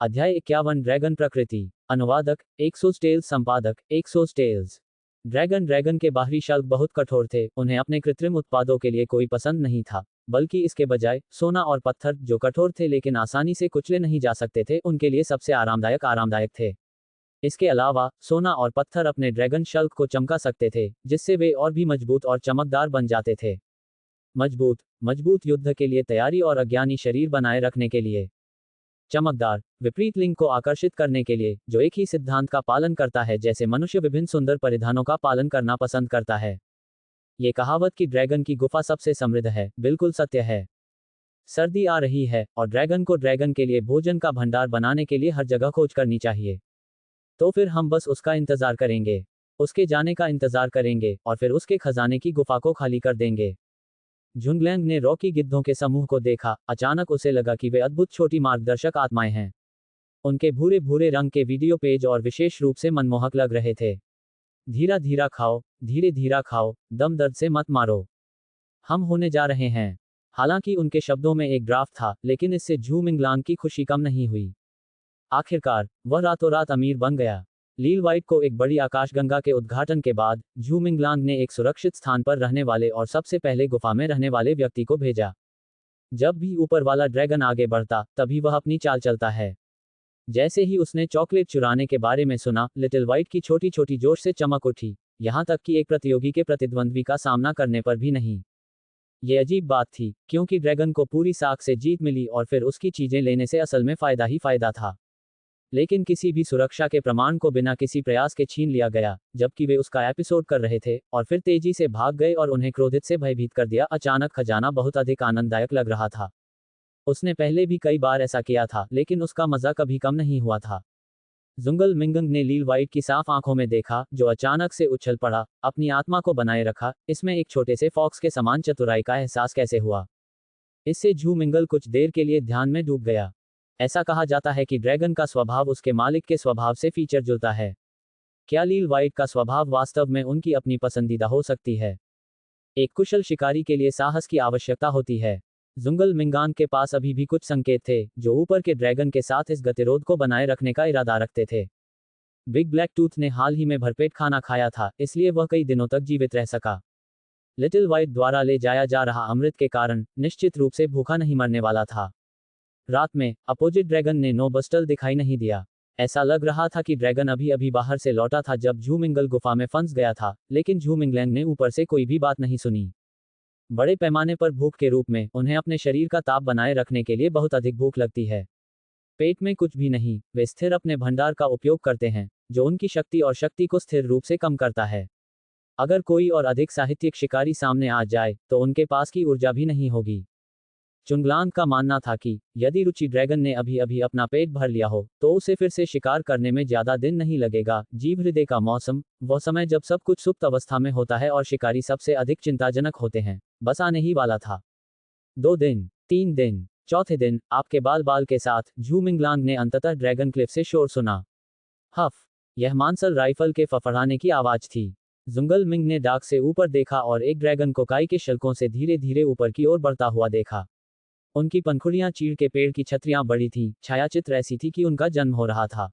अध्याय 51 ड्रैगन प्रकृति। अनुवादक एक्सोस्टेल्स। संपादक एक्सोस्टेल्स। ड्रैगन के बाहरी शल्क बहुत कठोर थे, उन्हें अपने कृत्रिम उत्पादों के लिए कोई पसंद नहीं था, बल्कि इसके बजाय सोना और पत्थर, जो कठोर थे लेकिन आसानी से कुचले नहीं जा सकते थे, उनके लिए सबसे आरामदायक थे। इसके अलावा सोना और पत्थर अपने ड्रैगन शल्क को चमका सकते थे, जिससे वे और भी मजबूत और चमकदार बन जाते थे। मजबूत युद्ध के लिए तैयारी और अज्ञानी शरीर बनाए रखने के लिए। चमकदार, विपरीत लिंग को आकर्षित करने के लिए, जो एक ही सिद्धांत का पालन करता है जैसे मनुष्य विभिन्न सुंदर परिधानों का पालन करना पसंद करता है। ये कहावत कि ड्रैगन की गुफा सबसे समृद्ध है, बिल्कुल सत्य है। सर्दी आ रही है और ड्रैगन को ड्रैगन के लिए भोजन का भंडार बनाने के लिए हर जगह खोज करनी चाहिए। तो फिर हम बस उसका इंतजार करेंगे, उसके जाने का इंतजार करेंगे और फिर उसके खजाने की गुफा को खाली कर देंगे। झुंगलैंग ने रॉकी गिद्धों के समूह को देखा। अचानक उसे लगा कि वे अद्भुत छोटी मार्गदर्शक आत्माएं हैं। उनके भूरे भूरे रंग के वीडियो पेज और विशेष रूप से मनमोहक लग रहे थे। धीरा धीरा खाओ, दम दर्द से मत मारो, हम होने जा रहे हैं। हालांकि उनके शब्दों में एक ड्राफ्ट था, लेकिन इससे झू मिंगलांग की खुशी कम नहीं हुई। आखिरकार वह रातों रात अमीर बन गया। लील वाइट को एक बड़ी आकाशगंगा के उद्घाटन के बाद झू मिंगलांग ने एक सुरक्षित स्थान पर रहने वाले और सबसे पहले गुफा में रहने वाले व्यक्ति को भेजा। जब भी ऊपर वाला ड्रैगन आगे बढ़ता, तभी वह अपनी चाल चलता है। जैसे ही उसने चॉकलेट चुराने के बारे में सुना, लिटिल वाइट की छोटी छोटी जोश से चमक उठी, यहां तक कि एक प्रतियोगी के प्रतिद्वंद्वी का सामना करने पर भी नहीं। ये अजीब बात थी, क्योंकि ड्रैगन को पूरी साख से जीत मिली और फिर उसकी चीजें लेने से असल में फायदा ही फायदा था। लेकिन किसी भी सुरक्षा के प्रमाण को बिना किसी प्रयास के छीन लिया गया, जबकि वे उसका एपिसोड कर रहे थे, और फिर तेजी से भाग गए और उन्हें क्रोधित से भयभीत कर दिया। अचानक खजाना बहुत अधिक आनंददायक लग रहा था। उसने पहले भी कई बार ऐसा किया था, लेकिन उसका मजा कभी कम नहीं हुआ था। जुंगल मिंगंग ने लील वाइट की साफ आंखों में देखा, जो अचानक से उछल पड़ा। अपनी आत्मा को बनाए रखा, इसमें एक छोटे से फॉक्स के समान चतुराई का एहसास कैसे हुआ? इससे झू मिंगल कुछ देर के लिए ध्यान में डूब गया। ऐसा कहा जाता है कि ड्रैगन का स्वभाव उसके मालिक के स्वभाव से फीचर जुलता है। क्या लील वाइट का स्वभाव वास्तव में उनकी अपनी पसंदीदा हो सकती है? एक कुशल शिकारी के लिए साहस की आवश्यकता होती है। जुंगल मिंगांग के पास अभी भी कुछ संकेत थे, जो ऊपर के ड्रैगन के साथ इस गतिरोध को बनाए रखने का इरादा रखते थे। बिग ब्लैक टूथ ने हाल ही में भरपेट खाना खाया था, इसलिए वह कई दिनों तक जीवित रह सका। लिटिल वाइट द्वारा ले जाया जा रहा अमृत के कारण निश्चित रूप से भूखा नहीं मरने वाला था। रात में अपोजिट ड्रैगन ने नो बस्टल दिखाई नहीं दिया। ऐसा लग रहा था कि ड्रैगन अभी अभी बाहर से लौटा था जब झू मिंगल गुफा में फंस गया था, लेकिन झू मिंगलैंग ने ऊपर से कोई भी बात नहीं सुनी। बड़े पैमाने पर भूख के रूप में उन्हें अपने शरीर का ताप बनाए रखने के लिए बहुत अधिक भूख लगती है। पेट में कुछ भी नहीं, वे स्थिर अपने भंडार का उपयोग करते हैं, जो उनकी शक्ति और शक्ति को स्थिर रूप से कम करता है। अगर कोई और अधिक साहित्यिक शिकारी सामने आ जाए, तो उनके पास की ऊर्जा भी नहीं होगी। चुंगलांग का मानना था कि यदि रुचि ड्रैगन ने अभी अभी अपना पेट भर लिया हो, तो उसे फिर से शिकार करने में ज्यादा दिन नहीं लगेगा। जीव हृदय का मौसम, वह समय जब सब कुछ सुप्त अवस्था में होता है और शिकारी सबसे अधिक चिंताजनक होते हैं, बस आने ही वाला था। 2 दिन, 3 दिन, चौथे दिन, आपके बाल बाल के साथ झू मिंगलांग ने अंततः ड्रैगन क्लिफ से शोर सुना। हफ, यह मांसल राइफल के फफड़ाने की आवाज थी। जुंगल मिंग ने डाक से ऊपर देखा और एक ड्रैगन को काई के शल्कों से धीरे धीरे ऊपर की ओर बढ़ता हुआ देखा। उनकी पंखुड़ियां चीड़ के पेड़ की छतरियां बड़ी थीं, छायाचित्र ऐसी थी कि उनका जन्म हो रहा था।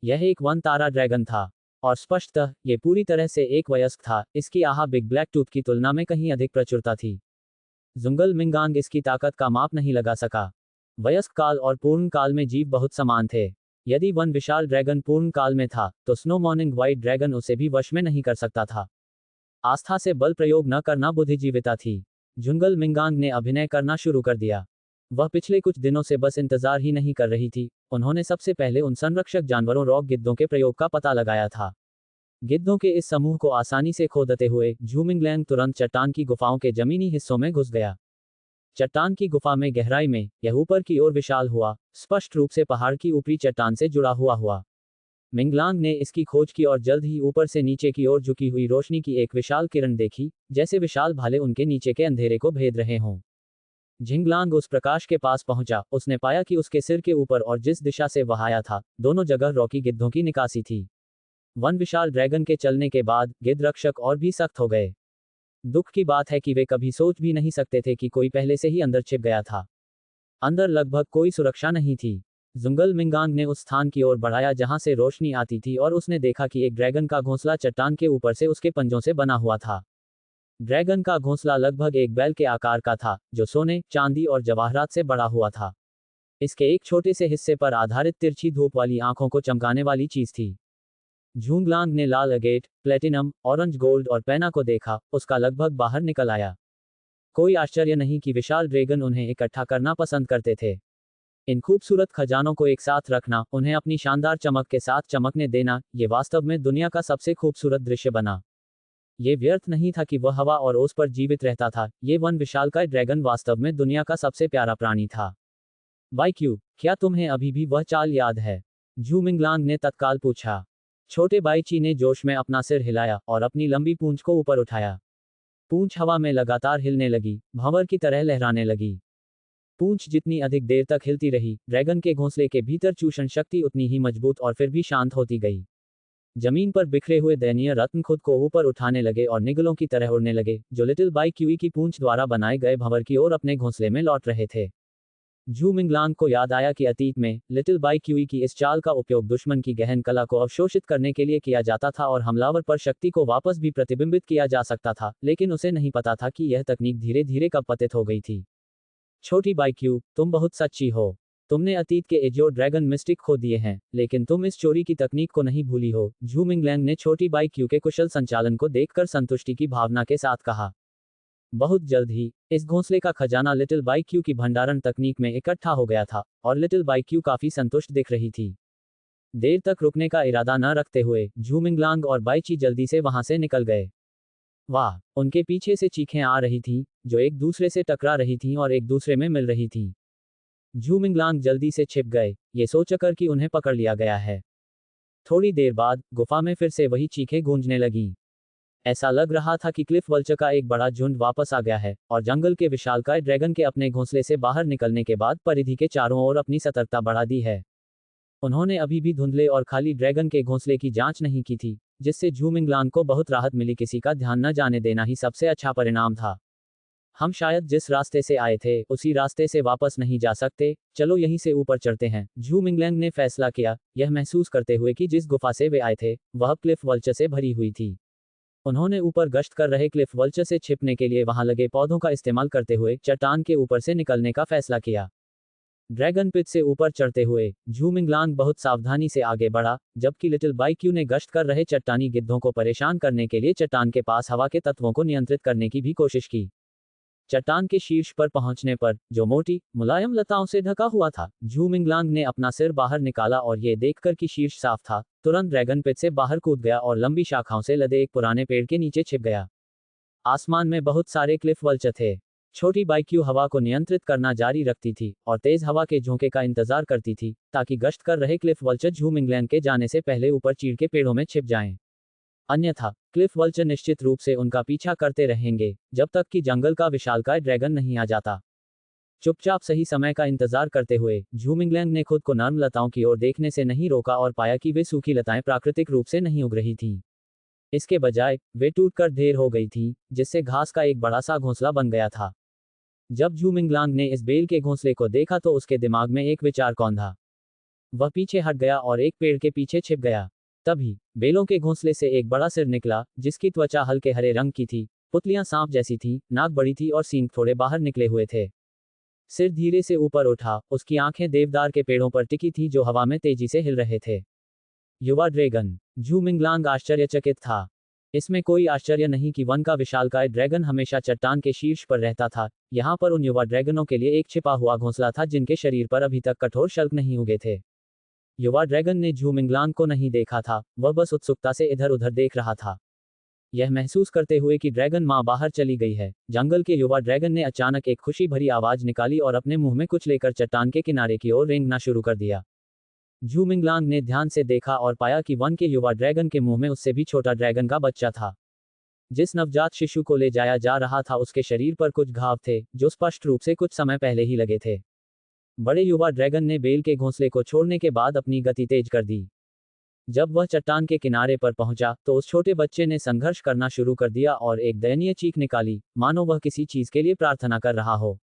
यह एक वन तारा ड्रैगन था, और स्पष्टतः ये पूरी तरह से एक वयस्क था। इसकी आहा बिग ब्लैक टूथ की तुलना में कहीं अधिक प्रचुरता थी। जुंगल मिंगांग इसकी ताकत का माप नहीं लगा सका। वयस्क काल और पूर्ण काल में जीव बहुत समान थे। यदि वन विशाल ड्रैगन पूर्ण काल में था, तो स्नो मॉर्निंग व्हाइट ड्रैगन उसे भी वश में नहीं कर सकता था। आस्था से बल प्रयोग न करना बुद्धिजीविता थी। जुंगल मिंगांग ने अभिनय करना शुरू कर दिया। वह पिछले कुछ दिनों से बस इंतजार ही नहीं कर रही थी। उन्होंने सबसे पहले उन संरक्षक जानवरों रॉक गिद्धों के प्रयोग का पता लगाया था। गिद्धों के इस समूह को आसानी से खोदते हुए झू मिंगलैंग तुरंत चट्टान की गुफाओं के जमीनी हिस्सों में घुस गया। चट्टान की गुफा में गहराई में यह ऊपर की ओर विशाल हुआ, स्पष्ट रूप से पहाड़ की ऊपरी चट्टान से जुड़ा हुआ। मिंगलांग ने इसकी खोज की और जल्द ही ऊपर से नीचे की ओर झुकी हुई रोशनी की एक विशाल किरण देखी, जैसे विशाल भाले उनके नीचे के अंधेरे को भेद रहे हों। झिंगलांग उस प्रकाश के पास पहुंचा। उसने पाया कि उसके सिर के ऊपर और जिस दिशा से वह आया था, दोनों जगह रॉकी गिद्धों की निकासी थी। वन विशाल ड्रैगन के चलने के बाद गिद्ध रक्षक और भी सख्त हो गए। दुख की बात है कि वे कभी सोच भी नहीं सकते थे कि कोई पहले से ही अंदर छिप गया था। अंदर लगभग कोई सुरक्षा नहीं थी। जुंगल मिंगांग ने उस स्थान की ओर बढ़ाया जहां से रोशनी आती थी और उसने देखा कि एक ड्रैगन का घोंसला चट्टान के ऊपर से उसके पंजों से बना हुआ था। ड्रैगन का घोंसला लगभग एक बैल के आकार का था, जो सोने, चांदी और जवाहरात से बड़ा हुआ था। इसके एक छोटे से हिस्से पर आधारित तिरछी धूप वाली आंखों को चमकाने वाली चीज थी। झूंगलांग ने लाल अगेट, प्लेटिनम, ऑरेंज गोल्ड और पैना को देखा, उसका लगभग बाहर निकल आया। कोई आश्चर्य नहीं कि विशाल ड्रैगन उन्हें इकट्ठा करना पसंद करते थे। इन खूबसूरत खजानों को एक साथ रखना, उन्हें अपनी शानदार चमक के साथ चमकने देना, ये वास्तव में दुनिया का सबसे खूबसूरत दृश्य बना। ये व्यर्थ नहीं था कि वह हवा और ओस पर जीवित रहता था, ये वन विशालकाय ड्रैगन वास्तव में दुनिया का सबसे प्यारा प्राणी था। बाईक्यू, क्या तुम्हें अभी भी वह चाल याद है? झू मिंगलांग ने तत्काल पूछा। छोटे बाईची ने जोश में अपना सिर हिलाया और अपनी लंबी पूंछ को ऊपर उठाया। पूंछ हवा में लगातार हिलने लगी, भंवर की तरह लहराने लगी। पूंछ जितनी अधिक देर तक हिलती रही, ड्रैगन के घोंसले के भीतर चूषण शक्ति उतनी ही मजबूत और फिर भी शांत होती गई। जमीन पर बिखरे हुए दयनीय रत्न खुद को ऊपर उठाने लगे और निगलों की तरह उड़ने लगे, जो लिटिल बाई क्यूई की पूंछ द्वारा बनाए गए भंवर की ओर अपने घोंसले में लौट रहे थे। झू मिंगलांग को याद आया कि अतीत में लिटिल बाई क्यूई की इस चाल का उपयोग दुश्मन की गहन कला को अवशोषित करने के लिए किया जाता था और हमलावर पर शक्ति को वापस भी प्रतिबिंबित किया जा सकता था, लेकिन उसे नहीं पता था कि यह तकनीक धीरे धीरे कब पतित हो गई थी। छोटी बाई क्यू, तुम बहुत सच्ची हो। तुमने अतीत के एजियो ड्रैगन मिस्टिक खो दिए हैं, लेकिन तुम इस चोरी की तकनीक को नहीं भूली हो। झू मिंगलैंग ने छोटी बाई क्यू के कुशल संचालन को देखकर संतुष्टि की भावना के साथ कहा। बहुत जल्द ही इस घोंसले का खजाना लिटिल बाई क्यू की भंडारण तकनीक में इकट्ठा हो गया था और लिटिल बाई क्यू काफी संतुष्ट दिख रही थी। देर तक रुकने का इरादा न रखते हुए झू मिंगलांग और बाईची जल्दी से वहां से निकल गए। वाह, उनके पीछे से चीखें आ रही थीं, जो एक दूसरे से टकरा रही थीं और एक दूसरे में मिल रही थीं। झू मिंगलांग जल्दी से छिप गए, ये सोचकर कि उन्हें पकड़ लिया गया है। थोड़ी देर बाद गुफा में फिर से वही चीखें गूंजने लगीं। ऐसा लग रहा था कि क्लिफ वल्चर का एक बड़ा झुंड वापस आ गया है और जंगल के विशालकाय ड्रैगन के अपने घोंसले से बाहर निकलने के बाद परिधि के चारों ओर अपनी सतर्कता बढ़ा दी है। उन्होंने अभी भी धुंधले और खाली ड्रैगन के घोंसले की जांच नहीं की थी, जिससे झू मिंगलांग को बहुत राहत मिली। किसी का ध्यान न जाने देना ही सबसे अच्छा परिणाम था। हम शायद जिस रास्ते से आए थे उसी रास्ते से वापस नहीं जा सकते, चलो यहीं से ऊपर चढ़ते हैं, झू मिंगलैंग ने फैसला किया, यह महसूस करते हुए कि जिस गुफा से वे आए थे वह क्लिफ वल्चर से भरी हुई थी। उन्होंने ऊपर गश्त कर रहे क्लिफ वल्चर से छिपने के लिए वहां लगे पौधों का इस्तेमाल करते हुए चट्टान के ऊपर से निकलने का फैसला किया। ड्रैगन पिट से ऊपर चढ़ते हुए झू मिंगलांग बहुत सावधानी से आगे बढ़ा, जबकि लिटिल बाई क्यू ने गश्त कर रहे चट्टानी गिद्धों को परेशान करने के लिए चट्टान के पास हवा के तत्वों को नियंत्रित करने की भी कोशिश की। चट्टान के शीर्ष पर पहुंचने पर, जो मोटी, मुलायम लताओं से ढका हुआ था, झू मिंगलांग ने अपना सिर बाहर निकाला और ये देखकर कि शीर्ष साफ था, तुरंत ड्रैगन पिट से बाहर कूद गया और लंबी शाखाओं से लदे एक पुराने पेड़ के नीचे छिप गया। आसमान में बहुत सारे क्लिफ वल्चर थे। छोटी बाईक्यू हवा को नियंत्रित करना जारी रखती थी और तेज हवा के झोंके का इंतजार करती थी, ताकि गश्त कर रहे क्लिफ वल्चर झू मिंगलैंग के जाने से पहले ऊपर चीड़ के पेड़ों में छिप जाएं। अन्यथा क्लिफ वल्चर निश्चित रूप से उनका पीछा करते रहेंगे जब तक कि जंगल का विशालकाय ड्रैगन नहीं आ जाता। चुपचाप सही समय का इंतजार करते हुए झू मिंगलैंग ने खुद को नर्म लताओं की ओर देखने से नहीं रोका और पाया कि वे सूखी लताएं प्राकृतिक रूप से नहीं उग रही थीं। इसके बजाय वे टूटकर ढेर हो गई थीं, जिससे घास का एक बड़ा सा घोंसला बन गया था। जब झू मिंगलांग ने इस बेल के घोंसले को देखा तो उसके दिमाग में एक विचार कौंधा। वह पीछे हट गया और एक पेड़ के पीछे छिप गया। तभी बेलों के घोंसले से एक बड़ा सिर निकला, जिसकी त्वचा हल्के हरे रंग की थी, पुतलियां सांप जैसी थीं, नाक बड़ी थी और सींग थोड़े बाहर निकले हुए थे। सिर धीरे से ऊपर उठा, उसकी आंखें देवदार के पेड़ों पर टिकी थी जो हवा में तेजी से हिल रहे थे। युवा ड्रैगन। झू मिंगलांग आश्चर्यचकित था। इसमें कोई आश्चर्य नहीं कि वन का विशालकाय ड्रैगन हमेशा चट्टान के शीर्ष पर रहता था। यहाँ पर उन युवा ड्रैगनों के लिए एक छिपा हुआ घोंसला था जिनके शरीर पर अभी तक कठोर शल्क नहीं उगे थे। युवा ड्रैगन ने झू मिंगलांग को नहीं देखा था, वह बस उत्सुकता से इधर उधर देख रहा था। यह महसूस करते हुए कि ड्रैगन माँ बाहर चली गई है, जंगल के युवा ड्रैगन ने अचानक एक खुशी भरी आवाज निकाली और अपने मुंह में कुछ लेकर चट्टान के किनारे की ओर रेंगना शुरू कर दिया। झू मिंगलांग ने ध्यान से देखा और पाया कि वन के युवा ड्रैगन के मुंह में उससे भी छोटा ड्रैगन का बच्चा था। जिस नवजात शिशु को ले जाया जा रहा था उसके शरीर पर कुछ घाव थे, जो स्पष्ट रूप से कुछ समय पहले ही लगे थे। बड़े युवा ड्रैगन ने बेल के घोंसले को छोड़ने के बाद अपनी गति तेज कर दी। जब वह चट्टान के किनारे पर पहुंचा तो उस छोटे बच्चे ने संघर्ष करना शुरू कर दिया और एक दयनीय चीख निकाली, मानो वह किसी चीज के लिए प्रार्थना कर रहा हो।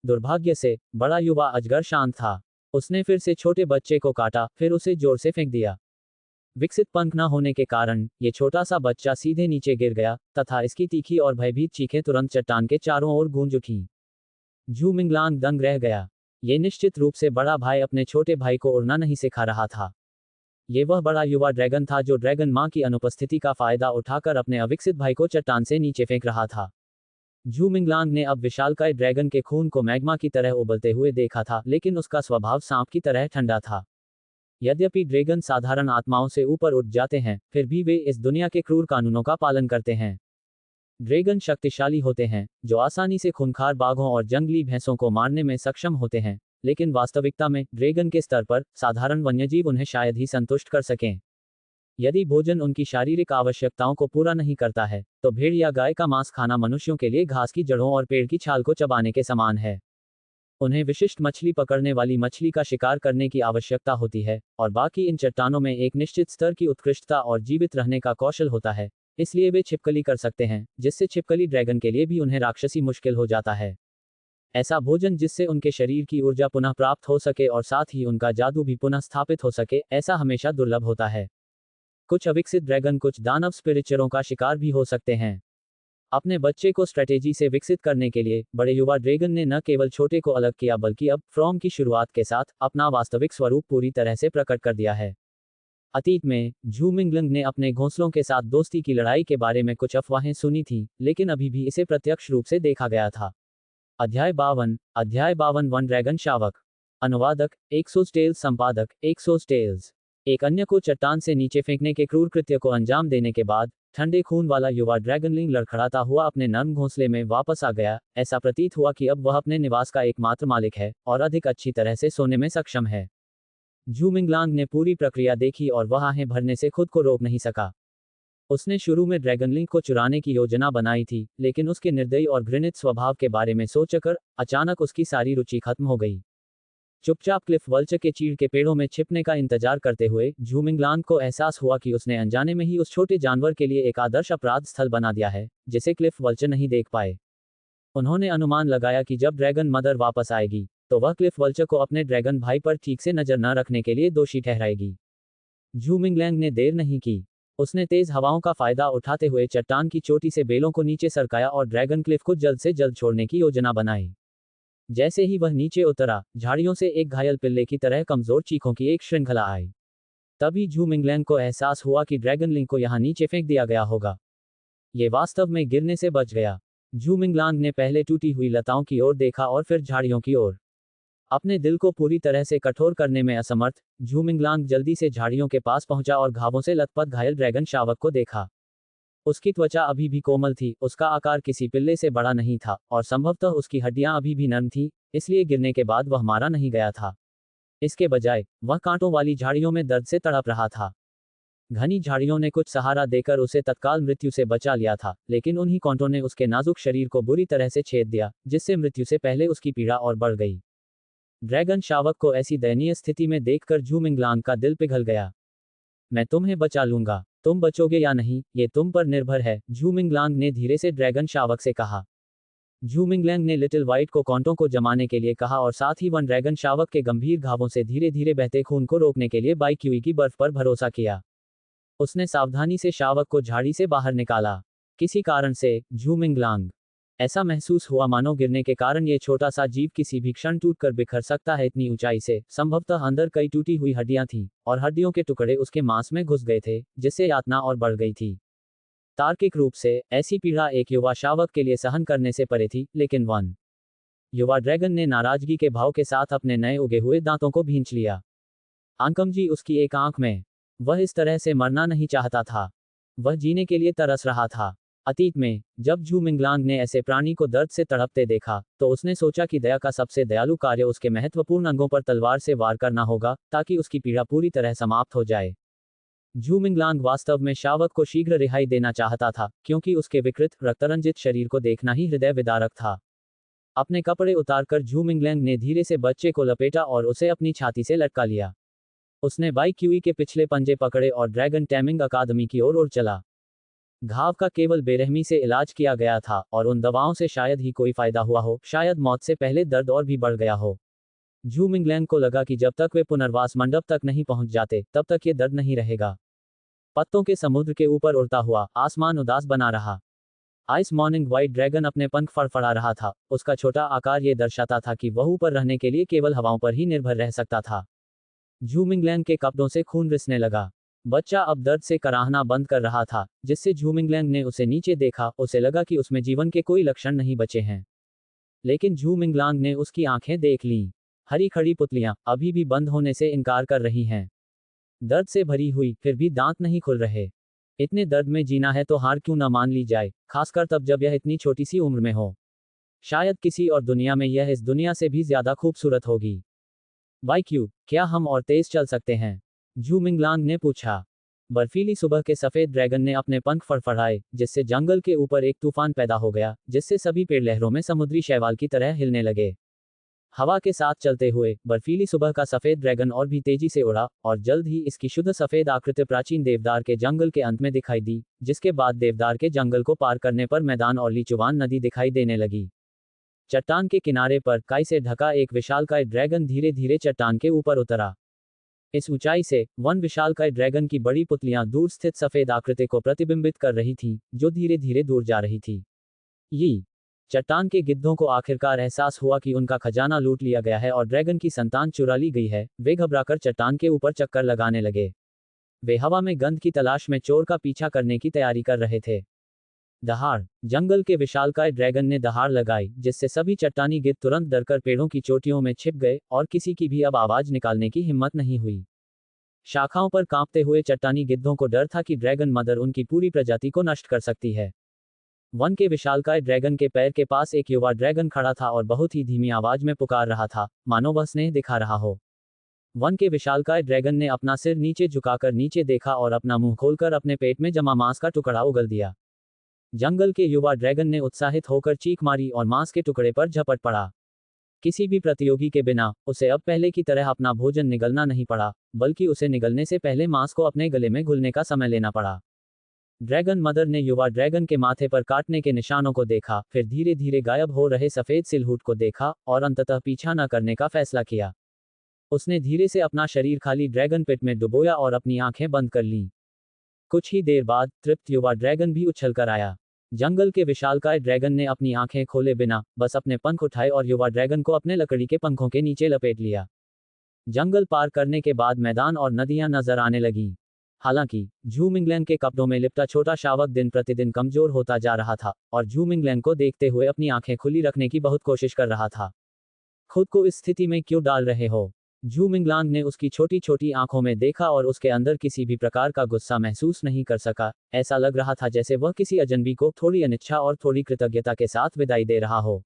दुर्भाग्य से बड़ा युवा अजगर शांत था। उसने फिर से छोटे बच्चे को काटा, फिर उसे जोर से फेंक दिया। विकसित पंख न होने के कारण ये छोटा सा बच्चा सीधे नीचे गिर गया तथा इसकी तीखी और भयभीत चीखें तुरंत चट्टान के चारों ओर गूंज उठीं। झू मिंगलांग दंग रह गया। ये निश्चित रूप से बड़ा भाई अपने छोटे भाई को उड़ना नहीं सिखा रहा था। ये वह बड़ा युवा ड्रैगन था जो ड्रैगन मां की अनुपस्थिति का फायदा उठाकर अपने अविकसित भाई को चट्टान से नीचे फेंक रहा था। झू मिंगलांग ने अब विशालकाय ड्रैगन के खून को मैग्मा की तरह उबलते हुए देखा था, लेकिन उसका स्वभाव सांप की तरह ठंडा था। यद्यपि ड्रैगन साधारण आत्माओं से ऊपर उठ जाते हैं, फिर भी वे इस दुनिया के क्रूर कानूनों का पालन करते हैं। ड्रैगन शक्तिशाली होते हैं, जो आसानी से खूंखार बाघों और जंगली भैंसों को मारने में सक्षम होते हैं, लेकिन वास्तविकता में ड्रैगन के स्तर पर साधारण वन्यजीव उन्हें शायद ही संतुष्ट कर सकें। यदि भोजन उनकी शारीरिक आवश्यकताओं को पूरा नहीं करता है, तो भेड़ या गाय का मांस खाना मनुष्यों के लिए घास की जड़ों और पेड़ की छाल को चबाने के समान है। उन्हें विशिष्ट मछली पकड़ने वाली मछली का शिकार करने की आवश्यकता होती है, और बाकी इन चट्टानों में एक निश्चित स्तर की उत्कृष्टता और जीवित रहने का कौशल होता है, इसलिए वे छिपकली कर सकते हैं, जिससे छिपकली ड्रैगन के लिए भी उन्हें राक्षसी मुश्किल हो जाता है। ऐसा भोजन जिससे उनके शरीर की ऊर्जा पुनः प्राप्त हो सके और साथ ही उनका जादू भी पुनः स्थापित हो सके, ऐसा हमेशा दुर्लभ होता है। कुछ अविकसित ड्रैगन कुछ दानव स्पिरिचरों का शिकार भी हो सकते हैं। अपने बच्चे को स्ट्रेटेजी से विकसित करने के लिए बड़े युवा ड्रैगन ने न केवल छोटे को अलग किया, बल्कि अब फ्रॉम की शुरुआत के साथ अपना वास्तविक स्वरूप पूरी तरह से प्रकट कर दिया है। अतीत में झू मिंगलंग ने अपने घोंसलों के साथ दोस्ती की लड़ाई के बारे में कुछ अफवाहें सुनी थीं, लेकिन अभी भी इसे प्रत्यक्ष रूप से देखा गया था। अध्याय 52 वन ड्रैगन शावक। अनुवादक एक्सोस टेल्स। संपादक एक्सोस टेल्स। एक अन्य को चट्टान से नीचे फेंकने के क्रूर कृत्य को अंजाम देने के बाद ठंडे खून वाला युवा ड्रैगनलिंग लड़खड़ाता हुआ अपने नर्म घोंसले में वापस आ गया। ऐसा प्रतीत हुआ कि अब वह अपने निवास का एकमात्र मालिक है और अधिक अच्छी तरह से सोने में सक्षम है। झू मिंगलांग ने पूरी प्रक्रिया देखी और वह आहें भरने से खुद को रोक नहीं सका। उसने शुरू में ड्रैगनलिंग को चुराने की योजना बनाई थी, लेकिन उसके निर्दयी और घृणित स्वभाव के बारे में सोचकर अचानक उसकी सारी रुचि खत्म हो गई। चुपचाप क्लिफ वल्चर के चीड़ के पेड़ों में छिपने का इंतजार करते हुए झू मिंगलांग को एहसास हुआ कि उसने अनजाने में ही उस छोटे जानवर के लिए एक आदर्श अपराध स्थल बना दिया है, जिसे क्लिफ वल्चर नहीं देख पाए। उन्होंने अनुमान लगाया कि जब ड्रैगन मदर वापस आएगी, तो वह क्लिफ वल्चर को अपने ड्रैगन भाई पर ठीक से नजर न रखने के लिए दोषी ठहराएगी। झू मिंगलैंग ने देर नहीं की। उसने तेज हवाओं का फायदा उठाते हुए चट्टान की चोटी से बेलों को नीचे सरकाया और ड्रैगन क्लिफ को जल्द से जल्द छोड़ने की योजना बनाई। जैसे ही वह नीचे उतरा, झाड़ियों से एक घायल पिल्ले की तरह कमजोर चीखों की एक श्रृंखला आई। तभी झू मिंगलैंग को एहसास हुआ कि ड्रैगन लिंग को यहां नीचे फेंक दिया गया होगा। ये वास्तव में गिरने से बच गया। झू मिंगलांग ने पहले टूटी हुई लताओं की ओर देखा और फिर झाड़ियों की ओर। अपने दिल को पूरी तरह से कठोर करने में असमर्थ, झू मिंगलांग जल्दी से झाड़ियों के पास पहुंचा और घावों से लथपथ घायल ड्रैगन शावक को देखा। उसकी त्वचा अभी भी कोमल थी, उसका आकार किसी पिल्ले से बड़ा नहीं था, और संभवतः उसकी हड्डियां अभी भी नर्म थीं, इसलिए गिरने के बाद वह मारा नहीं गया था। इसके बजाय वह कांटों वाली झाड़ियों में दर्द से तड़प रहा था। घनी झाड़ियों ने कुछ सहारा देकर उसे तत्काल मृत्यु से बचा लिया था, लेकिन उन्हीं कांटों ने उसके नाजुक शरीर को बुरी तरह से छेद दिया, जिससे मृत्यु से पहले उसकी पीड़ा और बढ़ गई। ड्रैगन शावक को ऐसी दयनीय स्थिति में देखकर झू मिंगलांग का दिल पिघल गया। मैं तुम्हें बचा लूंगा, तुम बचोगे या नहीं, ये तुम पर निर्भर है, झू मिंगलांग ने धीरे से ड्रैगन शावक से कहा। झू मिंगलैंग ने लिटिल वाइट को कांटों को जमाने के लिए कहा और साथ ही वन ड्रैगन शावक के गंभीर घावों से धीरे धीरे बहते खून को रोकने के लिए बाइक्यूई की बर्फ पर भरोसा किया। उसने सावधानी से शावक को झाड़ी से बाहर निकाला। किसी कारण से झू मिंगलांग ऐसा महसूस हुआ मानो गिरने के कारण ये छोटा सा जीव किसी भी क्षण टूटकर बिखर सकता है। इतनी ऊंचाई से संभवतः अंदर कई टूटी हुई हड्डियां थीं, और हड्डियों के टुकड़े उसके मांस में घुस गए थे, जिससे यातना और बढ़ गई थी। तार्किक रूप से ऐसी पीड़ा एक युवा शावक के लिए सहन करने से परे थी, लेकिन वन युवा ड्रैगन ने नाराजगी के भाव के साथ अपने नए उगे हुए दांतों को भींच लिया। आंकमजी उसकी एक आंख में। वह इस तरह से मरना नहीं चाहता था, वह जीने के लिए तरस रहा था। अतीत में जब झू मिंगलांग ने ऐसे प्राणी को दर्द से तड़पते देखा, तो उसने सोचा कि दया का सबसे दयालु कार्य उसके महत्वपूर्ण अंगों पर तलवार से वार करना होगा, ताकि उसकी पीड़ा पूरी तरह समाप्त हो जाए। झू मिंगलांग वास्तव में शावक को शीघ्र रिहाई देना चाहता था, क्योंकि उसके विकृत रक्तरंजित शरीर को देखना ही हृदय विदारक था। अपने कपड़े उतारकर झू मिंगलैंग ने धीरे से बच्चे को लपेटा और उसे अपनी छाती से लटका लिया। उसने बाइक्यूई के पिछले पंजे पकड़े और ड्रैगन टैमिंग अकादमी की ओर उड़ चला। घाव का केवल बेरहमी से इलाज किया गया था, और उन दवाओं से शायद ही कोई फायदा हुआ हो, शायद मौत से पहले दर्द और भी बढ़ गया हो। झू मिंगलैंग को लगा कि जब तक वे पुनर्वास मंडप तक नहीं पहुंच जाते तब तक ये दर्द नहीं रहेगा। पत्तों के समुद्र के ऊपर उड़ता हुआ आसमान उदास बना रहा। आइस मॉर्निंग व्हाइट ड्रैगन अपने पंख फड़फड़ा रहा था। उसका छोटा आकार ये दर्शाता था कि वह ऊपर रहने के लिए केवल हवाओं पर ही निर्भर रह सकता था। झू मिंगलैंग के कपड़ों से खून रिसने लगा। बच्चा अब दर्द से कराहना बंद कर रहा था, जिससे झू मिंगलैंग ने उसे नीचे देखा। उसे लगा कि उसमें जीवन के कोई लक्षण नहीं बचे हैं। लेकिन झू मिंगलांग ने उसकी आंखें देख लीं। हरी खड़ी पुतलियां अभी भी बंद होने से इनकार कर रही हैं, दर्द से भरी हुई, फिर भी दांत नहीं खुल रहे। इतने दर्द में जीना है तो हार क्यों न मान ली जाए, खासकर तब जब यह इतनी छोटी सी उम्र में हो। शायद किसी और दुनिया में यह इस दुनिया से भी ज्यादा खूबसूरत होगी। वाईक्यू, क्या हम और तेज चल सकते हैं? झू मिंगलांग ने पूछा। बर्फीली सुबह के सफेद ड्रैगन ने अपने पंख फड़फड़ाए, जिससे जंगल के ऊपर एक तूफान पैदा हो गया, जिससे सभी पेड़ लहरों में समुद्री शैवाल की तरह हिलने लगे। हवा के साथ चलते हुए बर्फीली सुबह का सफेद ड्रैगन और भी तेजी से उड़ा, और जल्द ही इसकी शुद्ध सफेद आकृति प्राचीन देवदार के जंगल के अंत में दिखाई दी, जिसके बाद देवदार के जंगल को पार करने पर मैदान और लीचुवान नदी दिखाई देने लगी। चट्टान के किनारे पर काई से ढका एक विशालकाय ड्रैगन धीरे धीरे चट्टान के ऊपर उतरा। इस ऊंचाई से वन विशालकाय ड्रैगन की बड़ी पुतलियां दूर स्थित सफेद आकृति को प्रतिबिंबित कर रही थीं, जो धीरे धीरे दूर जा रही थी। ये चट्टान के गिद्धों को आखिरकार एहसास हुआ कि उनका खजाना लूट लिया गया है और ड्रैगन की संतान चुरा ली गई है। वे घबराकर चट्टान के ऊपर चक्कर लगाने लगे। वे हवा में गंध की तलाश में चोर का पीछा करने की तैयारी कर रहे थे। दहाड़, जंगल के विशालकाय ड्रैगन ने दहाड़ लगाई, जिससे सभी चट्टानी गिद्ध तुरंत डरकर पेड़ों की चोटियों में छिप गए, और किसी की भी अब आवाज निकालने की हिम्मत नहीं हुई। शाखाओं पर कांपते हुए चट्टानी गिद्धों को डर था कि ड्रैगन मदर उनकी पूरी प्रजाति को नष्ट कर सकती है। वन के विशालकाय ड्रैगन के पैर के पास एक युवा ड्रैगन खड़ा था और बहुत ही धीमी आवाज में पुकार रहा था, मानो वह स्नेह दिखा रहा हो। वन के विशालकाय ड्रैगन ने अपना सिर नीचे झुकाकर नीचे देखा और अपना मुंह खोलकर अपने पेट में जमा मांस का टुकड़ा उगल दिया। जंगल के युवा ड्रैगन ने उत्साहित होकर चीख मारी और मांस के टुकड़े पर झपट पड़ा। किसी भी प्रतियोगी के बिना उसे अब पहले की तरह अपना भोजन निगलना नहीं पड़ा, बल्कि उसे निगलने से पहले मांस को अपने गले में घुलने का समय लेना पड़ा। ड्रैगन मदर ने युवा ड्रैगन के माथे पर काटने के निशानों को देखा, फिर धीरे धीरे गायब हो रहे सफेद सिलहूट को देखा और अंततः पीछा न करने का फैसला किया। उसने धीरे से अपना शरीर खाली ड्रैगन पिट में डुबोया और अपनी आंखें बंद कर लीं। कुछ ही देर बाद तृप्त युवा ड्रैगन भी उछलकर आया। जंगल के विशालकाय ड्रैगन ने अपनी आंखें खोले बिना बस अपने पंख उठाए और युवा ड्रैगन को अपने लकड़ी के पंखों के नीचे लपेट लिया। जंगल पार करने के बाद मैदान और नदियां नजर आने लगीं। हालांकि झू मिंगलैंग के कपड़ों में लिपटा छोटा शावक दिन प्रतिदिन कमजोर होता जा रहा था, और झू मिंगलैंग को देखते हुए अपनी आंखें खुली रखने की बहुत कोशिश कर रहा था। खुद को इस स्थिति में क्यों डाल रहे हो? झू मिंगलांग ने उसकी छोटी छोटी आंखों में देखा और उसके अंदर किसी भी प्रकार का गुस्सा महसूस नहीं कर सका। ऐसा लग रहा था जैसे वह किसी अजनबी को थोड़ी अनिच्छा और थोड़ी कृतज्ञता के साथ विदाई दे रहा हो।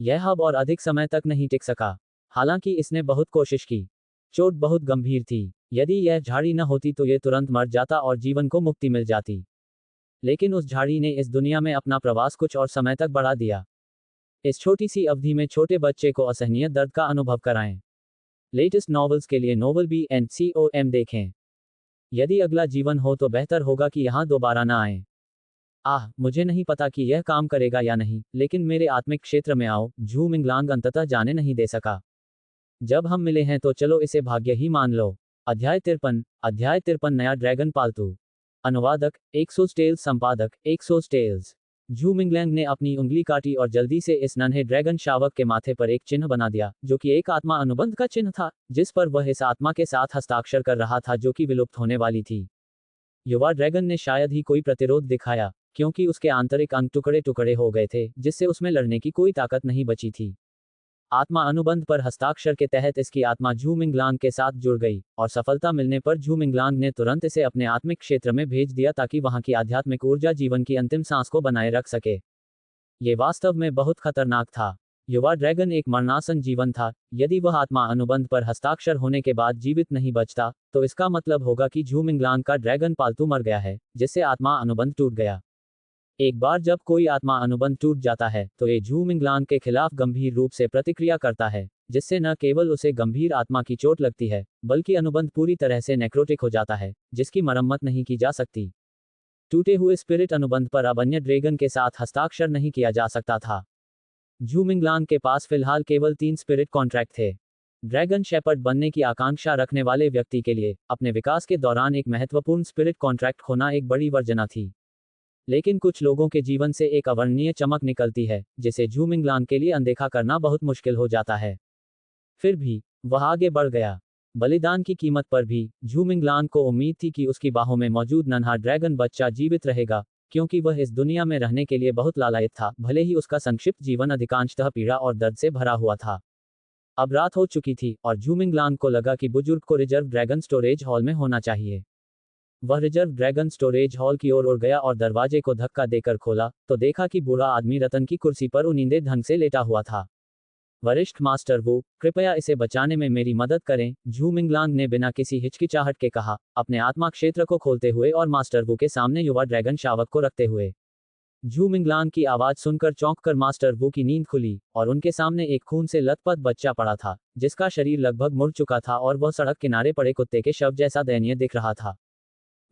यह अब और अधिक समय तक नहीं टिक सका। हालांकि इसने बहुत कोशिश की। चोट बहुत गंभीर थी। यदि यह झाड़ी न होती तो ये तुरंत मर जाता और जीवन को मुक्ति मिल जाती। लेकिन उस झाड़ी ने इस दुनिया में अपना प्रवास कुछ और समय तक बढ़ा दिया। इस छोटी सी अवधि में छोटे बच्चे को असहनीय दर्द का अनुभव कराएं। लेटेस्ट नॉवेल्स के लिए NovelBee&Com देखें। यदि अगला जीवन हो तो बेहतर होगा कि यहाँ दोबारा ना आए। मुझे नहीं पता कि यह काम करेगा या नहीं, लेकिन मेरे आत्मिक क्षेत्र में आओ। झू मिंगलांग अंततः जाने नहीं दे सका। जब हम मिले हैं तो चलो इसे भाग्य ही मान लो। अध्याय 53 नया ड्रैगन पालतू। अनुवादक एक्सोस टेल्स, संपादक एक्सोस टेल्स। झू मिंगलैंग ने अपनी उंगली काटी और जल्दी से इस नन्हे ड्रैगन शावक के माथे पर एक चिन्ह बना दिया, जो कि एक आत्मा अनुबंध का चिन्ह था, जिस पर वह इस आत्मा के साथ हस्ताक्षर कर रहा था जो कि विलुप्त होने वाली थी। युवा ड्रैगन ने शायद ही कोई प्रतिरोध दिखाया, क्योंकि उसके आंतरिक अंग टुकड़े टुकड़े हो गए थे, जिससे उसमें लड़ने की कोई ताकत नहीं बची थी। आत्मा अनुबंध पर हस्ताक्षर के तहत इसकी आत्मा झू मिंगलांग के साथ जुड़ गई, और सफलता मिलने पर झू मिंगलांग ने तुरंत इसे अपने आत्मिक क्षेत्र में भेज दिया ताकि वहां की आध्यात्मिक ऊर्जा जीवन की अंतिम सांस को बनाए रख सके। ये वास्तव में बहुत खतरनाक था। युवा ड्रैगन एक मरणासन जीवन था। यदि वह आत्मा अनुबंध पर हस्ताक्षर होने के बाद जीवित नहीं बचता, तो इसका मतलब होगा कि झू मिंगलांग का ड्रैगन पालतू मर गया है, जिससे आत्मा अनुबंध टूट गया। एक बार जब कोई आत्मा अनुबंध टूट जाता है तो ये झू मिंगलांग के खिलाफ गंभीर रूप से प्रतिक्रिया करता है, जिससे न केवल उसे गंभीर आत्मा की चोट लगती है, बल्कि अनुबंध पूरी तरह से नेक्रोटिक हो जाता है, जिसकी मरम्मत नहीं की जा सकती। टूटे हुए स्पिरिट अनुबंध पर अब अन्य ड्रैगन के साथ हस्ताक्षर नहीं किया जा सकता था। झू मिंगलांग के पास फिलहाल केवल 3 स्पिरिट कॉन्ट्रैक्ट थे। ड्रैगन शेपर्ड बनने की आकांक्षा रखने वाले व्यक्ति के लिए अपने विकास के दौरान एक महत्वपूर्ण स्पिरिट कॉन्ट्रैक्ट खोना एक बड़ी वर्जना थी। लेकिन कुछ लोगों के जीवन से एक अवर्णनीय चमक निकलती है जिसे झू मिंगलांग के लिए अनदेखा करना बहुत मुश्किल हो जाता है। फिर भी वह आगे बढ़ गया। बलिदान की कीमत पर भी झू मिंगलांग को उम्मीद थी कि उसकी बाहों में मौजूद नन्हा ड्रैगन बच्चा जीवित रहेगा, क्योंकि वह इस दुनिया में रहने के लिए बहुत लालायित था, भले ही उसका संक्षिप्त जीवन अधिकांशतः पीड़ा और दर्द से भरा हुआ था। अब रात हो चुकी थी और झू मिंगलांग को लगा कि बुजुर्ग को रिजर्व ड्रैगन स्टोरेज हॉल में होना चाहिए। वह रिजर्व ड्रैगन स्टोरेज हॉल की ओर उड़ गया और दरवाजे को धक्का देकर खोला तो देखा कि बूढ़ा आदमी रतन की कुर्सी पर उनींदे ढंग से लेटा हुआ था। वरिष्ठ मास्टर वू, कृपया इसे बचाने में मेरी मदद करें, झू मिंगलांग ने बिना किसी हिचकिचाहट के कहा, अपने आत्मा क्षेत्र को खोलते हुए और मास्टर वू के सामने युवा ड्रैगन शावक को रखते हुए। झू मिंगलांग की आवाज सुनकर चौंक कर मास्टर वू की नींद खुली और उनके सामने एक खून से लथपथ बच्चा पड़ा था, जिसका शरीर लगभग मुड़ चुका था और वह सड़क किनारे पड़े कुत्ते के शव जैसा दयनीय दिख रहा था।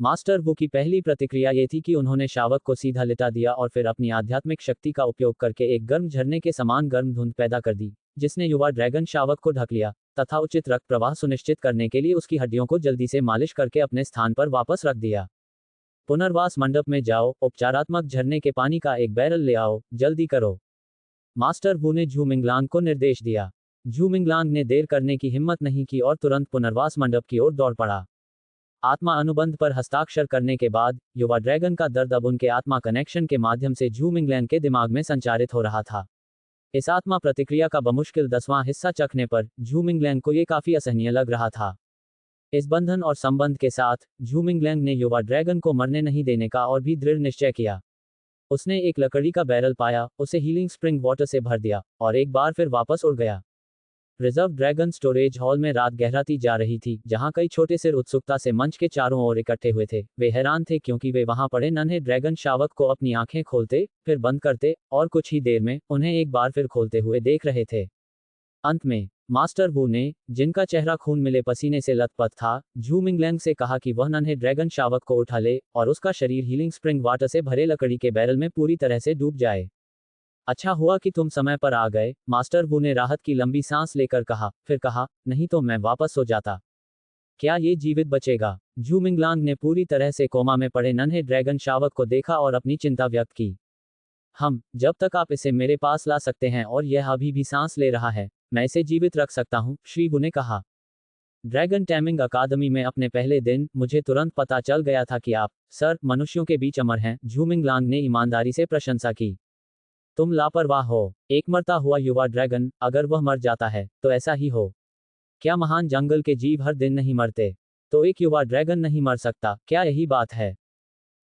मास्टर वू की पहली प्रतिक्रिया ये थी कि उन्होंने शावक को सीधा लिटा दिया और फिर अपनी आध्यात्मिक शक्ति का उपयोग करके एक गर्म झरने के समान गर्म धुंध पैदा कर दी, जिसने युवा ड्रैगन शावक को ढक लिया तथा उचित रक्त प्रवाह सुनिश्चित करने के लिए उसकी हड्डियों को जल्दी से मालिश करके अपने स्थान पर वापस रख दिया। पुनर्वास मंडप में जाओ, उपचारात्मक झरने के पानी का एक बैरल ले आओ, जल्दी करो, मास्टर वू ने झू मिंगलांग को निर्देश दिया। झू मिंगलांग ने देर करने की हिम्मत नहीं की और तुरंत पुनर्वास मंडप की ओर दौड़ पड़ा। आत्मा अनुबंध पर हस्ताक्षर करने के बाद युवा ड्रैगन का दर्द अब उनके आत्मा कनेक्शन के माध्यम से झू मिंगलैंग के दिमाग में संचारित हो रहा था। इस आत्मा प्रतिक्रिया का बमुश्किल 10वां हिस्सा चखने पर झू मिंगलैंग को यह काफी असहनीय लग रहा था। इस बंधन और संबंध के साथ झू मिंगलैंग ने युवा ड्रैगन को मरने नहीं देने का और भी दृढ़ निश्चय किया। उसने एक लकड़ी का बैरल पाया, उसे हीलिंग स्प्रिंग वाटर से भर दिया और एक बार फिर वापस उड़ गया। रिजर्व ड्रैगन स्टोरेज हॉल में रात गहराती जा रही थी, जहां कई छोटे सिर उत्सुकता से मंच के चारों ओर इकट्ठे हुए थे। वे हैरान थे क्योंकि वे वहां पड़े नन्हे ड्रैगन शावक को अपनी आंखें खोलते, फिर बंद करते और कुछ ही देर में उन्हें एक बार फिर खोलते हुए देख रहे थे। अंत में मास्टर वू ने, जिनका चेहरा खून मिले पसीने से लथपथ था, झू मिंगलैंग से कहा कि वह नन्हे ड्रैगन शावक को उठा ले और उसका शरीर हीलिंग स्प्रिंग वाटर से भरे लकड़ी के बैरल में पूरी तरह से डूब जाए। अच्छा हुआ कि तुम समय पर आ गए, मास्टर वू ने राहत की लंबी सांस लेकर कहा, फिर कहा, नहीं तो मैं वापस सो जाता। क्या ये जीवित बचेगा? झू मिंगलांग ने पूरी तरह से कोमा में पड़े नन्हे ड्रैगन शावक को देखा और अपनी चिंता व्यक्त की। जब तक आप इसे मेरे पास ला सकते हैं और यह अभी भी सांस ले रहा है, मैं इसे जीवित रख सकता हूं, श्री वू ने कहा। ड्रैगन टैमिंग अकादमी में अपने पहले दिन मुझे तुरंत पता चल गया था कि आप, सर, मनुष्यों के बीच अमर हैं, झू मिंगलांग ने ईमानदारी से प्रशंसा की। तुम लापरवाह हो, एक मरता हुआ युवा ड्रैगन, अगर वह मर जाता है तो ऐसा ही हो। क्या महान जंगल के जीव हर दिन नहीं मरते? तो एक युवा ड्रैगन नहीं मर सकता, क्या यही बात है?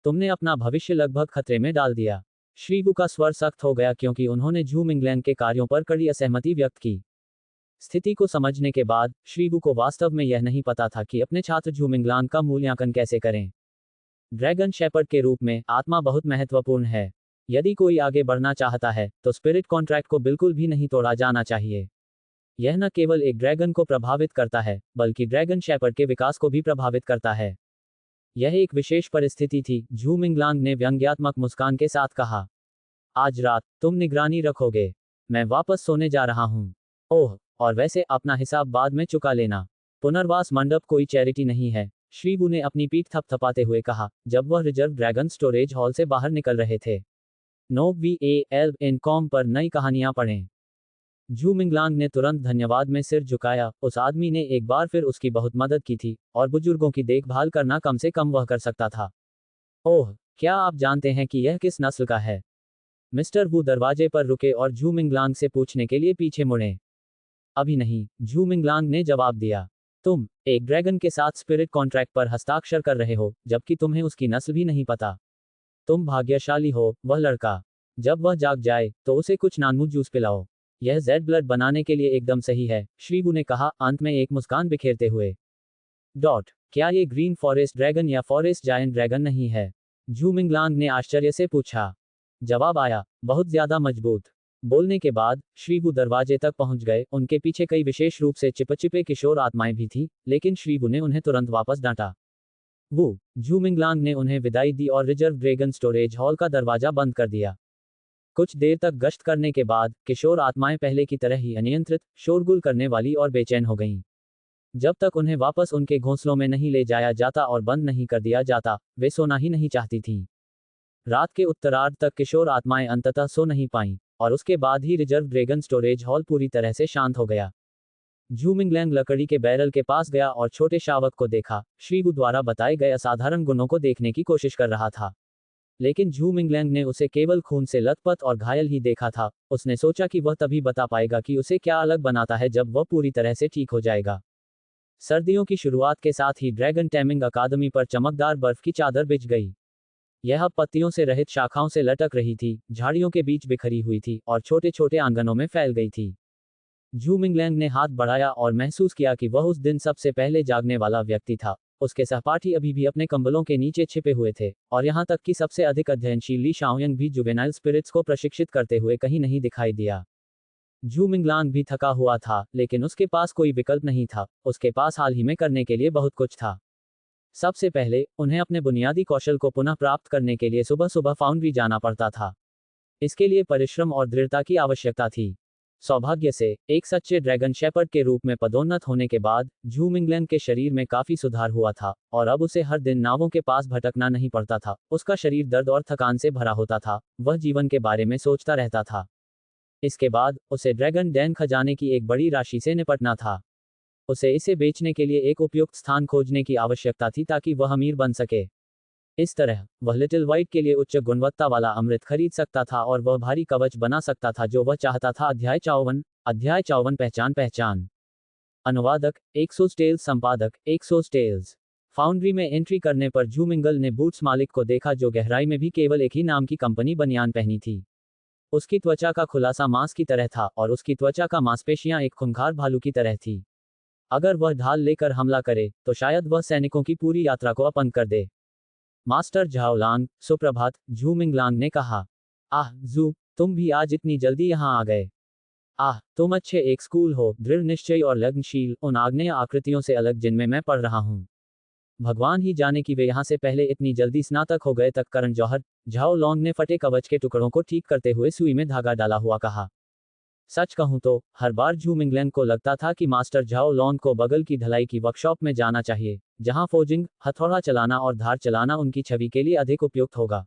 तुमने अपना भविष्य लगभग खतरे में डाल दिया। श्री वू का स्वर सख्त हो गया क्योंकि उन्होंने झू मिंगलैंग के कार्यों पर कड़ी असहमति व्यक्त की। स्थिति को समझने के बाद श्री वू को वास्तव में यह नहीं पता था कि अपने छात्र झू मिंगलांग का मूल्यांकन कैसे करें। ड्रैगन शेपर्ड के रूप में आत्मा बहुत महत्वपूर्ण है। यदि कोई आगे बढ़ना चाहता है तो स्पिरिट कॉन्ट्रैक्ट को बिल्कुल भी नहीं तोड़ा जाना चाहिए। यह न केवल एक ड्रैगन को प्रभावित करता है, बल्कि ड्रैगन शेपर्ड के विकास को भी प्रभावित करता है। यह एक विशेष परिस्थिति थी, झू मिंगलांग ने व्यंग्यात्मक मुस्कान के साथ कहा। आज रात तुम निगरानी रखोगे, मैं वापस सोने जा रहा हूँ। ओह, और वैसे अपना हिसाब बाद में चुका लेना। पुनर्वास मंडप कोई चैरिटी नहीं है, श्री वू ने अपनी पीठ थपथपाते हुए कहा, जब वह रिजर्व ड्रैगन स्टोरेज हॉल से बाहर निकल रहे थे। NOVALN.com पर नई कहानियां पढ़ें। झू मिंगलांग ने तुरंत धन्यवाद में सिर झुकाया। उस आदमी ने एक बार फिर उसकी बहुत मदद की थी और बुजुर्गों की देखभाल करना कम से कम वह कर सकता था। ओह, क्या आप जानते हैं कि यह किस नस्ल का है? मिस्टर वू दरवाजे पर रुके और झू मिंगलांग से पूछने के लिए पीछे मुड़े। अभी नहीं, झू मिंगलांग ने जवाब दिया। तुम एक ड्रैगन के साथ स्पिरिट कॉन्ट्रैक्ट पर हस्ताक्षर कर रहे हो, जबकि तुम्हें उसकी नस्ल भी नहीं पता। तुम भाग्यशाली हो, वह लड़का। जब वह जाग जाए तो उसे कुछ नानमू जूस पिलाओ। यह जेड ब्लड बनाने के लिए एकदम सही है, श्री वू ने कहा, अंत में एक मुस्कान बिखेरते हुए। क्या ये ग्रीन फॉरेस्ट ड्रैगन या फॉरेस्ट जायंट ड्रैगन नहीं है? झू मिंगलांग ने आश्चर्य से पूछा। जवाब आया, बहुत ज्यादा मजबूत। बोलने के बाद श्री वू दरवाजे तक पहुंच गए। उनके पीछे कई विशेष रूप से चिपचिपे किशोर आत्माएं भी थीं, लेकिन श्री वू ने उन्हें तुरंत वापस डांटा। झू मिंगलांग ने उन्हें विदाई दी और रिजर्व ड्रैगन स्टोरेज हॉल का दरवाजा बंद कर दिया। कुछ देर तक गश्त करने के बाद किशोर आत्माएं पहले की तरह ही अनियंत्रित, शोरगुल करने वाली और बेचैन हो गईं। जब तक उन्हें वापस उनके घोंसलों में नहीं ले जाया जाता और बंद नहीं कर दिया जाता, वे सोना ही नहीं चाहती थीं। रात के उत्तरार्ध तक किशोर आत्माएं अंततः सो नहीं पाईं, और उसके बाद ही रिजर्व ड्रैगन स्टोरेज हॉल पूरी तरह से शांत हो गया। झू मिंगलैंग लकड़ी के बैरल के पास गया और छोटे शावक को देखा। श्रीबू द्वारा बताए गए असाधारण गुणों को देखने की कोशिश कर रहा था, लेकिन झू मिंगलैंग ने उसे केवल खून से लथपथ और घायल ही देखा था। उसने सोचा कि वह तभी बता पाएगा कि उसे क्या अलग बनाता है जब वह पूरी तरह से ठीक हो जाएगा। सर्दियों की शुरुआत के साथ ही ड्रैगन टैमिंग अकादमी पर चमकदार बर्फ की चादर बिछ गई। यह पत्तियों से रहित शाखाओं से लटक रही थी, झाड़ियों के बीच बिखरी हुई थी और छोटे छोटे आंगनों में फैल गई थी। झू मिंगलैंग ने हाथ बढ़ाया और महसूस किया कि वह उस दिन सबसे पहले जागने वाला व्यक्ति था। उसके सहपाठी अभी भी अपने कंबलों के नीचे छिपे हुए थे, और यहां तक कि सबसे अधिक अध्ययनशील ली शाओयंग भी जुवेनाइल स्पिरिट्स को प्रशिक्षित करते हुए कहीं नहीं दिखाई दिया। झू मिंगलांग भी थका हुआ था, लेकिन उसके पास कोई विकल्प नहीं था। उसके पास हाल ही में करने के लिए बहुत कुछ था। सबसे पहले उन्हें अपने बुनियादी कौशल को पुनः प्राप्त करने के लिए सुबह सुबह फाउंड्री जाना पड़ता था। इसके लिए परिश्रम और दृढ़ता की आवश्यकता थी। सौभाग्य से एक सच्चे ड्रैगन शेपर्ड के रूप में पदोन्नत होने के बाद झू मिंगलैंग के शरीर में काफी सुधार हुआ था, और अब उसे हर दिन नावों के पास भटकना नहीं पड़ता था। उसका शरीर दर्द और थकान से भरा होता था, वह जीवन के बारे में सोचता रहता था। इसके बाद उसे ड्रैगन डैन खजाने की एक बड़ी राशि से निपटना था। उसे इसे बेचने के लिए एक उपयुक्त स्थान खोजने की आवश्यकता थी ताकि वह अमीर बन सके। इस तरह वह लिटिल वाइट के लिए उच्च गुणवत्ता वाला अमृत खरीद सकता था और वह भारी कवच बना सकता था जो वह चाहता था। अध्याय 54 पहचान पहचान। अनुवादक एक्सोस टेल्स, संपादक एक्सोस टेल्स। फाउंड्री में एंट्री करने पर झू मिंगल ने बूट्स मालिक को देखा जो गहराई में भी केवल एक ही नाम की कंपनी बनियान पहनी थी। उसकी त्वचा का खुलासा मांस की तरह था और उसकी त्वचा का मांसपेशियां एक खूंखार भालू की तरह थी। अगर वह ढाल लेकर हमला करे तो शायद वह सैनिकों की पूरी यात्रा को अपंग कर दे। मास्टर झाओलांग, सुप्रभात, झू मिंगलांग ने कहा। आह जू, तुम भी आज इतनी जल्दी यहाँ आ गए। आह, तुम अच्छे एक स्कूल हो, दृढ़ निश्चय और लगनशील, उन आग्नेय आकृतियों से अलग जिनमें मैं पढ़ रहा हूँ। भगवान ही जाने कि वे यहाँ से पहले इतनी जल्दी स्नातक हो गए तक। करण जौहर, झाओ लॉन्ग ने फटे कवच के टुकड़ों को ठीक करते हुए सुई में धागा डाला हुआ कहा। सच कहूं तो हर बार झू मिंगलैंग को लगता था कि मास्टर झाओ लॉन्ग को बगल की ढलाई की वर्कशॉप में जाना चाहिए, जहां फोजिंग, हथौड़ा चलाना और धार चलाना उनकी छवि के लिए अधिक उपयुक्त होगा।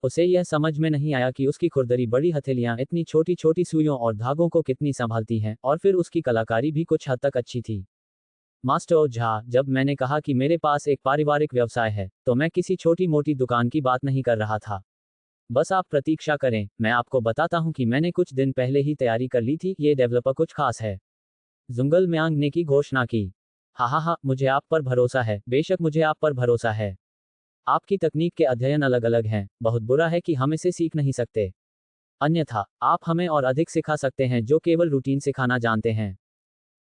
उसे यह समझ में नहीं आया कि उसकी खुरदरी बड़ी हथेलियां इतनी छोटी छोटी सुइयों और धागों को कितनी संभालती हैं, और फिर उसकी कलाकारी भी कुछ हद तक अच्छी थी। मास्टर झा, जब मैंने कहा कि मेरे पास एक पारिवारिक व्यवसाय है, तो मैं किसी छोटी मोटी दुकान की बात नहीं कर रहा था। बस आप प्रतीक्षा करें, मैं आपको बताता हूं कि मैंने कुछ दिन पहले ही तैयारी कर ली थी। ये डेवलपर कुछ खास है, जुंगल म्यांग ने की घोषणा की। हा, मुझे आप पर भरोसा है। बेशक मुझे आप पर भरोसा है। आपकी तकनीक के अध्ययन अलग अलग हैं। बहुत बुरा है कि हम इसे सीख नहीं सकते, अन्यथा आप हमें और अधिक सिखा सकते हैं जो केवल रूटीन सिखाना जानते हैं।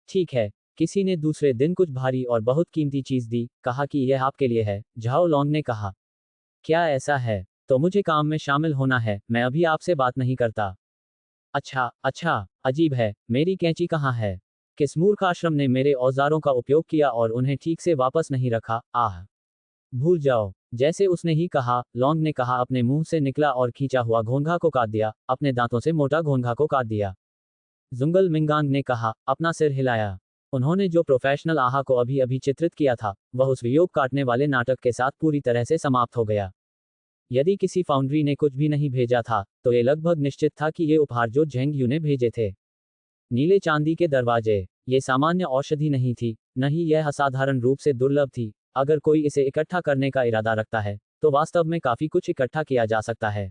ठीक है। किसी ने दूसरे दिन कुछ भारी और बहुत कीमती चीज दी, कहा कि यह आपके लिए है। झाओ लॉन्ग ने कहा। क्या ऐसा है? तो मुझे काम में शामिल होना है। मैं अभी आपसे बात नहीं करता। अच्छा, अजीब है। मेरी कैंची कहाँ है? किस मूर्ख आश्रम ने मेरे औजारों का उपयोग किया और उन्हें ठीक से वापस नहीं रखा? आह, भूल जाओ। जैसे उसने ही कहा, लॉन्ग ने कहा, अपने मुंह से निकला और खींचा हुआ घोंघा को काट दिया, अपने दांतों से मोटा घोंघा को काट दिया। जुंगल मिंगांग ने कहा, अपना सिर हिलाया। उन्होंने जो प्रोफेशनल आहा को अभी अभी चित्रित किया था, वह उस वियोग काटने वाले नाटक के साथ पूरी तरह से समाप्त हो गया। यदि किसी फाउंड्री ने कुछ भी नहीं भेजा था, तो ये लगभग निश्चित था कि ये उपहार जो झेंग यू ने भेजे थे। नीले चांदी के दरवाजे। ये सामान्य औषधि नहीं थी, न ही यह असाधारण रूप से दुर्लभ थी। अगर कोई इसे इकट्ठा करने का इरादा रखता है, तो वास्तव में काफी कुछ इकट्ठा किया जा सकता है।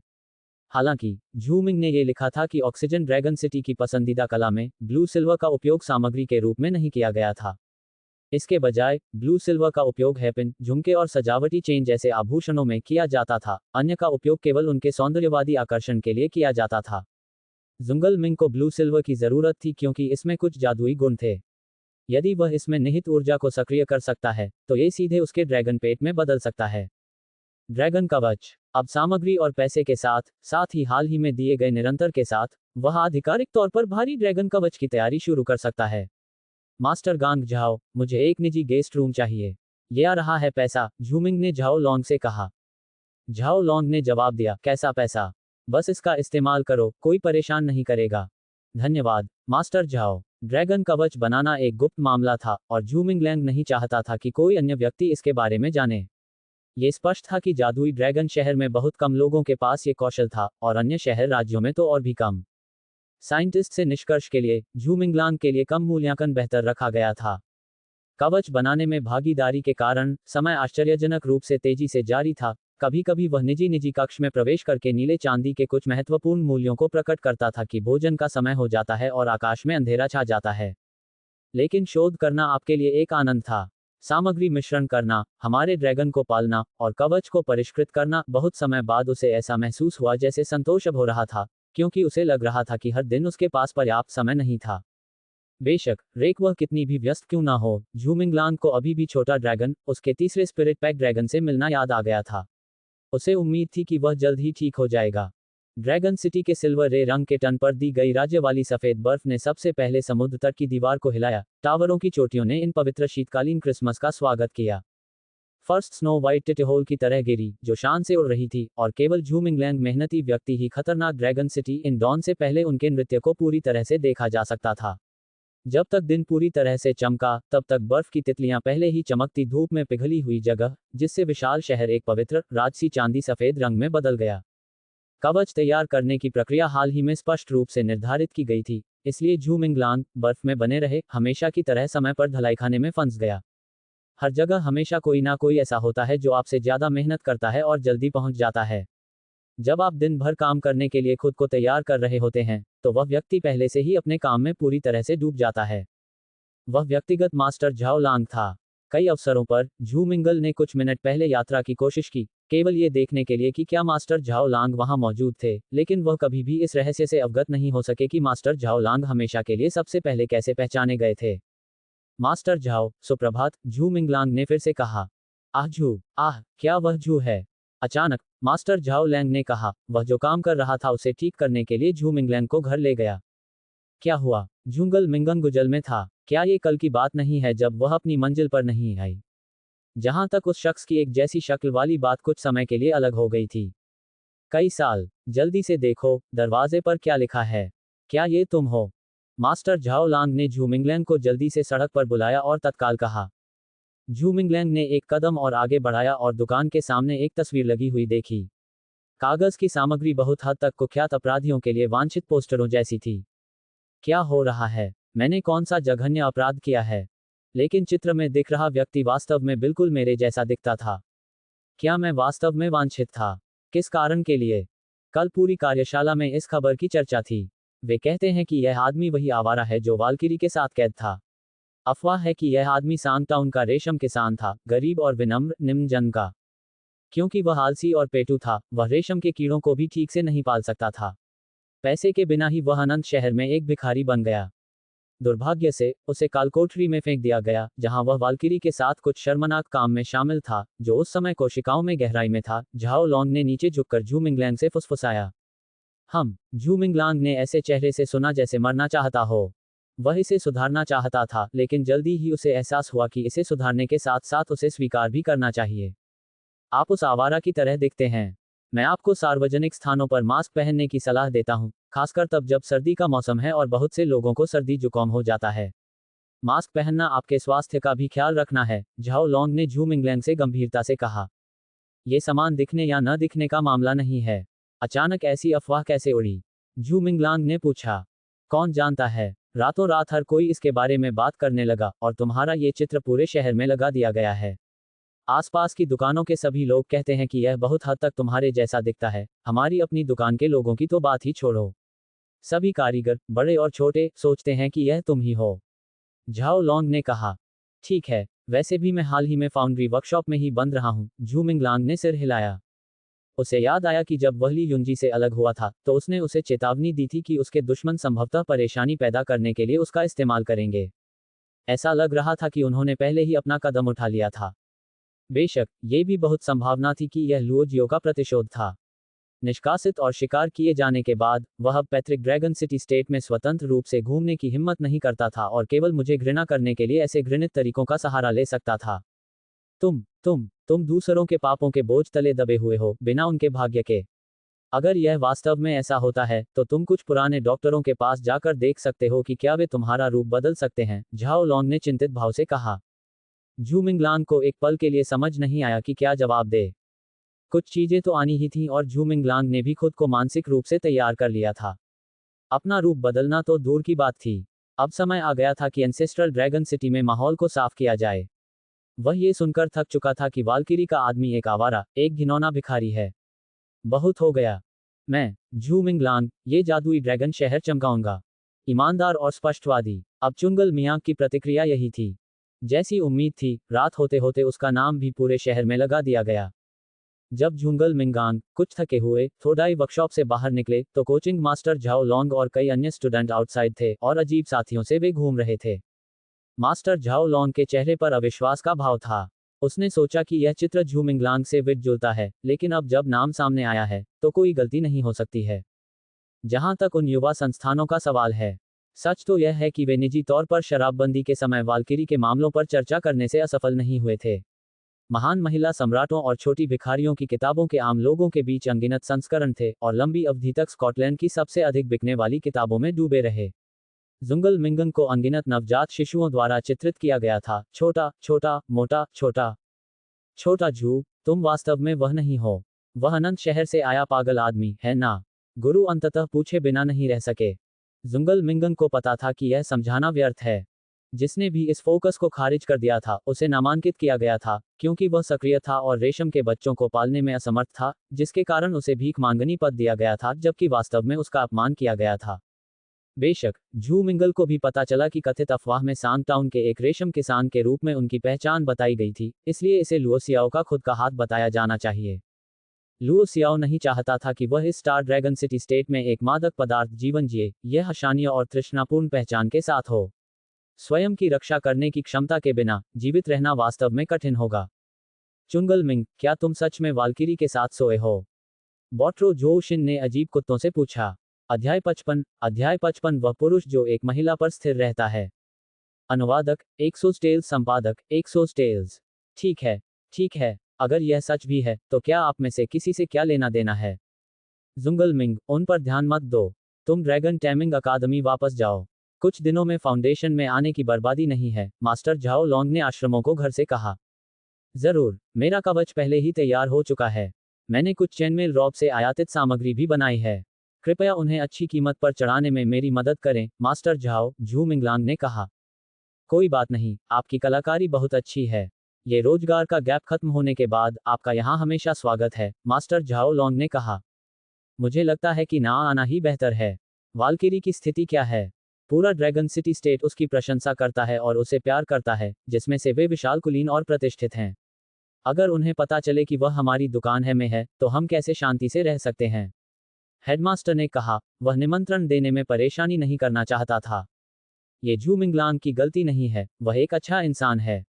हालांकि झू मिंग ने यह लिखा था कि ऑक्सीजन ड्रैगन सिटी की पसंदीदा कला में ब्लू सिल्वर का उपयोग सामग्री के रूप में नहीं किया गया था। इसके बजाय ब्लू सिल्वर का उपयोग हेपिन, झुमके और सजावटी चेन जैसे आभूषणों में किया जाता था। अन्य का उपयोग केवल उनके सौंदर्यवादी आकर्षण के लिए किया जाता था। जुंगल मिंग को ब्लू सिल्वर की जरूरत थी क्योंकि इसमें कुछ जादुई गुण थे। यदि वह इसमें निहित ऊर्जा को सक्रिय कर सकता है, तो ये सीधे उसके ड्रैगन पेट में बदल सकता है। ड्रैगन कवच। अब सामग्री और पैसे के साथ, साथ ही हाल ही में दिए गए निरंतर के साथ, वह आधिकारिक तौर पर भारी ड्रैगन कवच की तैयारी शुरू कर सकता है। मास्टर गांग झाओ, मुझे एक निजी गेस्ट रूम चाहिए। ये आ रहा है पैसा, झूमिंग ने झाओ लॉन्ग से कहा। झाओ लॉन्ग ने जवाब दिया, कैसा पैसा? बस इसका इस्तेमाल करो, कोई परेशान नहीं करेगा। धन्यवाद, मास्टर झाओ। ड्रैगन कवच बनाना एक गुप्त मामला था और झू मिंगलैंग नहीं चाहता था कि कोई अन्य व्यक्ति इसके बारे में जाने। ये स्पष्ट था कि जादुई ड्रैगन शहर में बहुत कम लोगों के पास ये कौशल था और अन्य शहर राज्यों में तो और भी कम। साइंटिस्ट से निष्कर्ष के लिए झू मिंगलांग के लिए कम मूल्यांकन बेहतर रखा गया था। कवच बनाने में भागीदारी के कारण समय आश्चर्यजनक रूप से तेजी से जारी था। कभी कभी वह निजी कक्ष में प्रवेश करके नीले चांदी के कुछ महत्वपूर्ण मूल्यों को प्रकट करता था कि भोजन का समय हो जाता है और आकाश में अंधेरा छा जाता है। लेकिन शोध करना आपके लिए एक आनंद था। सामग्री मिश्रण करना, हमारे ड्रैगन को पालना और कवच को परिष्कृत करना। बहुत समय बाद उसे ऐसा महसूस हुआ जैसे संतोष अब हो रहा था, क्योंकि उसे लग रहा था कि हर दिन उसके पास पर्याप्त समय नहीं था। बेशक रेक वह कितनी भी व्यस्त क्यों ना हो, झू मिंगलांग को अभी भी छोटा ड्रैगन, उसके तीसरे स्पिरिट पैक ड्रैगन से मिलना याद आ गया था। उसे उम्मीद थी कि वह जल्द ही ठीक हो जाएगा। ड्रैगन सिटी के सिल्वर रे रंग के टन पर दी गई राज्य वाली सफेद बर्फ ने सबसे पहले समुद्र तट की दीवार को हिलाया। टावरों की चोटियों ने इन पवित्र शीतकालीन क्रिसमस का स्वागत किया। फर्स्ट स्नो वाइट टिटहोल की तरह गिरी, जो शान से उड़ रही थी, और केवल झू मिंगलैंग मेहनती व्यक्ति ही खतरनाक ड्रैगन सिटी इन डॉन से पहले उनके नृत्य को पूरी तरह से देखा जा सकता था। जब तक दिन पूरी तरह से चमका, तब तक बर्फ की तितलियां पहले ही चमकती धूप में पिघली हुई जगह, जिससे विशाल शहर एक पवित्र, राजसी चांदी सफेद रंग में बदल गया। कवच तैयार करने की प्रक्रिया हाल ही में स्पष्ट रूप से निर्धारित की गई थी, इसलिए झू मिंगलांग बर्फ में बने रहे, हमेशा की तरह समय पर ढलाईखाने में फंस गया। हर जगह हमेशा कोई ना कोई ऐसा होता है जो आपसे ज्यादा मेहनत करता है और जल्दी पहुंच जाता है। जब आप दिन भर काम करने के लिए खुद को तैयार कर रहे होते हैं, तो वह व्यक्ति पहले से ही अपने काम में पूरी तरह से डूब जाता है। वह व्यक्तिगत मास्टर झाओ लांग था। कई अवसरों पर झू मिंगल ने कुछ मिनट पहले यात्रा की कोशिश की, केवल ये देखने के लिए कि क्या मास्टर झाओ लांग वहां मौजूद थे, लेकिन वह कभी भी इस रहस्य से अवगत नहीं हो सके कि मास्टर झाओ लांग हमेशा के लिए सबसे पहले कैसे पहचाने गए थे। मास्टर झाओ, सुप्रभात, झू मिंगलांग ने फिर से कहा। आह झू, आह, क्या वह झू है? अचानक मास्टर झाओ लैंग ने कहा। वह जो काम कर रहा था उसे ठीक करने के लिए झू मिंगलैंग को घर ले गया। क्या हुआ? झुंगल मिंगंग गुजल में था। क्या ये कल की बात नहीं है जब वह अपनी मंजिल पर नहीं आई? जहां तक उस शख्स की एक जैसी शक्ल वाली बात कुछ समय के लिए अलग हो गई थी। कई साल। जल्दी से देखो, दरवाजे पर क्या लिखा है। क्या ये तुम हो? मास्टर झाओ लांग ने झू मिंगलैंग को जल्दी से सड़क पर बुलाया और तत्काल कहा। झू मिंगलैंग ने एक कदम और आगे बढ़ाया और दुकान के सामने एक तस्वीर लगी हुई देखी। कागज की सामग्री बहुत हद तक कुख्यात अपराधियों के लिए वांछित पोस्टरों जैसी थी। क्या हो रहा है? मैंने कौन सा जघन्य अपराध किया है? लेकिन चित्र में दिख रहा व्यक्ति वास्तव में बिल्कुल मेरे जैसा दिखता था। क्या मैं वास्तव में वांछित था? किस कारण के लिए? कल पूरी कार्यशाला में इस खबर की चर्चा थी। वे कहते हैं कि यह आदमी वही आवारा है जो वाल्किरी के साथ कैद था। अफवाह है कि यह आदमी सांगटाउन का रेशम किसान था, गरीब और विनम्र, निम्न जन का। क्योंकि वह आलसी और पेटू था, वह रेशम के कीड़ों को भी ठीक से नहीं पाल सकता था। पैसे के बिना ही वह अनंत शहर में एक भिखारी बन गया। दुर्भाग्य से उसे कालकोठरी में फेंक दिया गया, जहां वह वाल्किरी के साथ कुछ शर्मनाक काम में शामिल था, जो उस समय कोशिकाओं में गहराई में था। झाओ लॉन्ग ने नीचे झुककर झू मिंगलैंग से फुसफुसाया। झू मिंगलांग ने ऐसे चेहरे से सुना जैसे मरना चाहता हो। वह इसे सुधारना चाहता था, लेकिन जल्दी ही उसे एहसास हुआ कि इसे सुधारने के साथ साथ उसे स्वीकार भी करना चाहिए। आप उस आवारा की तरह दिखते हैं। मैं आपको सार्वजनिक स्थानों पर मास्क पहनने की सलाह देता हूं, खासकर तब जब सर्दी का मौसम है और बहुत से लोगों को सर्दी जुकाम हो जाता है। मास्क पहनना आपके स्वास्थ्य का भी ख्याल रखना है, झाओ लॉन्ग ने झू मिंगलैंग से गंभीरता से कहा। यह समान दिखने या न दिखने का मामला नहीं है। अचानक ऐसी अफवाह कैसे उड़ी? झू मिंगलांग ने पूछा। कौन जानता है, रातों रात हर कोई इसके बारे में बात करने लगा और तुम्हारा ये चित्र पूरे शहर में लगा दिया गया है। आसपास की दुकानों के सभी लोग कहते हैं कि यह बहुत हद तक तुम्हारे जैसा दिखता है। हमारी अपनी दुकान के लोगों की तो बात ही छोड़ो। सभी कारीगर, बड़े और छोटे, सोचते हैं कि यह तुम ही हो। झाओ लॉन्ग ने कहा। ठीक है, वैसे भी मैं हाल ही में फाउंड्री वर्कशॉप में ही बंद रहा हूं। झू मिंगलांग ने सिर हिलाया। उसे याद आया कि जब वह ली युंजी से अलग हुआ था, तो उसने उसे चेतावनी दी थी कि उसके दुश्मन संभवतः परेशानी पैदा करने के लिए उसका इस्तेमाल करेंगे। ऐसा लग रहा था कि उन्होंने पहले ही अपना कदम उठा लिया था। बेशक, ये भी बहुत संभावना थी कि यह लुओजियो का प्रतिशोध था। निष्कासित और शिकार किए जाने के बाद, वह अब पैट्रिक ड्रैगन सिटी स्टेट में स्वतंत्र रूप से घूमने की हिम्मत नहीं करता था और केवल मुझे घृणा करने के लिए ऐसे घृणित तरीकों का सहारा ले सकता था। तुम दूसरों के पापों के बोझ तले दबे हुए हो, बिना उनके भाग्य के। अगर यह वास्तव में ऐसा होता है तो तुम कुछ पुराने डॉक्टरों के पास जाकर देख सकते हो कि क्या वे तुम्हारा रूप बदल सकते हैं, झाओ लॉन्ग ने चिंतित भाव से कहा। झू मिंगलांग को एक पल के लिए समझ नहीं आया कि क्या जवाब दे। कुछ चीजें तो आनी ही थीं और झू मिंगलांग ने भी खुद को मानसिक रूप से तैयार कर लिया था। अपना रूप बदलना तो दूर की बात थी, अब समय आ गया था कि एंसेस्ट्रल ड्रैगन सिटी में माहौल को साफ किया जाए। वह ये सुनकर थक चुका था कि वालकिरी का आदमी एक आवारा, एक घिनौना भिखारी है। बहुत हो गया। मैं, झू मिंगलांग, ये जादुई ड्रैगन शहर चमकाऊंगा। ईमानदार और स्पष्टवादी। अब चुंगल मियाँ की प्रतिक्रिया यही थी। जैसी उम्मीद थी, रात होते होते उसका नाम भी पूरे शहर में लगा दिया गया। जब झुंगल मिंगांग कुछ थके हुए थोडाई वर्कशॉप से बाहर निकले तो कोचिंग मास्टर झाओ लॉन्ग और कई अन्य स्टूडेंट आउटसाइड थे और अजीब साथियों से वे घूम रहे थे। मास्टर झाओ लॉन्ग के चेहरे पर अविश्वास का भाव था। उसने सोचा कि यह चित्र झू मिंगलांग से मिलता है, लेकिन अब जब नाम सामने आया है तो कोई गलती नहीं हो सकती है। जहां तक उन युवा संस्थानों का सवाल है, सच तो यह है कि वे निजी तौर पर शराबबंदी के समय वालकिरी के मामलों पर चर्चा करने से असफल नहीं हुए थे। महान महिला सम्राटों और छोटी भिखारियों की किताबों के आम लोगों के बीच अनगिनत संस्करण थे और लंबी अवधि तक स्कॉटलैंड की सबसे अधिक बिकने वाली किताबों में डूबे रहे। जुंगल मिंगन को अनगिनत नवजात शिशुओं द्वारा चित्रित किया गया था, छोटा छोटा मोटा छोटा। छोटा झू, तुम वास्तव में वह नहीं हो। वह अनंत शहर से आया पागल आदमी है ना? गुरु अंततः पूछे बिना नहीं रह सके। जुंगल मिंगन को पता था कि यह समझाना व्यर्थ है। जिसने भी इस फोकस को खारिज कर दिया था उसे नामांकित किया गया था, क्योंकि वह सक्रिय था और रेशम के बच्चों को पालने में असमर्थ था, जिसके कारण उसे भीख मांगनी पद दिया गया था जबकि वास्तव में उसका अपमान किया गया था। बेशक, झू मिंगल को भी पता चला कि कथित अफवाह में सांग टाउन के एक रेशम किसान के रूप में उनकी पहचान बताई गई थी, इसलिए इसे लुओ सियाओ का खुद का हाथ बताया जाना चाहिए। लुओ सियाओ नहीं चाहता था कि वह इस स्टार ड्रैगन सिटी स्टेट में एक मादक पदार्थ जीवन जिए, यह हशानिय और तृष्णापूर्ण पहचान के साथ हो। स्वयं की रक्षा करने की क्षमता के बिना जीवित रहना वास्तव में कठिन होगा। चुंगल मिंग, क्या तुम सच में वालकिरी के साथ सोए हो? बॉट्रो जोशिन ने अजीब कुत्तों से पूछा। अध्याय 55 वह पुरुष जो एक महिला पर स्थिर रहता है। अनुवादक, एक्सोस्टेल्स संपादक, एक्सोस्टेल्स। ठीक है, अगर यह सच भी है, तो क्या आप में से किसी से क्या लेना देना है? जुंगल मिंग, उन पर ध्यान मत दो। तुम ड्रैगन टैमिंग अकादमी वापस जाओ। कुछ दिनों में फाउंडेशन में आने की बर्बादी नहीं है, मास्टर झाओ लॉन्ग ने आश्रमों को घर से कहा। जरूर, मेरा कवच पहले ही तैयार हो चुका है। मैंने कुछ चेनमेल रॉब से आयातित सामग्री भी बनाई है। कृपया उन्हें अच्छी कीमत पर चढ़ाने में मेरी मदद करें, मास्टर झाओ, झू मिंगलांग ने कहा। कोई बात नहीं, आपकी कलाकारी बहुत अच्छी है। ये रोजगार का गैप खत्म होने के बाद आपका यहाँ हमेशा स्वागत है, मास्टर झाओ लॉन्ग ने कहा। मुझे लगता है कि ना आना ही बेहतर है। वालकिरी की स्थिति क्या है? पूरा ड्रैगन सिटी स्टेट उसकी प्रशंसा करता है और उसे प्यार करता है, जिसमें से वे विशाल कुलीन और प्रतिष्ठित हैं। अगर उन्हें पता चले कि वह हमारी दुकान है में है, तो हम कैसे शांति से रह सकते हैं? हेडमास्टर ने कहा। वह निमंत्रण देने में परेशानी नहीं करना चाहता था। ये झू मिंगलांग की गलती नहीं है, वह एक अच्छा इंसान है।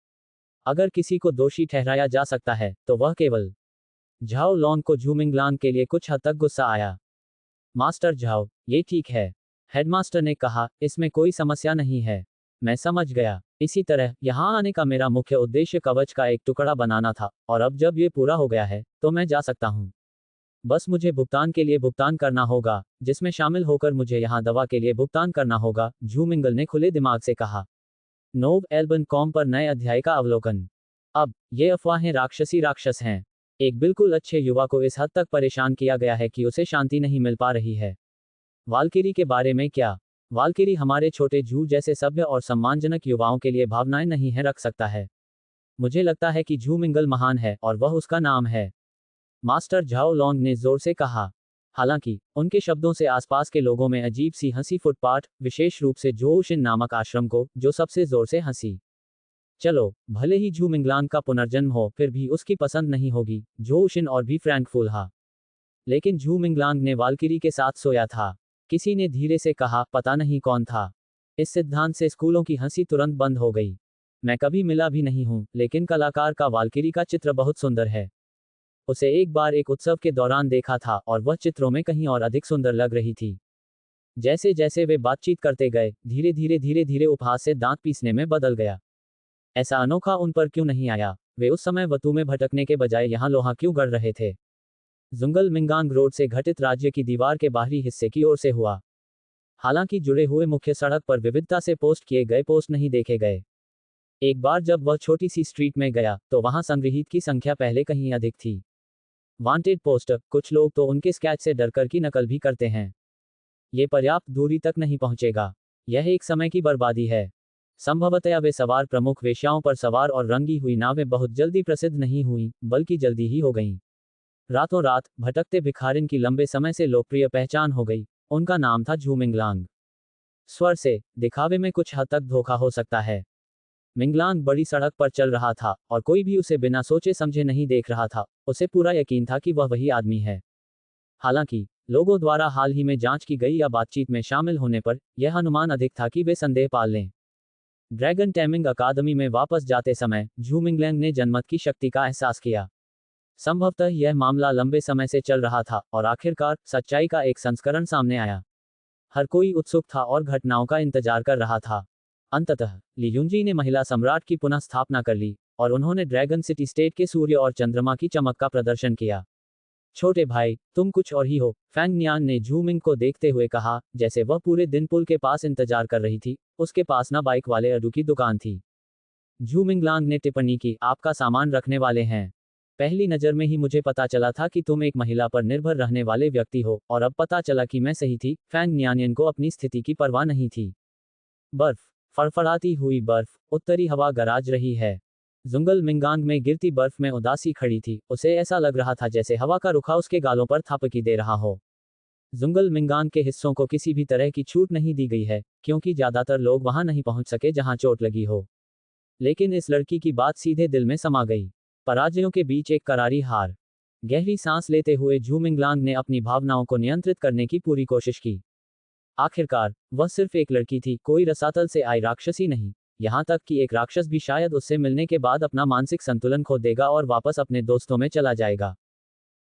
अगर किसी को दोषी ठहराया जा सकता है, तो वह केवल झाओ लॉन्ग को झू मिंगलांग के लिए कुछ हद तक गुस्सा आया। मास्टर झाओ, ये ठीक है, हेडमास्टर ने कहा, इसमें कोई समस्या नहीं है। मैं समझ गया। इसी तरह, यहाँ आने का मेरा मुख्य उद्देश्य कवच का एक टुकड़ा बनाना था, और अब जब ये पूरा हो गया है, तो मैं जा सकता हूँ। बस मुझे भुगतान के लिए भुगतान करना होगा, जिसमें शामिल होकर मुझे यहाँ दवा के लिए भुगतान करना होगा, झू मिंगल ने खुले दिमाग से कहा। नोव एल्बन कॉम पर नए अध्याय का अवलोकन। अब, ये अफवाहें राक्षसी राक्षस हैं। एक बिल्कुल अच्छे युवा को इस हद तक परेशान किया गया है कि उसे शांति नहीं मिल पा रही है। वालकिरी के बारे में क्या? वालकिरी हमारे छोटे झू जैसे सभ्य और सम्मानजनक युवाओं के लिए भावनाएं नहीं है रख सकता है। मुझे लगता है कि झू मिंगल महान है और वह उसका नाम है, मास्टर झाओ लॉन्ग ने जोर से कहा। हालांकि, उनके शब्दों से आसपास के लोगों में अजीब सी हंसी फूट पाट, विशेष रूप से जोशिन नामक आश्रम को, जो सबसे जोर से हंसी। चलो, भले ही झू मिंगलांग का पुनर्जन्म हो, फिर भी उसकी पसंद नहीं होगी, जोशिन और भी फ्रैंक फूलहा। लेकिन झू मिंगलांग ने वालकिरी के साथ सोया था। किसी ने धीरे से कहा, पता नहीं कौन था। इस सिद्धांत से स्कूलों की हंसी तुरंत बंद हो गई। मैं कभी मिला भी नहीं हूं, लेकिन कलाकार का वालकिरी का चित्र बहुत सुंदर है। उसे एक बार एक उत्सव के दौरान देखा था और वह चित्रों में कहीं और अधिक सुंदर लग रही थी। जैसे जैसे वे बातचीत करते गए, धीरे धीरे उपहास से दांत पीसने में बदल गया। ऐसा अनोखा उन पर क्यों नहीं आया? वे उस समय वतू में भटकने के बजाय यहाँ लोहा क्यों गढ़ रहे थे? जुंगल मिंगांग रोड से घटित राज्य की दीवार के बाहरी हिस्से की ओर से हुआ। हालांकि जुड़े हुए मुख्य सड़क पर विविधता से पोस्ट किए गए पोस्ट नहीं देखे गए। एक बार जब वह छोटी सी स्ट्रीट में गया तो वहां संग्रहीत की संख्या पहले कहीं अधिक थी। वांटेड पोस्टर, कुछ लोग तो उनके स्केच से डरकर की नकल भी करते हैं। ये पर्याप्त दूरी तक नहीं पहुंचेगा। यह एक समय की बर्बादी है। संभवतया वे सवार प्रमुख वेश्याओं पर सवार और रंगी हुई नावें बहुत जल्दी प्रसिद्ध नहीं हुई, बल्कि जल्दी ही हो गईं। रातों रात भटकते भिखारिन की लंबे समय से लोकप्रिय पहचान हो गई। उनका नाम था झू मिंगलांग। स्वर से दिखावे में कुछ हद तक धोखा हो सकता है। मिंगलांग बड़ी सड़क पर चल रहा था और कोई भी उसे बिना सोचे समझे नहीं देख रहा था। उसे पूरा यकीन था कि वह वही आदमी है। हालांकि लोगों द्वारा हाल ही में जांच की गई या बातचीत में शामिल होने पर यह अनुमान अधिक था कि वे संदेह पाल लें। ड्रैगन टैमिंग अकादमी में वापस जाते समय झू मिंगलैंग ने जनमत की शक्ति का एहसास किया। संभवतः यह मामला लंबे समय से चल रहा था और आखिरकार सच्चाई का एक संस्करण सामने आया। हर कोई उत्सुक था और घटनाओं का इंतजार कर रहा था। अंततः ली युंजी ने महिला सम्राट की पुनः स्थापना कर ली और उन्होंने ड्रैगन सिटी स्टेट के सूर्य और चंद्रमा की चमक का प्रदर्शन किया। छोटे भाई, तुम कुछ और ही हो, फैंग नियान ने झू मिंग को देखते हुए कहा, जैसे वह पूरे दिन पुल के पास इंतजार कर रही थी। उसके पास न बाइक वाले अड्डू की दुकान थी। झू मिंगलांग ने टिप्पणी की, आपका सामान रखने वाले हैं। पहली नज़र में ही मुझे पता चला था कि तुम एक महिला पर निर्भर रहने वाले व्यक्ति हो, और अब पता चला कि मैं सही थी। फैंग नियानियन को अपनी स्थिति की परवाह नहीं थी। बर्फ, फड़फड़ाती हुई बर्फ, उत्तरी हवा गरज रही है। जुंगल मिंगांग में गिरती बर्फ में उदासी खड़ी थी। उसे ऐसा लग रहा था जैसे हवा का रुखा उसके गालों पर थापकी दे रहा हो। जुंगल मिंगांग के हिस्सों को किसी भी तरह की छूट नहीं दी गई है, क्योंकि ज्यादातर लोग वहां नहीं पहुंच सके जहां चोट लगी हो। लेकिन इस लड़की की बात सीधे दिल में समा गई। पराजयों के बीच एक करारी हार। गहरी सांस लेते हुए झू मिंगलांग ने अपनी भावनाओं को नियंत्रित करने की पूरी कोशिश की। आखिरकार वह सिर्फ एक लड़की थी, कोई रसातल से आई राक्षसी नहीं। यहां तक कि एक राक्षस भी शायद उससे मिलने के बाद अपना मानसिक संतुलन खो देगा और वापस अपने दोस्तों में चला जाएगा।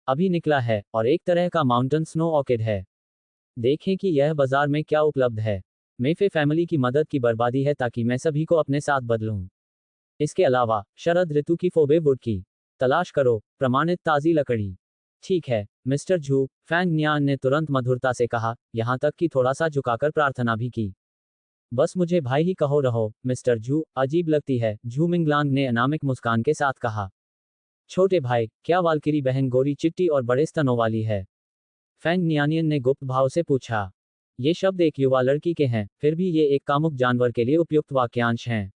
अभी निकला है और एक तरह का माउंटेन स्नो ऑर्किड है। देखें कि यह बाजार में क्या उपलब्ध है। मेफे फैमिली की मदद की बर्बादी है ताकि मैं सभी को अपने साथ बदलूं। इसके अलावा शरद ऋतु की फोबे वुड की तलाश करो, प्रमाणित ताजी लकड़ी। ठीक है मिस्टर झू, फैंग नियान ने तुरंत मधुरता से कहा, यहां तक कि थोड़ा सा झुकाकर प्रार्थना भी की। बस मुझे भाई ही कहो रहो, मिस्टर झू। अजीब लगती है, झू मिंगलांग ने अनामिक मुस्कान के साथ कहा। छोटे भाई, क्या वालकिरी बहन गोरी चिट्टी और बड़े स्तनों वाली है? फैंग नियानियन ने गुप्त भाव से पूछा। ये शब्द एक युवा लड़की के हैं, फिर भी ये एक कामुक जानवर के लिए उपयुक्त वाक्यांश हैं।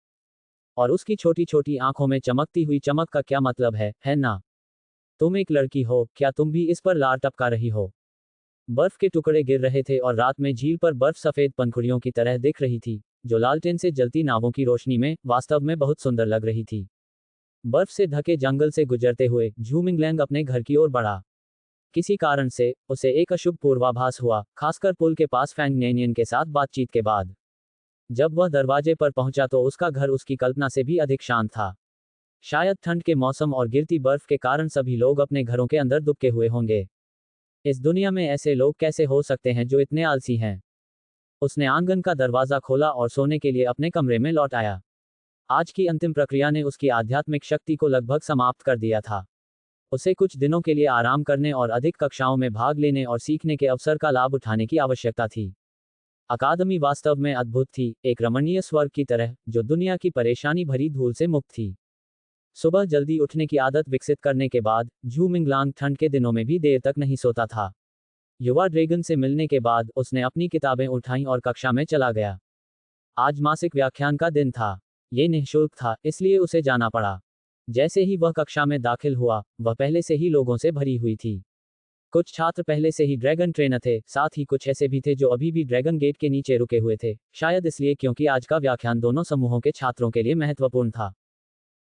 और उसकी छोटी छोटी आंखों में चमकती हुई चमक का क्या मतलब है ना? तुम एक लड़की हो, क्या तुम भी इस पर लार टपका रही हो? बर्फ के टुकड़े गिर रहे थे और रात में झील पर बर्फ सफेद पंखुड़ियों की तरह दिख रही थी, जो लालटेन से जलती नावों की रोशनी में वास्तव में बहुत सुंदर लग रही थी। बर्फ से ढके जंगल से गुजरते हुए झू मिंगलैंग अपने घर की ओर बढ़ा। किसी कारण से उसे एक अशुभ पूर्वाभास हुआ, खासकर पुल के पास फैंग नियानियन के साथ बातचीत के बाद। जब वह दरवाजे पर पहुंचा तो उसका घर उसकी कल्पना से भी अधिक शांत था। शायद ठंड के मौसम और गिरती बर्फ के कारण सभी लोग अपने घरों के अंदर दुबके हुए होंगे। इस दुनिया में ऐसे लोग कैसे हो सकते हैं जो इतने आलसी हैं? उसने आंगन का दरवाजा खोला और सोने के लिए अपने कमरे में लौट आया। आज की अंतिम प्रक्रिया ने उसकी आध्यात्मिक शक्ति को लगभग समाप्त कर दिया था। उसे कुछ दिनों के लिए आराम करने और अधिक कक्षाओं में भाग लेने और सीखने के अवसर का लाभ उठाने की आवश्यकता थी। अकादमी वास्तव में अद्भुत थी, एक रमणीय स्वर्ग की तरह, जो दुनिया की परेशानी भरी धूल से मुक्त थी। सुबह जल्दी उठने की आदत विकसित करने के बाद झू मिंगलांग ठंड के दिनों में भी देर तक नहीं सोता था। युवा ड्रैगन से मिलने के बाद उसने अपनी किताबें उठाईं और कक्षा में चला गया। आज मासिक व्याख्यान का दिन था। ये निःशुल्क था, इसलिए उसे जाना पड़ा। जैसे ही वह कक्षा में दाखिल हुआ, वह पहले से ही लोगों से भरी हुई थी। कुछ छात्र पहले से ही ड्रैगन ट्रेनर थे, साथ ही कुछ ऐसे भी थे जो अभी भी ड्रैगन गेट के नीचे रुके हुए थे, शायद इसलिए क्योंकि आज का व्याख्यान दोनों समूहों के छात्रों के लिए महत्वपूर्ण था।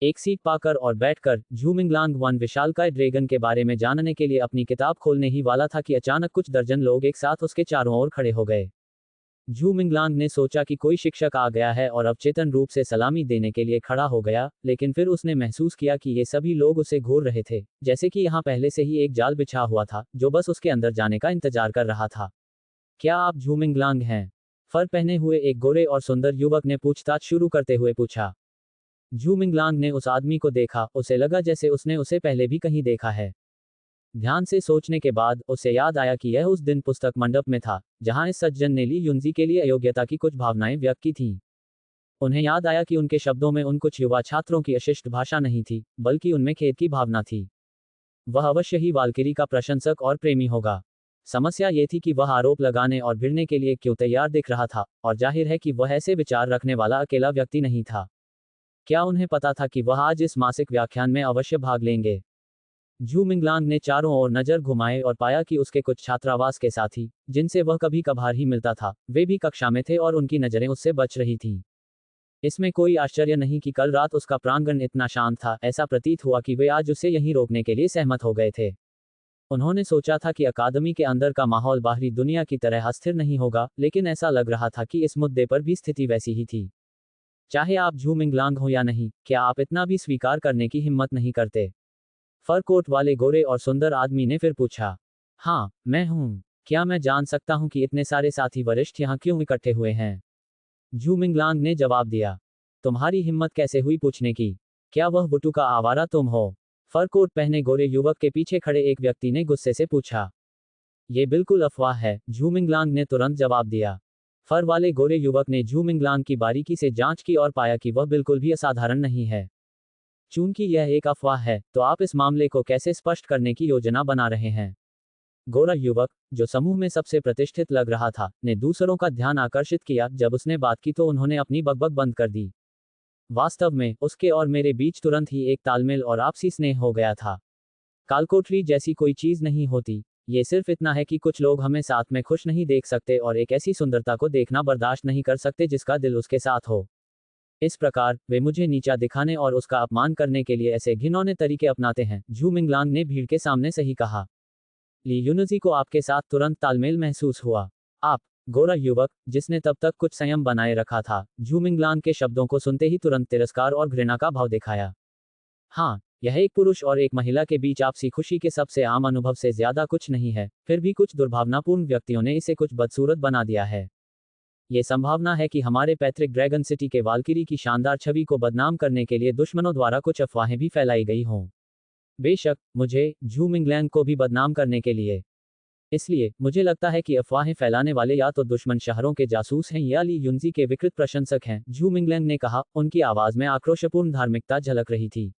एक सीट पाकर और बैठकर झू मिंगलांग वन विशालकाय ड्रैगन के बारे में जानने के लिए अपनी किताब खोलने ही वाला था कि अचानक कुछ दर्जन लोग एक साथ उसके चारों ओर खड़े हो गए। झू मिंगलांग ने सोचा कि कोई शिक्षक आ गया है और अवचेतन रूप से सलामी देने के लिए खड़ा हो गया, लेकिन फिर उसने महसूस किया कि ये सभी लोग उसे घूर रहे थे, जैसे कि यहाँ पहले से ही एक जाल बिछा हुआ था जो बस उसके अंदर जाने का इंतजार कर रहा था। क्या आप झू मिंगलांग हैं? फर पहने हुए एक गोरे और सुंदर युवक ने पूछताछ शुरू करते हुए पूछा। झू मिंगलांग ने उस आदमी को देखा, उसे लगा जैसे उसने उसे पहले भी कहीं देखा है। ध्यान से सोचने के बाद उसे याद आया कि यह उस दिन पुस्तक मंडप में था जहां इस सज्जन ने ली युंजी के लिए अयोग्यता की कुछ भावनाएं व्यक्त की थीं। उन्हें याद आया कि उनके शब्दों में उन कुछ युवा छात्रों की अशिष्ट भाषा नहीं थी, बल्कि उनमें खेद की भावना थी। वह अवश्य ही वाल्किरी का प्रशंसक और प्रेमी होगा। समस्या ये थी कि वह आरोप लगाने और भिड़ने के लिए क्यों तैयार दिख रहा था, और जाहिर है कि वह ऐसे विचार रखने वाला अकेला व्यक्ति नहीं था। क्या उन्हें पता था कि वह आज इस मासिक व्याख्यान में अवश्य भाग लेंगे? झू मिंगलांग ने चारों ओर नजर घुमाए और पाया कि उसके कुछ छात्रावास के साथी, जिनसे वह कभी कभार ही मिलता था, वे भी कक्षा में थे और उनकी नजरें उससे बच रही थीं। इसमें कोई आश्चर्य नहीं कि कल रात उसका प्रांगण इतना शांत था, ऐसा प्रतीत हुआ कि वे आज उसे यहीं रोकने के लिए सहमत हो गए थे। उन्होंने सोचा था कि अकादमी के अंदर का माहौल बाहरी दुनिया की तरह अस्थिर नहीं होगा, लेकिन ऐसा लग रहा था कि इस मुद्दे पर भी स्थिति वैसी ही थी। चाहे आप झू मिंगलांग हो या नहीं, क्या आप इतना भी स्वीकार करने की हिम्मत नहीं करते? फर कोट वाले गोरे और सुंदर आदमी ने फिर पूछा। हाँ, मैं हूँ। क्या मैं जान सकता हूँ कि इतने सारे साथी वरिष्ठ यहाँ क्यों इकट्ठे हुए हैं? झू मिंगलांग ने जवाब दिया। तुम्हारी हिम्मत कैसे हुई पूछने की? क्या वह बुटू का आवारा तुम हो? फर कोट पहने गोरे युवक के पीछे खड़े एक व्यक्ति ने गुस्से से पूछा। ये बिल्कुल अफवाह है, झू मिंगलांग ने तुरंत जवाब दिया। फर वाले गोरे युवक ने झू मिंगलांग की बारीकी से जांच की और पाया कि वह बिल्कुल भी असाधारण नहीं है। चूंकि यह एक अफवाह है, तो आप इस मामले को कैसे स्पष्ट करने की योजना बना रहे हैं? गोरा युवक, जो समूह में सबसे प्रतिष्ठित लग रहा था, ने दूसरों का ध्यान आकर्षित किया। जब उसने बात की तो उन्होंने अपनी बकबक बंद कर दी। वास्तव में उसके और मेरे बीच तुरंत ही एक तालमेल और आपसी स्नेह हो गया था। कालकोठरी जैसी कोई चीज नहीं होती, ये सिर्फ इतना है कि कुछ लोग हमें साथ में खुश नहीं देख सकते और एक ऐसी सुंदरता को देखना बर्दाश्त नहीं कर सकते जिसका दिल उसके साथ हो। इस प्रकार वे मुझे नीचा दिखाने और उसका अपमान करने के लिए ऐसे घिनौने तरीके अपनाते हैं। झू मिंगलांग ने भीड़ के सामने सही कहा। ली युनजी को आपके साथ तुरंत तालमेल महसूस हुआ। आप, गोरा युवक, जिसने तब तक कुछ संयम बनाए रखा था, झू मिंगलांग के शब्दों को सुनते ही तुरंत तिरस्कार और घृणा का भाव दिखाया। हाँ, यह एक पुरुष और एक महिला के बीच आपसी खुशी के सबसे आम अनुभव से ज्यादा कुछ नहीं है, फिर भी कुछ दुर्भावनापूर्ण व्यक्तियों ने इसे कुछ बदसूरत बना दिया है। ये संभावना है कि हमारे पैतृक ड्रैगन सिटी के वाल्किरी की शानदार छवि को बदनाम करने के लिए दुश्मनों द्वारा कुछ अफवाहें भी फैलाई गई हों। बेशक, मुझे, झू मिंगलैंग को भी बदनाम करने के लिए। इसलिए, मुझे लगता है कि अफवाहें फैलाने वाले या तो दुश्मन शहरों के जासूस हैं या ली युनजी के विकृत प्रशंसक हैं, झू मिंगलैंग ने कहा, उनकी आवाज में आक्रोशपूर्ण धार्मिकता झलक रही थी।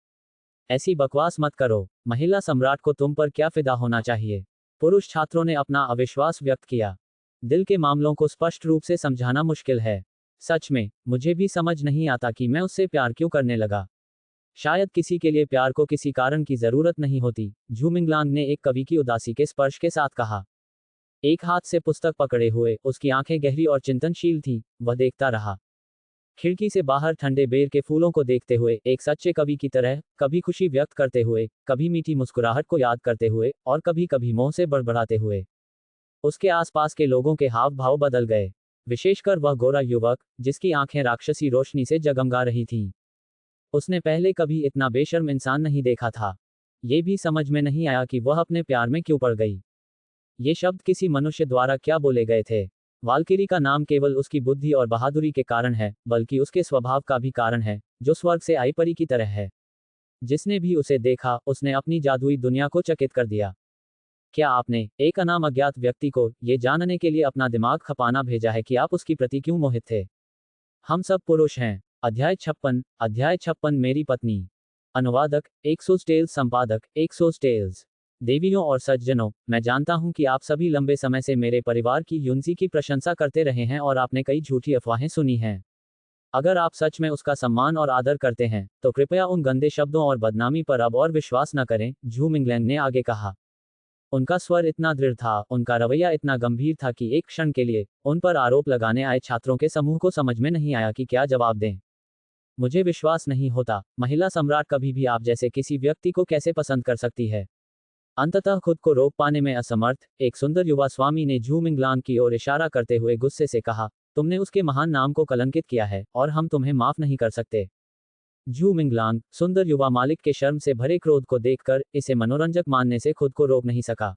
ऐसी बकवास मत करो, महिला सम्राट को तुम पर क्या फिदा होना चाहिए? पुरुष छात्रों ने अपना अविश्वास व्यक्त किया। दिल के मामलों को स्पष्ट रूप से समझाना मुश्किल है। सच में, मुझे भी समझ नहीं आता कि मैं उससे प्यार क्यों करने लगा। शायद किसी के लिए प्यार को किसी कारण की जरूरत नहीं होती, झू मिंगलांग ने एक कवि की उदासी के स्पर्श के साथ कहा। एक हाथ से पुस्तक पकड़े हुए, उसकी आंखें गहरी और चिंतनशील थीं, वह देखता रहा। खिड़की से बाहर ठंडे बेर के फूलों को देखते हुए, एक सच्चे कवि की तरह, कभी खुशी व्यक्त करते हुए, कभी मीठी मुस्कुराहट को याद करते हुए, और कभी कभी मोह से बड़बड़ाते हुए। उसके आसपास के लोगों के हाव भाव बदल गए, विशेषकर वह गोरा युवक, जिसकी आंखें राक्षसी रोशनी से जगमगा रही थीं। उसने पहले कभी इतना बेशर्म इंसान नहीं देखा था। ये भी समझ में नहीं आया कि वह अपने प्यार में क्यों पड़ गई। ये शब्द किसी मनुष्य द्वारा क्या बोले गए थे? वाल्किरी का नाम केवल उसकी बुद्धि और बहादुरी के कारण है, बल्कि उसके स्वभाव का भी कारण है, जो स्वर्ग से आई परी की तरह है। जिसने भी उसे देखा, उसने अपनी जादुई दुनिया को चकित कर दिया। क्या आपने, एक अनाम अज्ञात व्यक्ति को, ये जानने के लिए अपना दिमाग खपाना भेजा है कि आप उसकी प्रति क्यों मोहित थे? हम सब पुरुष हैं। अध्याय 56 मेरी पत्नी। अनुवादक, एक्सोस टेल्स। संपादक, एक्सोस टेल्स। देवियों और सज्जनों, मैं जानता हूं कि आप सभी लंबे समय से मेरे परिवार की युनजी की प्रशंसा करते रहे हैं और आपने कई झूठी अफवाहें सुनी हैं। अगर आप सच में उसका सम्मान और आदर करते हैं, तो कृपया उन गंदे शब्दों और बदनामी पर अब और विश्वास न करें, झू मिंगलैंग ने आगे कहा। उनका स्वर इतना दृढ़ था, उनका रवैया इतना गंभीर था कि एक क्षण के लिए, उन पर आरोप लगाने आए छात्रों के समूह को समझ में नहीं आया कि क्या जवाब दें। मुझे विश्वास नहीं होता, महिला सम्राट कभी भी आप जैसे किसी व्यक्ति को कैसे पसंद कर सकती है? अंततः खुद को रोक पाने में असमर्थ, एक सुंदर युवा स्वामी ने झू मिंगलांग की ओर इशारा करते हुए गुस्से से कहा, तुमने उसके महान नाम को कलंकित किया है, और हम तुम्हें माफ नहीं कर सकते। झू मिंगलांग, सुंदर युवा मालिक के शर्म से भरे क्रोध को देखकर, इसे मनोरंजक मानने से खुद को रोक नहीं सका।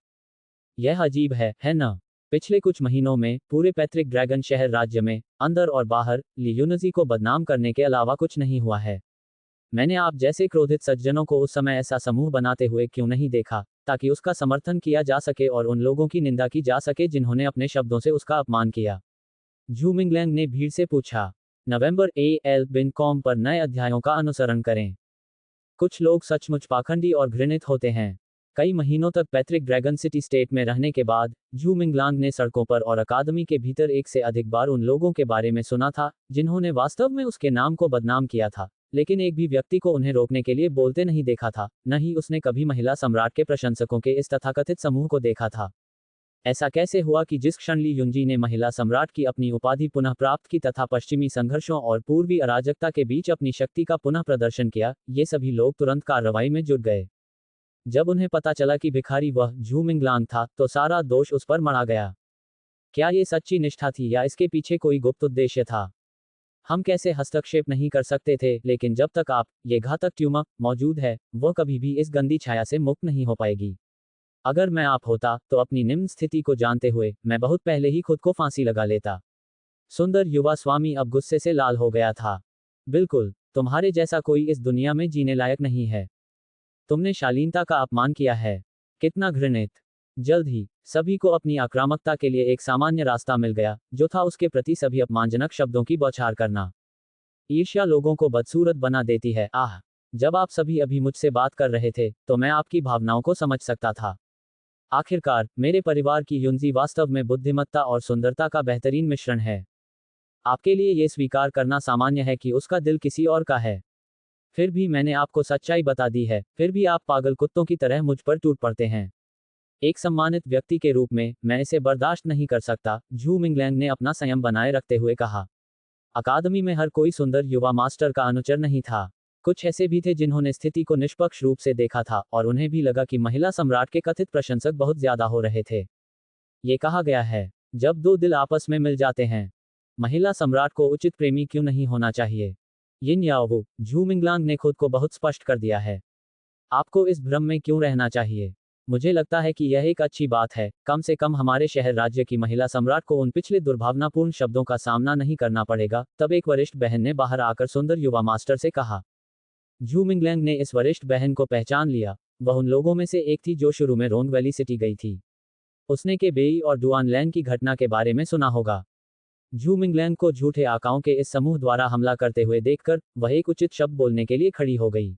यह अजीब है न? पिछले कुछ महीनों में, पूरे पैतृक ड्रैगन शहर राज्य में, अंदर और बाहर, ली युनजी को बदनाम करने के अलावा कुछ नहीं हुआ है। मैंने आप जैसे क्रोधित सज्जनों को उस समय ऐसा समूह बनाते हुए क्यों नहीं देखा, ताकि उसका समर्थन किया जा सके और उन लोगों की निंदा की जा सके जिन्होंने अपने शब्दों से उसका अपमान किया। झू मिंगलैंग ने भीड़ से पूछा। नवंबर AL.com पर नए अध्यायों का अनुसरण करें। कुछ लोग सचमुच पाखंडी और घृणित होते हैं। कई महीनों तक पैट्रिक ड्रैगन सिटी स्टेट में रहने के बाद झू मिंगलांग ने सड़कों पर और अकादमी के भीतर एक से अधिक बार उन लोगों के बारे में सुना था जिन्होंने वास्तव में उसके नाम को बदनाम किया था, लेकिन एक भी व्यक्ति को उन्हें रोकने के लिए बोलते नहीं देखा था, न ही उसने कभी महिला सम्राट के प्रशंसकों के इस तथाकथित समूह को देखा था। ऐसा कैसे हुआ कि जिस क्षण ली युंजी ने महिला सम्राट की अपनी उपाधि पुनः प्राप्त की तथा पश्चिमी संघर्षों और पूर्वी अराजकता के बीच अपनी शक्ति का पुनः प्रदर्शन किया, ये सभी लोग तुरंत कार्रवाई में जुट गए। जब उन्हें पता चला कि भिखारी वह झू मिंगलांग था, तो सारा दोष उस पर मढ़ा गया। क्या ये सच्ची निष्ठा थी या इसके पीछे कोई गुप्त उद्देश्य था? हम कैसे हस्तक्षेप नहीं कर सकते थे, लेकिन जब तक ये घातक ट्यूमर मौजूद है, वह कभी भी इस गंदी छाया से मुक्त नहीं हो पाएगी। अगर मैं आप होता, तो अपनी निम्न स्थिति को जानते हुए मैं बहुत पहले ही खुद को फांसी लगा लेता। सुंदर युवा स्वामी अब गुस्से से लाल हो गया था। बिल्कुल, तुम्हारे जैसा कोई इस दुनिया में जीने लायक नहीं है। तुमने शालीनता का अपमान किया है। कितना घृणित। जल्द ही सभी को अपनी आक्रामकता के लिए एक सामान्य रास्ता मिल गया, जो था उसके प्रति सभी अपमानजनक शब्दों की बौछार करना। ईर्ष्या लोगों को बदसूरत बना देती है। जब आप सभी अभी मुझसे बात कर रहे थे, तो मैं आपकी भावनाओं को समझ सकता था। आखिरकार मेरे परिवार की युंजी वास्तव में बुद्धिमत्ता और सुंदरता का बेहतरीन मिश्रण है। आपके लिए यह स्वीकार करना सामान्य है कि उसका दिल किसी और का है। फिर भी मैंने आपको सच्चाई बता दी है, फिर भी आप पागल कुत्तों की तरह मुझ पर टूट पड़ते हैं। एक सम्मानित व्यक्ति के रूप में मैं इसे बर्दाश्त नहीं कर सकता, झू मिंगलैंग ने अपना संयम बनाए रखते हुए कहा। अकादमी में हर कोई सुंदर युवा मास्टर का अनुचर नहीं था। कुछ ऐसे भी थे जिन्होंने स्थिति को निष्पक्ष रूप से देखा था और उन्हें भी लगा कि महिला सम्राट के कथित प्रशंसक बहुत ज्यादा हो रहे थे। ये कहा गया है, जब दो दिल आपस में मिल जाते हैं, महिला सम्राट को उचित प्रेमी क्यों नहीं होना चाहिए? यिन याओ, झू मिंगलांग ने खुद को बहुत स्पष्ट कर दिया है। आपको इस भ्रम में क्यों रहना चाहिए? मुझे लगता है कि यह एक अच्छी बात है, कम से कम हमारे शहर राज्य की महिला सम्राट को उन पिछले दुर्भावनापूर्ण शब्दों का सामना नहीं करना पड़ेगा। तब एक वरिष्ठ बहन ने बाहर आकर सुंदर युवा मास्टर से कहा। झू मिंगलैंग ने इस वरिष्ठ बहन को पहचान लिया। वह उन लोगों में से एक थी जो शुरू में रोंग वैली सिटी गई थी। उसने के बेई और डुआन लैन की घटना के बारे में सुना होगा। झू मिंगलैंग को झूठे आकाओं के इस समूह द्वारा हमला करते हुए देखकर वह एक उचित शब्द बोलने के लिए खड़ी हो गई।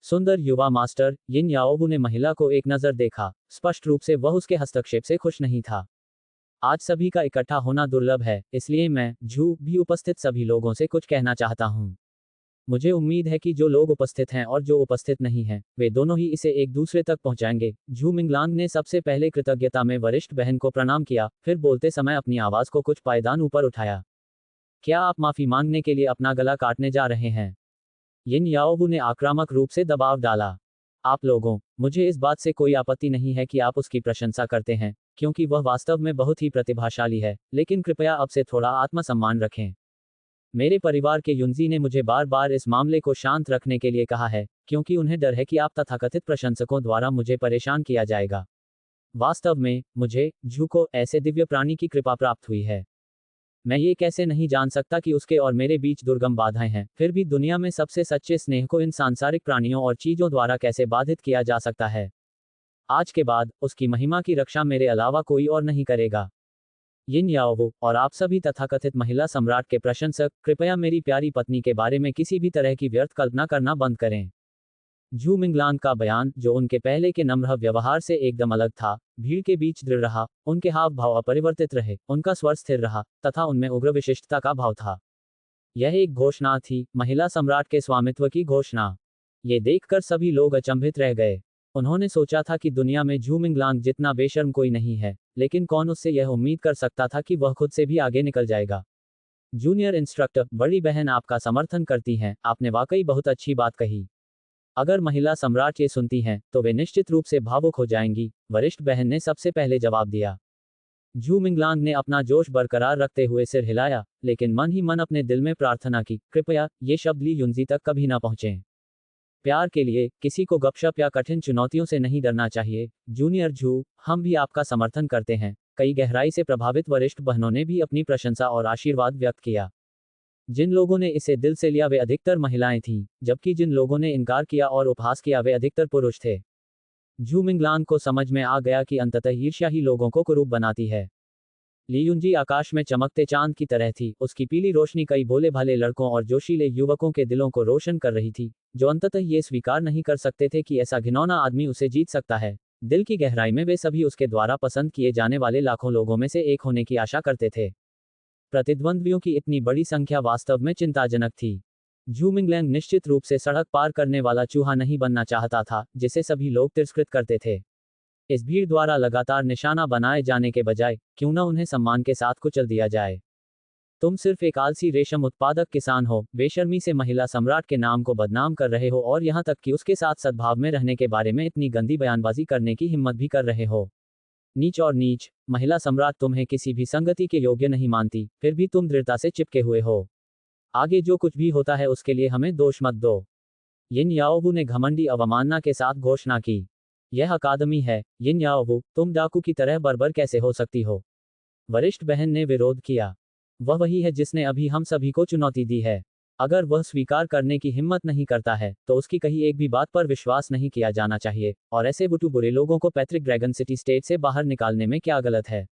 सुंदर युवा मास्टर यिन याओ ने महिला को एक नजर देखा। स्पष्ट रूप से वह उसके हस्तक्षेप से खुश नहीं था। आज सभी का इकट्ठा होना दुर्लभ है, इसलिए मैं झू भी उपस्थित सभी लोगों से कुछ कहना चाहता हूँ। मुझे उम्मीद है कि जो लोग उपस्थित हैं और जो उपस्थित नहीं हैं, वे दोनों ही इसे एक दूसरे तक पहुंचाएंगे। झू मिंगलांग ने सबसे पहले कृतज्ञता में वरिष्ठ बहन को प्रणाम किया, फिर बोलते समय अपनी आवाज को कुछ पायदान ऊपर उठाया। क्या आप माफी मांगने के लिए अपना गला काटने जा रहे हैं? यिन याओ ने आक्रामक रूप से दबाव डाला। आप लोगों, मुझे इस बात से कोई आपत्ति नहीं है कि आप उसकी प्रशंसा करते हैं, क्योंकि वह वास्तव में बहुत ही प्रतिभाशाली है, लेकिन कृपया अब से थोड़ा आत्मसम्मान रखें। मेरे परिवार के युंजी ने मुझे बार बार इस मामले को शांत रखने के लिए कहा है, क्योंकि उन्हें डर है कि आप तथाकथित प्रशंसकों द्वारा मुझे परेशान किया जाएगा। वास्तव में, मुझे झू को ऐसे दिव्य प्राणी की कृपा प्राप्त हुई है। मैं ये कैसे नहीं जान सकता कि उसके और मेरे बीच दुर्गम बाधाएं हैं, फिर भी दुनिया में सबसे सच्चे स्नेह को इन सांसारिक प्राणियों और चीजों द्वारा कैसे बाधित किया जा सकता है। आज के बाद, उसकी महिमा की रक्षा मेरे अलावा कोई और नहीं करेगा। यिन याओ और आप सभी तथाकथित महिला सम्राट के प्रशंसक, कृपया मेरी प्यारी पत्नी के बारे में किसी भी तरह की व्यर्थ कल्पना करना बंद करें। झू मिंगलांग का बयान, जो उनके पहले के नम्र व्यवहार से एकदम अलग था, भीड़ के बीच दृढ़ रहा। उनके हाव भाव अपरिवर्तित रहे, उनका स्वर स्थिर रहा, तथा उनमें उग्र विशिष्टता का भाव था। यह एक घोषणा थी, महिला सम्राट के स्वामित्व की घोषणा। ये देखकर सभी लोग अचंभित रह गए। उन्होंने सोचा था कि दुनिया में झू मिंगलांग जितना बेशर्म कोई नहीं है, लेकिन कौन उससे यह उम्मीद कर सकता था कि वह खुद से भी आगे निकल जाएगा। जूनियर इंस्ट्रक्टर, बड़ी बहन आपका समर्थन करती हैं, आपने वाकई बहुत अच्छी बात कही। अगर महिला सम्राट ये सुनती हैं, तो वे निश्चित रूप से भावुक हो जाएंगी, वरिष्ठ बहन ने सबसे पहले जवाब दिया। झू मिंगलांग ने अपना जोश बरकरार रखते हुए सिर हिलाया, लेकिन मन ही मन अपने दिल में प्रार्थना की, कृपया ये शब्द ली युंजी तक कभी ना पहुंचें। प्यार के लिए किसी को गपशप या कठिन चुनौतियों से नहीं डरना चाहिए। जूनियर झू, हम भी आपका समर्थन करते हैं। कई गहराई से प्रभावित वरिष्ठ बहनों ने भी अपनी प्रशंसा और आशीर्वाद व्यक्त किया। जिन लोगों ने इसे दिल से लिया वे अधिकतर महिलाएं थीं, जबकि जिन लोगों ने इनकार किया और उपहास किया वे अधिकतर पुरुष थे। झू मिंगलांग को समझ में आ गया कि अंततः ईर्ष्या ही लोगों को कुरूप बनाती है। ली युनजी आकाश में चमकते चांद की तरह थी, उसकी पीली रोशनी कई भोले भाले लड़कों और जोशीले युवकों के दिलों को रोशन कर रही थी, जो अंततः ये स्वीकार नहीं कर सकते थे कि ऐसा घिनौना आदमी उसे जीत सकता है। दिल की गहराई में वे सभी उसके द्वारा पसंद किए जाने वाले लाखों लोगों में से एक होने की आशा करते थे। प्रतिद्वंद्वियों की इतनी बड़ी संख्या वास्तव में चिंताजनक थी। झू मिंगलैंग निश्चित रूप से सड़क पार करने वाला चूहा नहीं बनना चाहता था, जिसे सभी लोग तिरस्कृत करते थे। इस भीड़ द्वारा लगातार निशाना बनाए जाने के बजाय क्यों न उन्हें सम्मान के साथ कुचल दिया जाए। तुम सिर्फ एक आलसी रेशम उत्पादक किसान हो, बेशर्मी से महिला सम्राट के नाम को बदनाम कर रहे हो और यहाँ तक कि उसके साथ सद्भाव में रहने के बारे में इतनी गंदी बयानबाजी करने की हिम्मत भी कर रहे हो। नीच और नीच, महिला सम्राट तुम्हें किसी भी संगति के योग्य नहीं मानती, फिर भी तुम दृढ़ता से चिपके हुए हो। आगे जो कुछ भी होता है उसके लिए हमें दोष मत दो। यिन याओवू ने घमंडी अवमानना के साथ घोषणा की। यह अकादमी है, यिन याओवू, तुम डाकू की तरह बर्बर कैसे हो सकती हो? वरिष्ठ बहन ने विरोध किया। वह वही है जिसने अभी हम सभी को चुनौती दी है। अगर वह स्वीकार करने की हिम्मत नहीं करता है, तो उसकी कही एक भी बात पर विश्वास नहीं किया जाना चाहिए, और ऐसे बुटू बुरे लोगों को पैट्रिक ड्रैगन सिटी स्टेट से बाहर निकालने में क्या गलत है?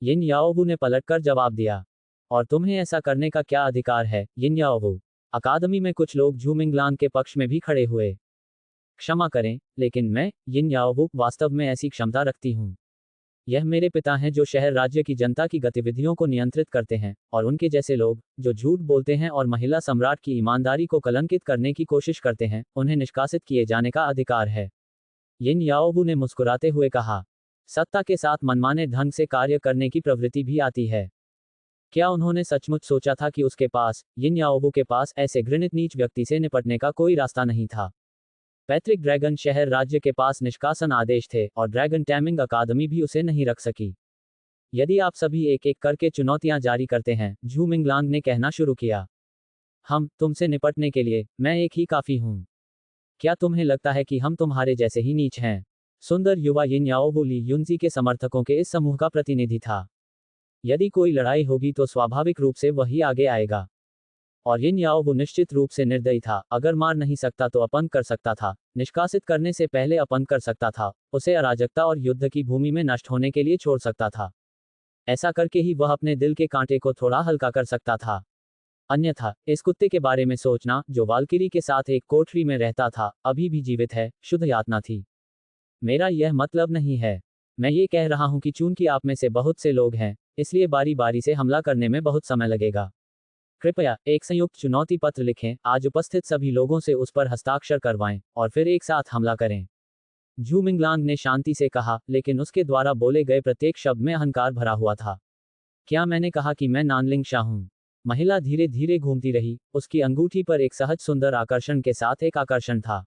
यिन याओवू ने पलटकर जवाब दिया। और तुम्हें ऐसा करने का क्या अधिकार है, यिन याओवू? अकादमी में कुछ लोग झू मिंगलांग के पक्ष में भी खड़े हुए। क्षमा करें, लेकिन मैं, यिन याओवू, वास्तव में ऐसी क्षमता रखती हूँ। यह मेरे पिता हैं जो शहर राज्य की जनता की गतिविधियों को नियंत्रित करते हैं, और उनके जैसे लोग, जो झूठ बोलते हैं और महिला सम्राट की ईमानदारी को कलंकित करने की कोशिश करते हैं, उन्हें निष्कासित किए जाने का अधिकार है। यिन याओवू ने मुस्कुराते हुए कहा। सत्ता के साथ मनमाने ढंग से कार्य करने की प्रवृत्ति भी आती है। क्या उन्होंने सचमुच सोचा था कि उसके पास, यिन याओवू के पास, ऐसे घृणित नीच व्यक्ति से निपटने का कोई रास्ता नहीं था? पैट्रिक ड्रैगन शहर राज्य के पास निष्कासन आदेश थे, और ड्रैगन टैमिंग अकादमी भी उसे नहीं रख सकी। यदि आप सभी एक एक करके चुनौतियां जारी करते हैं, झू मिंगलांग ने कहना शुरू किया, हम तुमसे निपटने के लिए, मैं एक ही काफी हूं। क्या तुम्हें लगता है कि हम तुम्हारे जैसे ही नीच हैं? सुंदर युवा यिन याओवू ली युनजी के समर्थकों के इस समूह का प्रतिनिधि था। यदि कोई लड़ाई होगी तो स्वाभाविक रूप से वही आगे आएगा। और यिन याओवू निश्चित रूप से निर्दयी था, अगर मार नहीं सकता तो अपंग कर सकता था, निष्कासित करने से पहले अपंग कर सकता था, उसे अराजकता और युद्ध की भूमि में नष्ट होने के लिए छोड़ सकता था। ऐसा करके ही वह अपने दिल के कांटे को थोड़ा हल्का कर सकता था। अन्यथा, इस कुत्ते के बारे में सोचना, जो वाल्किरी के साथ एक कोठरी में रहता था, अभी भी जीवित है, शुद्ध यातना थी। मेरा यह मतलब नहीं है। मैं ये कह रहा हूं कि चूंकि आप में से बहुत से लोग हैं, इसलिए बारी बारी से हमला करने में बहुत समय लगेगा। कृपया एक संयुक्त चुनौती पत्र लिखें, आज उपस्थित सभी लोगों से उस पर हस्ताक्षर करवाएं, और फिर एक साथ हमला करें। झू मिंगलांग ने शांति से कहा, लेकिन उसके द्वारा बोले गए प्रत्येक शब्द में अहंकार भरा हुआ था। क्या मैंने कहा कि मैं नानलिंग शाह हूं? महिला धीरे धीरे घूमती रही, उसकी अंगूठी पर एक सहज सुंदर आकर्षण के साथ एक आकर्षण था।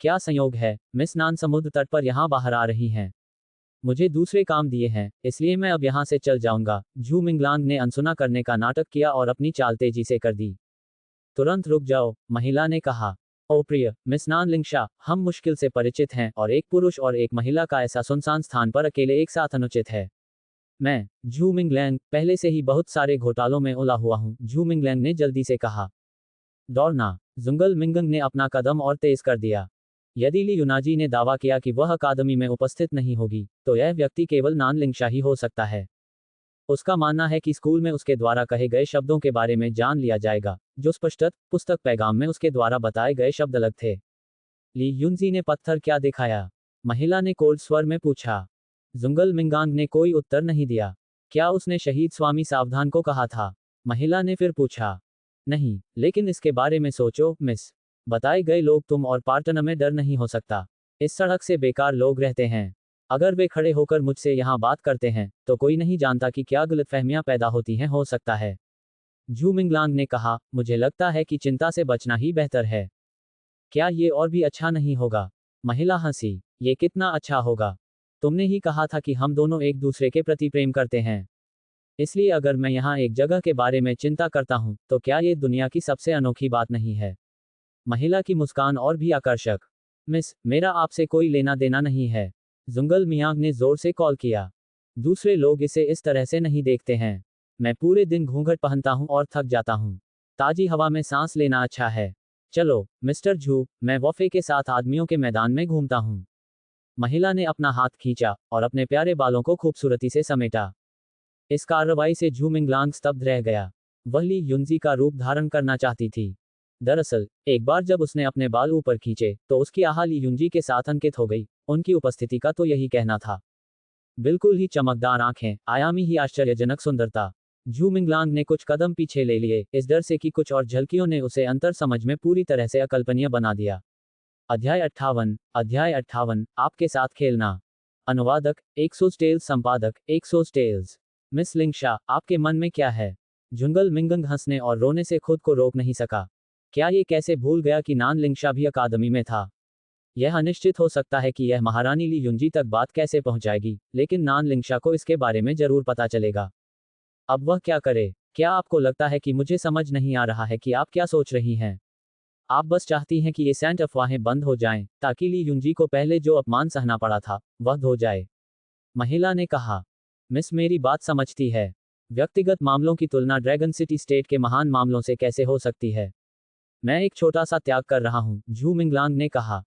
क्या संयोग है, मिस नान समुद्र तट पर यहां बाहर आ रही हैं। मुझे दूसरे काम दिए हैं, इसलिए मैं अब यहां से चल जाऊंगा। झू मिंगलांग ने अनसुना करने का नाटक किया और अपनी चाल तेजी से कर दी। तुरंत रुक जाओ, महिला ने कहा। ओ प्रिय मिस नानलिंग शाह, हम मुश्किल से परिचित हैं, और एक पुरुष और एक महिला का ऐसा सुनसान स्थान पर अकेले एक साथ अनुचित है। मैं, झू मिंगलैंग, पहले से ही बहुत सारे घोटालों में उलझा हुआ हूं, झू मिंगलैंग ने जल्दी से कहा। दौड़ना। जुंगल मिंगंग ने अपना कदम और तेज कर दिया। यदि ली युनाजी ने दावा किया कि वह अकादमी में उपस्थित नहीं होगी, तो यह व्यक्ति केवल नानलिंग शाह ही हो सकता है। उसका मानना है कि स्कूल में उसके द्वारा कहे गए शब्दों के बारे में जान लिया जाएगा, जो स्पष्टत पुस्तक पैगाम में उसके द्वारा बताए गए शब्द अलग थे। ली युनजी ने पत्थर क्या दिखाया? महिला ने कोल्ड स्वर में पूछा। जुंगल मिंगांग ने कोई उत्तर नहीं दिया। क्या उसने शहीद स्वामी सावधान को कहा था? महिला ने फिर पूछा। नहीं, लेकिन इसके बारे में सोचो, मिस। बताए गए लोग तुम और पार्टनर में डर नहीं हो सकता। इस सड़क से बेकार लोग रहते हैं। अगर वे खड़े होकर मुझसे यहाँ बात करते हैं, तो कोई नहीं जानता कि क्या गलतफहमियां पैदा होती हैं, हो सकता है। झू मिंगलांग ने कहा, मुझे लगता है कि चिंता से बचना ही बेहतर है। क्या ये और भी अच्छा नहीं होगा? महिला हंसी। ये कितना अच्छा होगा? तुमने ही कहा था कि हम दोनों एक दूसरे के प्रति प्रेम करते हैं। इसलिए अगर मैं यहाँ एक जगह के बारे में चिंता करता हूँ, तो क्या ये दुनिया की सबसे अनोखी बात नहीं है? महिला की मुस्कान और भी आकर्षक। मिस, मेरा आपसे कोई लेना देना नहीं है। जुंगल मियांग ने जोर से कॉल किया। दूसरे लोग इसे इस तरह से नहीं देखते हैं। मैं पूरे दिन घूंघट पहनता हूं और थक जाता हूं। ताजी हवा में सांस लेना अच्छा है। चलो, मिस्टर झू, मैं वॉफे के साथ आदमियों के मैदान में घूमता हूं। महिला ने अपना हाथ खींचा और अपने प्यारे बालों को खूबसूरती से समेटा। इस कार्रवाई से झू मिंगलांग स्तब्ध रह गया। वह ली युनजी का रूप धारण करना चाहती थी। दरअसल एक बार जब उसने अपने बाल ऊपर खींचे तो उसकी आह ली युनजी के साथ अंकित हो गई। उनकी उपस्थिति का तो यही कहना था। बिल्कुल ही चमकदार आंखें, आयामी ही आश्चर्यजनक सुंदरता। झू मिंगलांग ने कुछ कदम पीछे ले लिए, इस डर से कि कुछ और झलकियों ने उसे अंतर समझ में पूरी तरह से अकल्पनीय बना दिया। अध्याय 58 आपके साथ खेलना। अनुवादक 100 टेल्स, संपादक 100 टेल्स। मिस लिंगशा, आपके मन में क्या है? जुंगल मिंगंग हंसने और रोने से खुद को रोक नहीं सका। क्या ये कैसे भूल गया कि नान लिंगशा भी अकादमी में था? यह अनिश्चित हो सकता है कि यह महारानी ली युनजी तक बात कैसे पहुंचाएगी, लेकिन नान लिंगशा को इसके बारे में जरूर पता चलेगा। अब वह क्या करे? क्या आपको लगता है कि मुझे समझ नहीं आ रहा है कि आप क्या सोच रही हैं? आप बस चाहती हैं कि ये सैंट अफवाहें बंद हो जाएं, ताकि ली युनजी को पहले जो अपमान सहना पड़ा था, वह धो जाए। महिला ने कहा। मिस मेरी बात समझती है। व्यक्तिगत मामलों की तुलना ड्रैगन सिटी स्टेट के महान मामलों से कैसे हो सकती है? मैं एक छोटा सा त्याग कर रहा हूं, झू मिंगलांग ने कहा।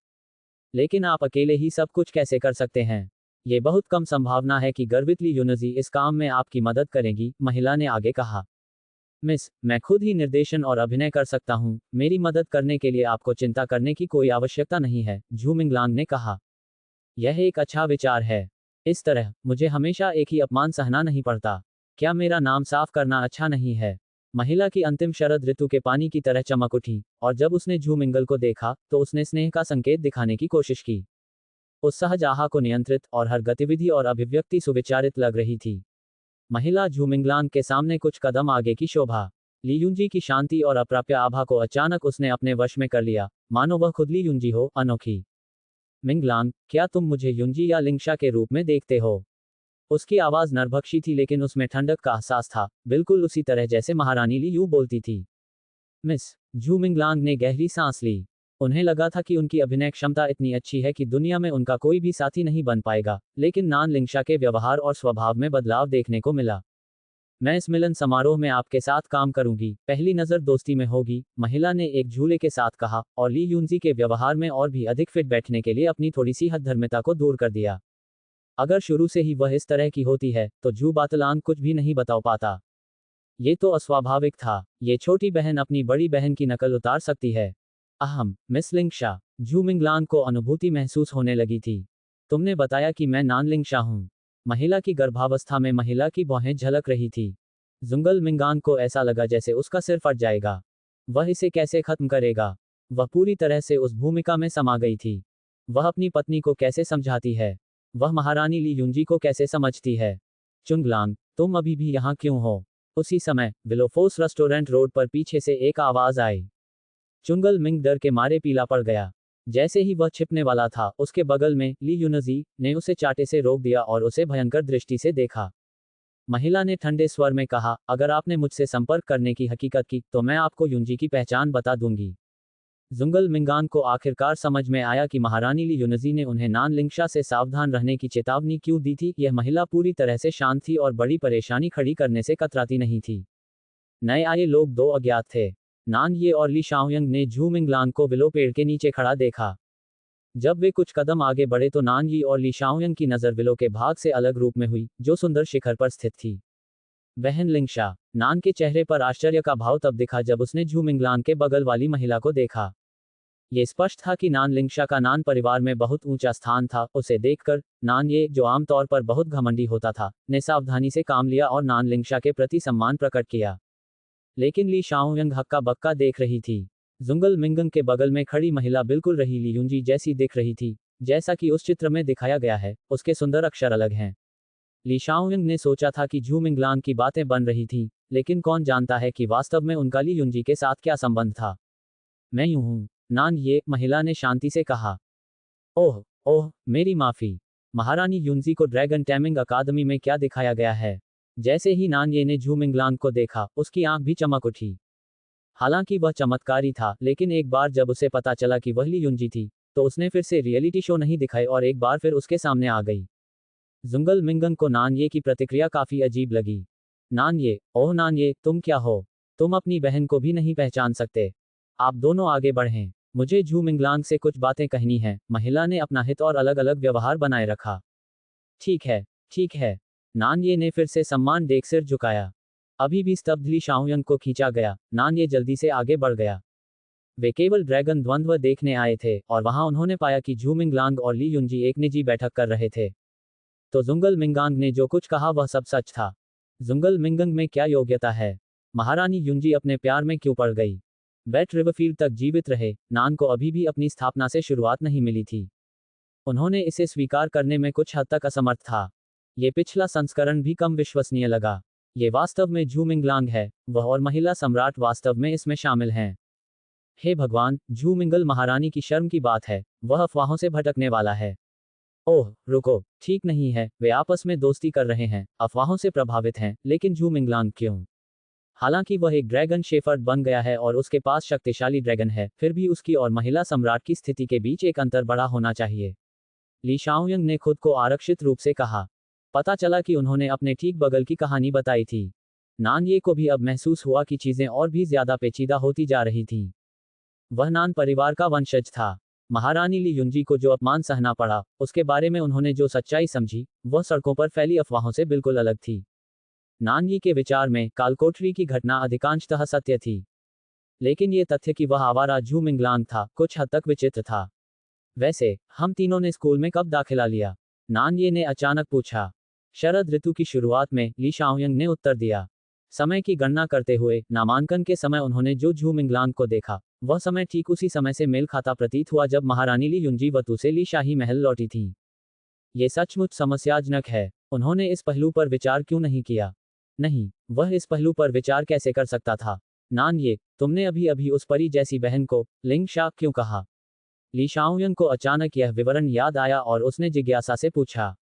लेकिन आप अकेले ही सब कुछ कैसे कर सकते हैं? ये बहुत कम संभावना है कि गर्वित ली युनजी इस काम में आपकी मदद करेंगी, महिला ने आगे कहा। मिस, मैं खुद ही निर्देशन और अभिनय कर सकता हूं, मेरी मदद करने के लिए आपको चिंता करने की कोई आवश्यकता नहीं है, झू मिंगलांग ने कहा। यह एक अच्छा विचार है। इस तरह मुझे हमेशा एक ही अपमान सहना नहीं पड़ता। क्या मेरा नाम साफ करना अच्छा नहीं है? महिला की अंतिम शरद ऋतु के पानी की तरह चमक उठी, और जब उसने झू मिंगल को देखा तो उसने स्नेह का संकेत दिखाने की कोशिश की। उस सहज आह को नियंत्रित और हर गतिविधि और अभिव्यक्ति सुविचारित लग रही थी। महिला झू मिंगलांग के सामने कुछ कदम आगे की शोभा। ली युनजी की शांति और अप्राप्य आभा को अचानक उसने अपने वश में कर लिया, मानो वह खुद ली युनजी हो, अनोखी। मिंगलांग, क्या तुम मुझे युनजी या लिंगशा के रूप में देखते हो? उसकी आवाज नरभक्षी थी, लेकिन उसमें ठंडक का एहसास था, बिल्कुल उसी तरह जैसे महारानी ली यू बोलती थी। मिस, झू मिंगलांग ने गहरी सांस ली। उन्हें लगा था कि उनकी अभिनय क्षमता इतनी अच्छी है कि दुनिया में उनका कोई भी साथी नहीं बन पाएगा, लेकिन नान लिंगशा के व्यवहार और स्वभाव में बदलाव देखने को मिला। मैं इस मिलन समारोह में आपके साथ काम करूंगी, पहली नजर दोस्ती में होगी, महिला ने एक झूले के साथ कहा, और ली युनजी के व्यवहार में और भी अधिक फिट बैठने के लिए अपनी थोड़ी सी हठधर्मिता को दूर कर दिया। अगर शुरू से ही वह इस तरह की होती है, तो झू बातलांग कुछ भी नहीं बता पाता। ये तो अस्वाभाविक था। ये छोटी बहन अपनी बड़ी बहन की नकल उतार सकती है। अहम, मिस लिंगशा, झू मिंगलांग को अनुभूति महसूस होने लगी थी। तुमने बताया कि मैं नान लिंगशा हूं। महिला की गर्भावस्था में महिला की भौहें झलक रही थी। जुंगल मिंगांग को ऐसा लगा जैसे उसका सिर फट जाएगा। वह इसे कैसे खत्म करेगा? वह पूरी तरह से उस भूमिका में समा गई थी। वह अपनी पत्नी को कैसे समझाती है? वह महारानी ली युनजी को कैसे समझती है? चुंगलांग, तुम अभी भी यहाँ क्यों हो? उसी समय विलोफोस रेस्टोरेंट रोड पर पीछे से एक आवाज आई। चुंगल मिंग डर के मारे पीला पड़ गया। जैसे ही वह छिपने वाला था, उसके बगल में ली युनजी ने उसे चाटे से रोक दिया और उसे भयंकर दृष्टि से देखा। महिला ने ठंडे स्वर में कहा, अगर आपने मुझसे संपर्क करने की हकीकत की, तो मैं आपको युनजी की पहचान बता दूंगी। जुंगल मिंगांग को आखिरकार समझ में आया कि महारानी ली युनजी ने उन्हें नान लिंगशा से सावधान रहने की चेतावनी क्यों दी थी। यह महिला पूरी तरह से शांत थी और बड़ी परेशानी खड़ी करने से कतराती नहीं थी। नए आए लोग दो अज्ञात थे। नान ये और ली शाओयंग ने झू मिंगलांग को विलो पेड़ के नीचे खड़ा देखा। जब वे कुछ कदम आगे बढ़े तो नान यी और ली शाओयंग की नज़र विलो के भाग से अलग रूप में हुई, जो सुंदर शिखर पर स्थित थी। बहन लिंगशा। नान के चेहरे पर आश्चर्य का भाव तब दिखा जब उसने झू मिंगलांग के बगल वाली महिला को देखा। ये स्पष्ट था कि नान लिंगशा का नान परिवार में बहुत ऊंचा स्थान था। उसे देखकर नान ये, जो आमतौर पर बहुत घमंडी होता था, ने सावधानी से काम लिया और नान लिंगशा के प्रति सम्मान प्रकट किया। लेकिन ली शाओयंग हक्का बक्का देख रही थी। जुंगल मिंगंग के बगल में खड़ी महिला बिल्कुल रही ली युनजी जैसी दिख रही थी। जैसा कि उस चित्र में दिखाया गया है, उसके सुंदर अक्षर अलग हैं। ली शाओयंग ने सोचा था कि झू मिंगलांग की बातें बन रही थीं, लेकिन कौन जानता है कि वास्तव में उनका ली युनजी के साथ क्या संबंध था। मैं यूं हूं, नान ये, महिला ने शांति से कहा। ओह ओह, मेरी माफी। महारानी युनजी को ड्रैगन टैमिंग अकादमी में क्या दिखाया गया है? जैसे ही नान ये ने झू मिंगलांग को देखा, उसकी आंख भी चमक उठी। हालांकि वह चमत्कारी था, लेकिन एक बार जब उसे पता चला कि वह ली युनजी थी, तो उसने फिर से रियलिटी शो नहीं दिखाए और एक बार फिर उसके सामने आ गई। जुंगल मिंगंग को नान ये की प्रतिक्रिया काफी अजीब लगी। नान ये, ओह नान ये, तुम क्या हो? तुम अपनी बहन को भी नहीं पहचान सकते? आप दोनों आगे बढ़ें। मुझे झू मिंगलांग से कुछ बातें कहनी है। महिला ने अपना हित और अलग अलग व्यवहार बनाए रखा। ठीक है, ठीक है। नान ये ने फिर से सम्मान देख सिर झुकाया। अभी भी स्तब्ध ली शाओयंग को खींचा गया। नान ये जल्दी से आगे बढ़ गया। वे केवल ड्रैगन द्वंद्व देखने आए थे और वहां उन्होंने पाया कि झू मिंगलांग और ली युनजी एक निजी बैठक कर रहे थे। तो जुंगल मिंगांग ने जो कुछ कहा वह सब सच था। जुंगल मिंगंग में क्या योग्यता है? महारानी युनजी अपने प्यार में क्यों पड़ गई? बैट रिवरफील्ड तक जीवित रहे, नान को अभी भी अपनी स्थापना से शुरुआत नहीं मिली थी। उन्होंने इसे स्वीकार करने में कुछ हद तक असमर्थ था। ये पिछला संस्करण भी कम विश्वसनीय लगा। ये वास्तव में झू मिंगलांग है, वह और महिला सम्राट वास्तव में इसमें शामिल हैं। हे भगवान, झू मिंगल महारानी की शर्म की बात है, वह अफवाहों से भटकने वाला है। ओह, रुको, ठीक नहीं है, वे आपस में दोस्ती कर रहे हैं, अफवाहों से प्रभावित हैं, लेकिन झू मिंगलांग क्यों? हालांकि वह एक ड्रैगन शेफर्ड बन गया है और उसके पास शक्तिशाली ड्रैगन है, फिर भी उसकी और महिला सम्राट की स्थिति के बीच एक अंतर बड़ा होना चाहिए। ली शाओयंग ने खुद को आरक्षित रूप से कहा। पता चला कि उन्होंने अपने ठीक बगल की कहानी बताई थी। नान ये को भी अब महसूस हुआ कि चीजें और भी ज्यादा पेचीदा होती जा रही थीं। वह नान परिवार का वंशज था। महारानी ली युनजी को जो अपमान सहना पड़ा, उसके बारे में उन्होंने जो सच्चाई समझी, वह सड़कों पर फैली अफवाहों से बिल्कुल अलग थी। नान यी के विचार में कालकोठरी की घटना अधिकांशतः सत्य थी। लेकिन ये तथ्य कि वह आवारा झू मिंगलांग था, कुछ हद तक विचित्र था। वैसे, हम तीनों ने स्कूल में कब दाखिला लिया? नान ये ने अचानक पूछा। शरद ऋतु की शुरुआत में, ली शाओयंग ने उत्तर दिया। समय की गणना करते हुए, नामांकन के समय उन्होंने जो झू मिंगलांग को देखा, वह समय ठीक उसी समय से मेल खाता प्रतीत हुआ जब महारानी ली युनजी वतु से ली शाही महल लौटी थी। ये सचमुच समस्याजनक है। उन्होंने इस पहलू पर विचार क्यों नहीं किया? नहीं, वह इस पहलू पर विचार कैसे कर सकता था? नान ये, तुमने अभी अभी उस परी जैसी बहन को लिंग शा क्यों कहा? ली शाओयंग को अचानक यह विवरण याद आया और उसने जिज्ञासा से पूछा।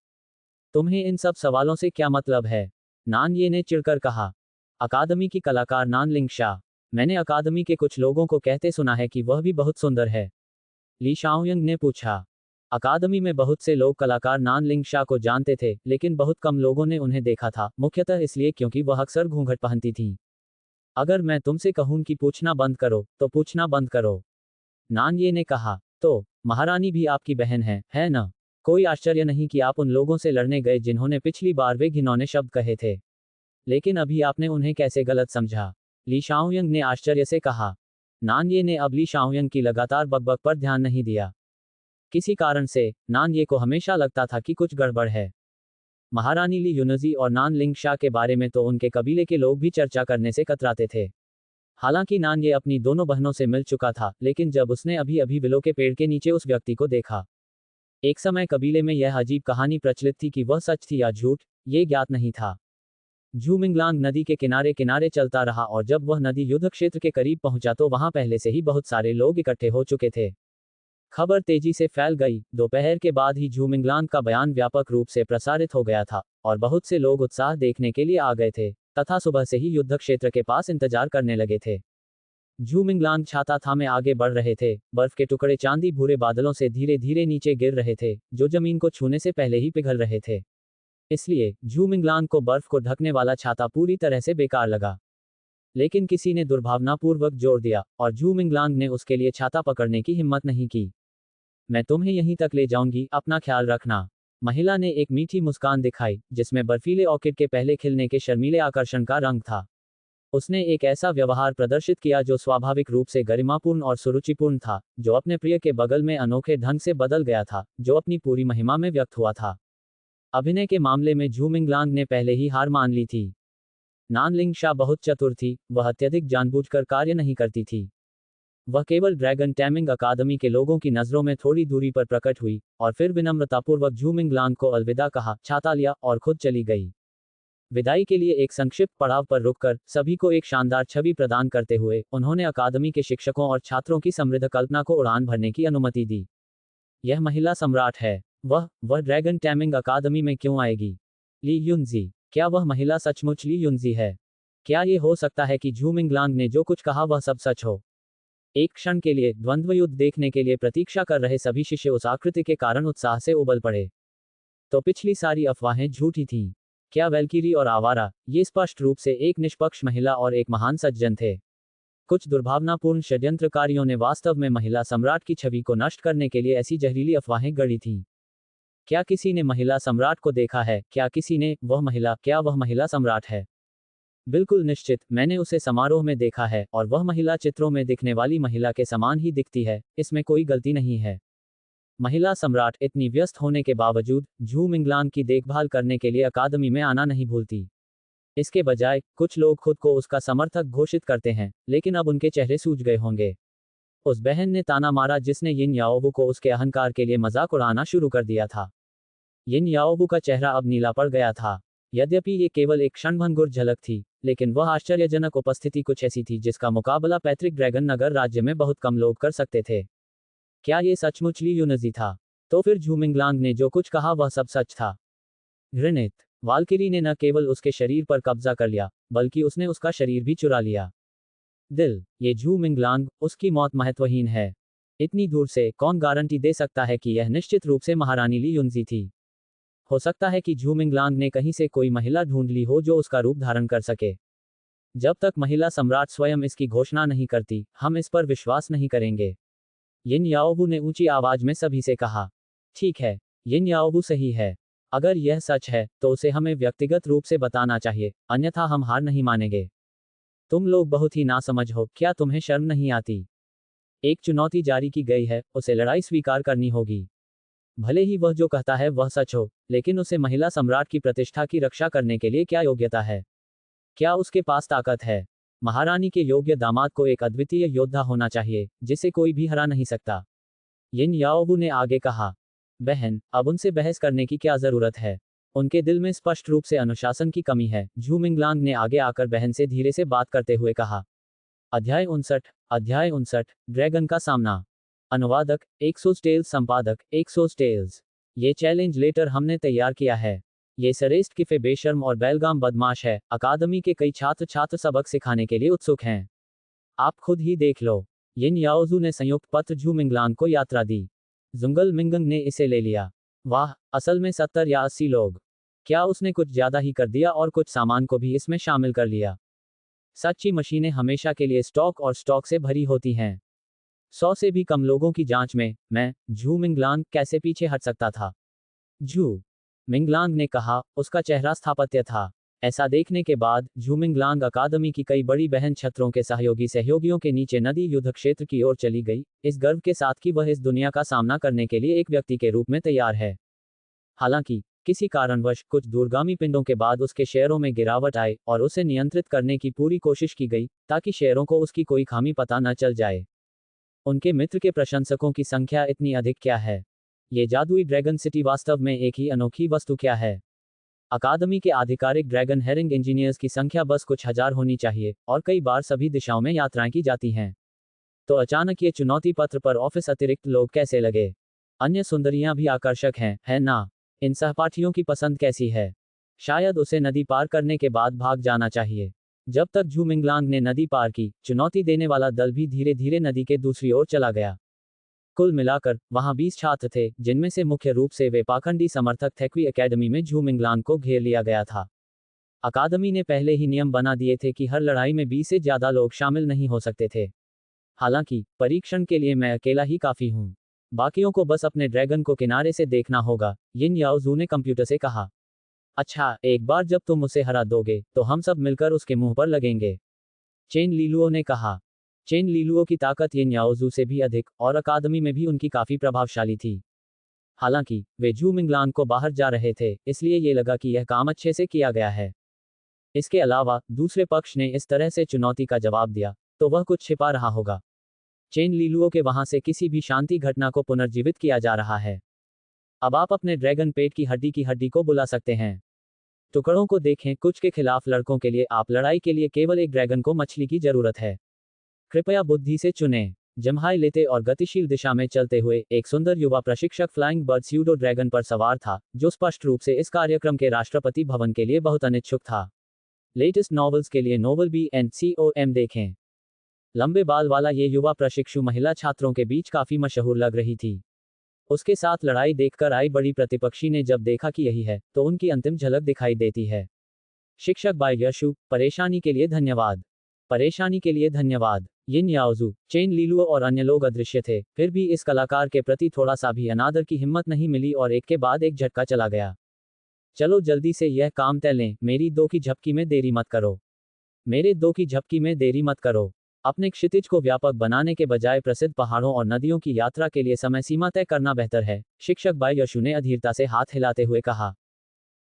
तुम्हें इन सब सवालों से क्या मतलब है? नान ये ने चिढ़कर कहा। अकादमी की कलाकार नान लिंग शा। मैंने अकादमी के कुछ लोगों को कहते सुना है कि वह भी बहुत सुंदर है। ली शाओयंग ने पूछा। अकादमी में बहुत से लोग कलाकार नान लिंग शा को जानते थे, लेकिन बहुत कम लोगों ने उन्हें देखा था, मुख्यतः इसलिए क्योंकि वह अक्सर घूंघट पहनती थीं। अगर मैं तुमसे कहूं कि पूछना बंद करो, तो पूछना बंद करो। नान ये ने कहा। तो, महारानी भी आपकी बहन है न? कोई आश्चर्य नहीं कि आप उन लोगों से लड़ने गए जिन्होंने पिछली बार वे घिनौने शब्द कहे थे। लेकिन अभी आपने उन्हें कैसे गलत समझा? ली शाओयंग ने आश्चर्य से कहा। नान ये ने अब ली शाओयंग की लगातार बकबक पर ध्यान नहीं दिया। किसी कारण से, नान ये को हमेशा लगता था कि कुछ गड़बड़ है। महारानी ली युनजी और नान लिंग शा के बारे में तो उनके कबीले के लोग भी चर्चा करने से कतराते थे। हालांकि नान ये अपनी दोनों बहनों से मिल चुका था, लेकिन जब उसने अभी अभी विलो के पेड़ के नीचे उस व्यक्ति को देखा। एक समय कबीले में यह अजीब कहानी प्रचलित थी कि वह सच थी या झूठ, ये ज्ञात नहीं था। झू मिंगलांग नदी के किनारे किनारे चलता रहा और जब वह नदी युद्ध क्षेत्र के करीब पहुंचा तो वहां पहले से ही बहुत सारे लोग इकट्ठे हो चुके थे। खबर तेजी से फैल गई। दोपहर के बाद ही झू मिंगलांग का बयान व्यापक रूप से प्रसारित हो गया था और बहुत से लोग उत्साह देखने के लिए आ गए थे, तथा सुबह से ही युद्ध क्षेत्र के पास इंतजार करने लगे थे। झू मिंगलांग छाता थामे आगे बढ़ रहे थे। बर्फ के टुकड़े चांदी भूरे बादलों से धीरे धीरे नीचे गिर रहे थे, जो जमीन को छूने से पहले ही पिघल रहे थे। इसलिए, झू मिंगलांग को बर्फ को ढकने वाला छाता पूरी तरह से बेकार लगा। लेकिन किसी ने दुर्भावनापूर्वक जोर दिया, और झू मिंगलांग ने उसके लिए छाता पकड़ने की हिम्मत नहीं की। मैं तुम्हें यहीं तक ले जाऊंगी, अपना ख्याल रखना। महिला ने एक मीठी मुस्कान दिखाई, जिसमें बर्फीले ऑर्किड के पहले खिलने के शर्मीले आकर्षण का रंग था। उसने एक ऐसा व्यवहार प्रदर्शित किया जो स्वाभाविक रूप से गरिमापूर्ण और सुरुचिपूर्ण था, जो अपने प्रिय के बगल में अनोखे ढंग से बदल गया था, जो अपनी पूरी महिमा में व्यक्त हुआ था। अभिनय के मामले में झू मिंगलांग ने पहले ही हार मान ली थी। नान लिंग शा बहुत चतुर थी, वह अत्यधिक जानबूझकर कार्य नहीं करती थी। वह केवल ड्रैगन टैमिंग अकादमी के लोगों की नजरों में थोड़ी दूरी पर प्रकट हुई, और फिर विनम्रतापूर्वक झू मिंगलांग को अलविदा कहा, छाता लिया, और खुद चली गई। विदाई के लिए एक संक्षिप्त पड़ाव पर रुककर, सभी को एक शानदार छवि प्रदान करते हुए, उन्होंने अकादमी के शिक्षकों और छात्रों की समृद्ध कल्पना को उड़ान भरने की अनुमति दी। यह महिला सम्राट है। वह ड्रैगन टैमिंग अकादमी में क्यों आएगी? ली युनजी। क्या वह महिला सचमुच ली युनजी है? क्या ये हो सकता है कि झू मिंगलांग ने जो कुछ कहा वह सब सच हो? एक क्षण के लिए, द्वंद्व युद्ध देखने के लिए प्रतीक्षा कर रहे सभी शिष्य उस आकृति के कारण उत्साह से उबल पड़े। तो पिछली सारी अफवाहें झूठी थीं। क्या वैल्किरी और आवारा, ये स्पष्ट रूप से एक निष्पक्ष महिला और एक महान सज्जन थे? कुछ दुर्भावनापूर्ण षड्यंत्रकारियों ने वास्तव में महिला सम्राट की छवि को नष्ट करने के लिए ऐसी जहरीली अफवाहें गढ़ी थीं। क्या किसी ने महिला सम्राट को देखा है? क्या किसी ने? क्या वह महिला सम्राट है? बिल्कुल निश्चित, मैंने उसे समारोह में देखा है, और वह महिला चित्रों में दिखने वाली महिला के समान ही दिखती है, इसमें कोई गलती नहीं है। महिला सम्राट इतनी व्यस्त होने के बावजूद झू मिंगलांग की देखभाल करने के लिए अकादमी में आना नहीं भूलती। इसके बजाय कुछ लोग खुद को उसका समर्थक घोषित करते हैं, लेकिन अब उनके चेहरे सूज गए होंगे। उस बहन ने ताना मारा जिसने यिन याओबू को उसके अहंकार के लिए मजाक उड़ाना शुरू कर दिया था। यिन याओबू का चेहरा अब नीला पड़ गया था। यद्यपि ये केवल एक क्षणभंगुर झलक थी, लेकिन वह आश्चर्यजनक उपस्थिति कुछ ऐसी थी जिसका मुकाबला पैट्रिक ड्रैगन नगर राज्य में बहुत कम लोग कर सकते थे। क्या ये सचमुच ली यूनजी था? तो फिर झू मिंगलांग ने जो कुछ कहा वह सब सच था। घृणित वाल्किरी ने न केवल उसके शरीर पर कब्जा कर लिया, बल्कि उसने उसका शरीर भी चुरा लिया। दिल, ये झू मिंगलांग, उसकी मौत महत्वहीन है। इतनी दूर से कौन गारंटी दे सकता है कि यह निश्चित रूप से महारानी ली यूनजी थी? हो सकता है कि झू मिंगलांग ने कहीं से कोई महिला ढूंढ ली हो जो उसका रूप धारण कर सके। जब तक महिला सम्राट स्वयं इसकी घोषणा नहीं करती, हम इस पर विश्वास नहीं करेंगे। यिन याओबू ने ऊंची आवाज में सभी से कहा। ठीक है, यिन याओबू सही है। अगर यह सच है, तो उसे हमें व्यक्तिगत रूप से बताना चाहिए, अन्यथा हम हार नहीं मानेंगे। तुम लोग बहुत ही नासमझ हो, क्या तुम्हें शर्म नहीं आती? एक चुनौती जारी की गई है, उसे लड़ाई स्वीकार करनी होगी। भले ही वह जो कहता है वह सच हो, लेकिन उसे महिला सम्राट की प्रतिष्ठा की रक्षा करने के लिए क्या योग्यता है? क्या उसके पास ताकत है? महारानी के योग्य दामाद को एक अद्वितीय योद्धा होना चाहिए, जिसे कोई भी हरा नहीं सकता। यिन याओबू ने आगे कहा। बहन, अब उनसे बहस करने की क्या जरूरत है? उनके दिल में स्पष्ट रूप से अनुशासन की कमी है। झू मिंगलांग ने आगे आकर बहन से धीरे से बात करते हुए कहा। अध्याय 59 ड्रैगन का सामना। अनुवादक, एक्सोस टेल्स। संपादक, एक्सोस टेल्स। ये चैलेंज लेटर हमने तैयार किया है। ये श्रेष्ठ किफे बेशर्म और बेलगाम बदमाश है। अकादमी के कई छात्र सबक सिखाने के लिए उत्सुक हैं। आप खुद ही देख लो। यिन याओजू ने संयुक्त पत्र झू मिंगलांग को यात्रा दी। जुंगल मिंगंग ने इसे ले लिया। वाह, असल में 70 या 80 लोग। क्या उसने कुछ ज्यादा ही कर दिया और कुछ सामान को भी इसमें शामिल कर लिया? सच्ची मशीनें हमेशा के लिए स्टॉक से भरी होती हैं। 100 से भी कम लोगों की जांच में मैं, झू मिंगलांग, कैसे पीछे हट सकता था? झू मिंगलांग ने कहा, उसका चेहरा स्थापत्य था। ऐसा देखने के बाद झू मिंगलांग अकादमी की कई बड़ी बहन छत्रों के सहयोगियों के नीचे नदी युद्ध क्षेत्र की ओर चली गई, इस गर्व के साथ कि वह इस दुनिया का सामना करने के लिए एक व्यक्ति के रूप में तैयार है। हालांकि किसी कारणवश कुछ दूरगामी पिंडों के बाद उसके शेयरों में गिरावट आई और उसे नियंत्रित करने की पूरी कोशिश की गई, ताकि शेयरों को उसकी कोई खामी पता न चल जाए। उनके मित्र के प्रशंसकों की संख्या इतनी अधिक क्या है? ये जादुई ड्रैगन सिटी वास्तव में एक ही अनोखी वस्तु क्या है? अकादमी के आधिकारिक ड्रैगन हेरिंग इंजीनियर्स की संख्या बस कुछ हजार होनी चाहिए, और कई बार सभी दिशाओं में यात्राएं की जाती हैं। तो अचानक ये चुनौती पत्र पर ऑफिस अतिरिक्त लोग कैसे लगे? अन्य सुंदरियां भी आकर्षक हैं, है ना? इन सहपाठियों की पसंद कैसी है? शायद उसे नदी पार करने के बाद भाग जाना चाहिए। जब तक झू मिंगलांग ने नदी पार की, चुनौती देने वाला दल भी धीरे धीरे नदी के दूसरी ओर चला गया। कुल मिलाकर वहां 20 छात्र थे, जिनमें से मुख्य रूप से वे पाखंडी समर्थक थे। क्वी एकेडमी में झू मिंगलांग को घेर लिया गया था। अकादमी ने पहले ही नियम बना दिए थे कि हर लड़ाई में 20 से ज्यादा लोग शामिल नहीं हो सकते थे। हालांकि परीक्षण के लिए मैं अकेला ही काफी हूं। बाकियों को बस अपने ड्रैगन को किनारे से देखना होगा, यिन याओजू ने कंप्यूटर से कहा। अच्छा, एक बार जब तुम उसे हरा दोगे, तो हम सब मिलकर उसके मुंह पर लगेंगे, चेन लीलुओ ने कहा। चेन लीलुओ की ताकत यिन याओजू से भी अधिक, और अकादमी में भी उनकी काफी प्रभावशाली थी। हालांकि वे झू मिंगलांग को बाहर जा रहे थे, इसलिए ये लगा कि यह काम अच्छे से किया गया है। इसके अलावा दूसरे पक्ष ने इस तरह से चुनौती का जवाब दिया, तो वह कुछ छिपा रहा होगा। चेन लीलुओ के वहां से किसी भी शांति घटना को पुनर्जीवित किया जा रहा है। अब आप अपने ड्रैगन पेट की हड्डी को बुला सकते हैं। टुकड़ों को देखें। कुछ के खिलाफ लड़कों के लिए आप लड़ाई के लिए केवल एक ड्रैगन को मछली की जरूरत है। कृपया बुद्धि से चुनें। जम्हाई लेते और गतिशील दिशा में चलते हुए एक सुंदर युवा प्रशिक्षक फ्लाइंग बर्ड स्यूडो ड्रैगन पर सवार था, जो स्पष्ट रूप से इस कार्यक्रम के राष्ट्रपति भवन के लिए बहुत अनिच्छुक था। लेटेस्ट नॉवेल्स के लिए NovelBNCOM देखें। लंबे बाल वाला ये युवा प्रशिक्षु महिला छात्रों के बीच काफी मशहूर लग रही थी। उसके साथ लड़ाई देखकर आई बड़ी प्रतिपक्षी ने जब देखा कि यही है, तो उनकी अंतिम झलक दिखाई देती है। शिक्षक बाय यशु, परेशानी के लिए धन्यवाद। परेशानी के लिए धन्यवाद। यिन याओजू, चेन लीलुओ और अन्य लोग अदृश्य थे, फिर भी इस कलाकार के प्रति थोड़ा सा भी अनादर की हिम्मत नहीं मिली और एक के बाद एक झटका चला गया। चलो जल्दी से यह काम तय लें, मेरी 2 की झपकी में देरी मत करो। मेरे 2 की झपकी में देरी मत करो। अपने क्षितिज को व्यापक बनाने के बजाय प्रसिद्ध पहाड़ों और नदियों की यात्रा के लिए समय सीमा तय करना बेहतर है, शिक्षक बायशु ने अधीरता से हाथ हिलाते हुए कहा।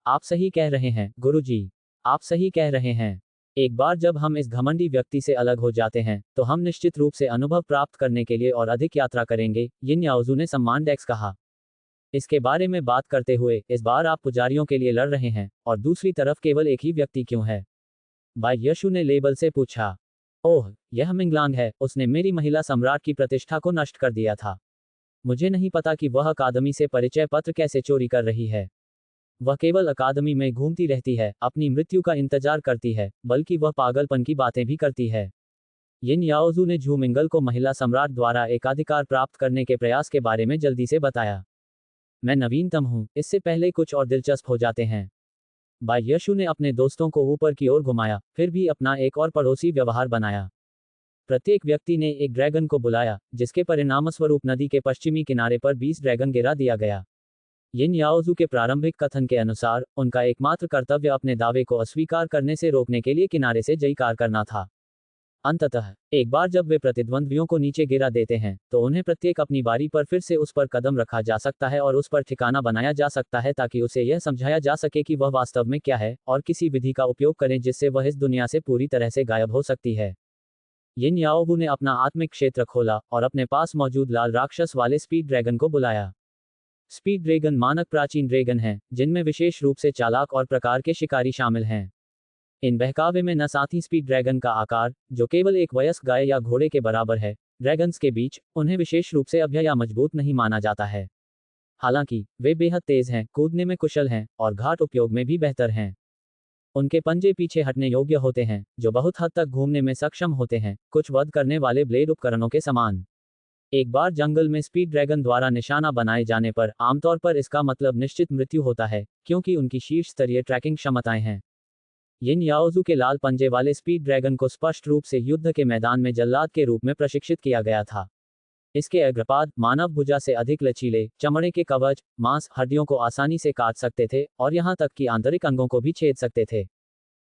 आप सही कह रहे हैं, गुरुजी। आप सही कह रहे हैं। एक बार जब हम इस घमंडी व्यक्ति से अलग हो जाते हैं, तो हम निश्चित रूप से अनुभव प्राप्त करने के लिए और अधिक यात्रा करेंगे, यिन याओजू ने सम्मान डेक्स कहा। इसके बारे में बात करते हुए, इस बार आप पुजारियों के लिए लड़ रहे हैं, और दूसरी तरफ केवल एक ही व्यक्ति क्यों है? बायशु ने लेबल से पूछा। ओह, यह मिंगलांग है, उसने मेरी महिला सम्राट की प्रतिष्ठा को नष्ट कर दिया था। मुझे नहीं पता कि वह अकादमी से परिचय पत्र कैसे चोरी कर रही है। वह केवल अकादमी में घूमती रहती है, अपनी मृत्यु का इंतजार करती है, बल्कि वह पागलपन की बातें भी करती है। यिन याओजू ने झू मिंगल को महिला सम्राट द्वारा एकाधिकार प्राप्त करने के प्रयास के बारे में जल्दी से बताया। मैं नवीनतम हूँ, इससे पहले कुछ और दिलचस्प हो जाते हैं। बायशु ने अपने दोस्तों को ऊपर की ओर घुमाया, फिर भी अपना एक और पड़ोसी व्यवहार बनाया। प्रत्येक व्यक्ति ने एक ड्रैगन को बुलाया, जिसके परिणामस्वरूप नदी के पश्चिमी किनारे पर 20 ड्रैगन गिरा दिया गया। यिन याओजू के प्रारंभिक कथन के अनुसार, उनका एकमात्र कर्तव्य अपने दावे को अस्वीकार करने से रोकने के लिए किनारे से जयकार करना था। अंततः, एक बार जब वे प्रतिद्वंद्वियों को नीचे गिरा देते हैं, तो उन्हें प्रत्येक अपनी बारी पर फिर से उस पर कदम रखा जा सकता है और उस पर ठिकाना बनाया जा सकता है ताकि उसे यह समझाया जा सके कि वह वास्तव में क्या है, और किसी विधि का उपयोग करें जिससे वह इस दुनिया से पूरी तरह से गायब हो सकती है। यिन याओबू ने अपना आत्मिक क्षेत्र खोला और अपने पास मौजूद लाल राक्षस वाले स्पीड ड्रैगन को बुलाया। स्पीड ड्रैगन मानक प्राचीन ड्रैगन हैं, जिनमें विशेष रूप से चालाक और प्रकार के शिकारी शामिल हैं। इन बहकावे में न साथ ही स्पीड ड्रैगन का आकार, जो केवल एक वयस्क गाय या घोड़े के बराबर है, ड्रैगन्स के बीच, उन्हें विशेष रूप से अभ्य या मजबूत नहीं माना जाता है। हालांकि, वे बेहद तेज हैं, कूदने में कुशल हैं, और घाट उपयोग में भी बेहतर हैं। उनके पंजे पीछे हटने योग्य होते हैं, जो बहुत हद तक घूमने में सक्षम होते हैं, कुछ वध करने वाले ब्लेड उपकरणों के समान। एक बार जंगल में स्पीड ड्रैगन द्वारा निशाना बनाए जाने पर आमतौर पर इसका मतलब निश्चित मृत्यु होता है, क्योंकि उनकी शीर्ष स्तरीय ट्रैकिंग क्षमताएं हैं। यिन याओजू के लाल पंजे वाले स्पीड ड्रैगन को स्पष्ट रूप से युद्ध के मैदान में जल्लाद के रूप में प्रशिक्षित किया गया था। इसके अग्रपाद मानव भुजा से अधिक लचीले, चमड़े के कवच, मांस, हड्डियों को आसानी से काट सकते थे, और यहां तक कि आंतरिक अंगों को भी छेद सकते थे।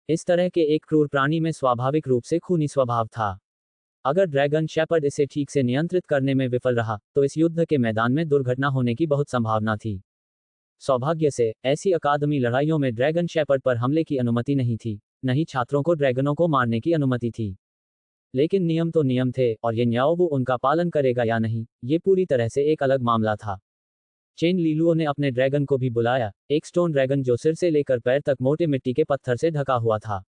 इस तरह के एक क्रूर प्राणी में स्वाभाविक रूप से खूनी स्वभाव था। अगर ड्रैगन शेपर्ड इसे ठीक से नियंत्रित करने में विफल रहा, तो इस युद्ध के मैदान में दुर्घटना होने की बहुत संभावना थी। सौभाग्य से, ऐसी अकादमी लड़ाइयों में ड्रैगन शेपर्ड पर हमले की अनुमति नहीं थी, न ही छात्रों को ड्रैगनों को मारने की अनुमति थी। लेकिन नियम तो नियम थे, और ये न्याओवू उनका पालन करेगा या नहीं, ये पूरी तरह से एक अलग मामला था। चेन लीलुओ ने अपने ड्रैगन को भी बुलाया, एक स्टोन ड्रैगन जो सिर से लेकर पैर तक मोटे मिट्टी के पत्थर से ढका हुआ था।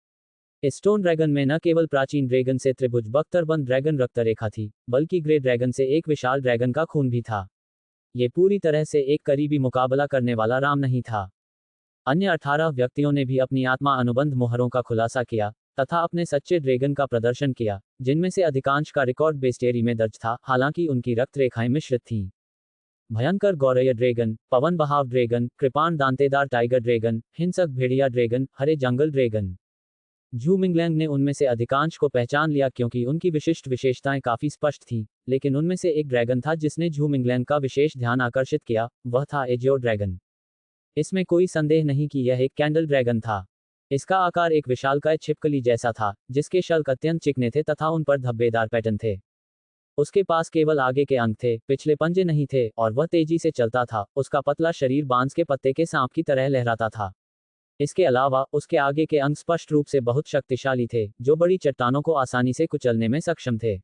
इस स्टोन ड्रैगन में न केवल प्राचीन ड्रैगन से त्रिभुज बख्तरबंद ड्रैगन रक्त रेखा थी, बल्कि ग्रे ड्रैगन से एक विशाल ड्रैगन का खून भी था। ये पूरी तरह से एक करीबी मुकाबला करने वाला राम नहीं था। अन्य 18 व्यक्तियों ने भी अपनी आत्मा अनुबंध मोहरों का खुलासा किया, तथा अपने सच्चे ड्रैगन का प्रदर्शन किया, जिनमें से अधिकांश का रिकॉर्ड बेस्टेरी में दर्ज था, हालांकि उनकी रक्त रेखाएं मिश्रित थीं। भयंकर गौरय ड्रैगन, पवन बहाव ड्रैगन, कृपाण दांतेदार टाइगर ड्रैगन, हिंसक भेड़िया ड्रैगन, हरे जंगल ड्रैगन। झू मिंगलैंग ने उनमें से अधिकांश को पहचान लिया क्योंकि उनकी विशिष्ट विशेषताएं काफी स्पष्ट थीं, लेकिन उनमें से एक ड्रैगन था जिसने झू मिंगलैंग का विशेष ध्यान आकर्षित किया, वह था एजियो ड्रैगन। इसमें कोई संदेह नहीं कि यह एक कैंडल ड्रैगन था। इसका आकार एक विशालकाय छिपकली जैसा था, जिसके शल्क अत्यंत चिकने थे तथा उन पर धब्बेदार पैटर्न थे। उसके पास केवल आगे के अंग थे, पिछले पंजे नहीं थे, और वह तेजी से चलता था। उसका पतला शरीर बांस के पत्ते के सांप की तरह लहराता था। इसके अलावा, उसके आगे के अंग स्पष्ट रूप से बहुत शक्तिशाली थे, जो बड़ी चट्टानों को आसानी से कुचलने में सक्षम थे।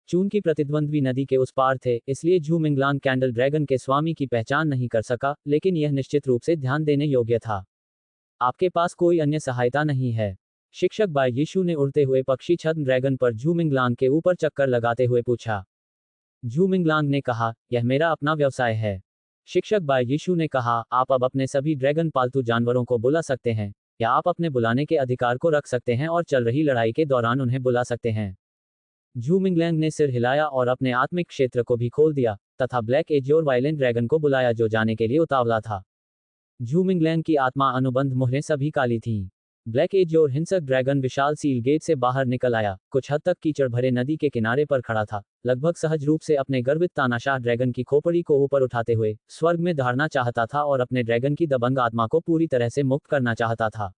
चून की प्रतिद्वंद्वी नदी के उस पार थे, इसलिए झू मिंगलांग कैंडल ड्रैगन के स्वामी की पहचान नहीं कर सका, लेकिन यह निश्चित रूप से ध्यान देने योग्य था। आपके पास कोई अन्य सहायता नहीं है? शिक्षक बायशु ने उड़ते हुए पक्षी छद्म ड्रैगन पर झू मिंगलांग के ऊपर चक्कर लगाते हुए पूछा। झू मिंगलांग ने कहा, यह मेरा अपना व्यवसाय है। शिक्षक बायशु ने कहा, आप अब अपने सभी ड्रैगन पालतू जानवरों को बुला सकते हैं, या आप अपने बुलाने के अधिकार को रख सकते हैं और चल रही लड़ाई के दौरान उन्हें बुला सकते हैं। झू मिंगलैंग ने सिर हिलाया और अपने आत्मिक क्षेत्र को भी खोल दिया, तथा ब्लैक एजियोर वायलेंट ड्रैगन को बुलाया जो जाने के लिए उतावला था। झू मिंगलैंग की आत्मा अनुबंध मोहरें सभी काली थीं। ब्लैक एज और हिंसक ड्रैगन विशाल सील गेट से बाहर निकल आया, कुछ हद तक कीचड़ भरे नदी के किनारे पर खड़ा था, लगभग सहज रूप से अपने गर्वित तानाशाह ड्रैगन की खोपड़ी को ऊपर उठाते हुए स्वर्ग में धारना चाहता था और अपने ड्रैगन की दबंग आत्मा को पूरी तरह से मुक्त करना चाहता था।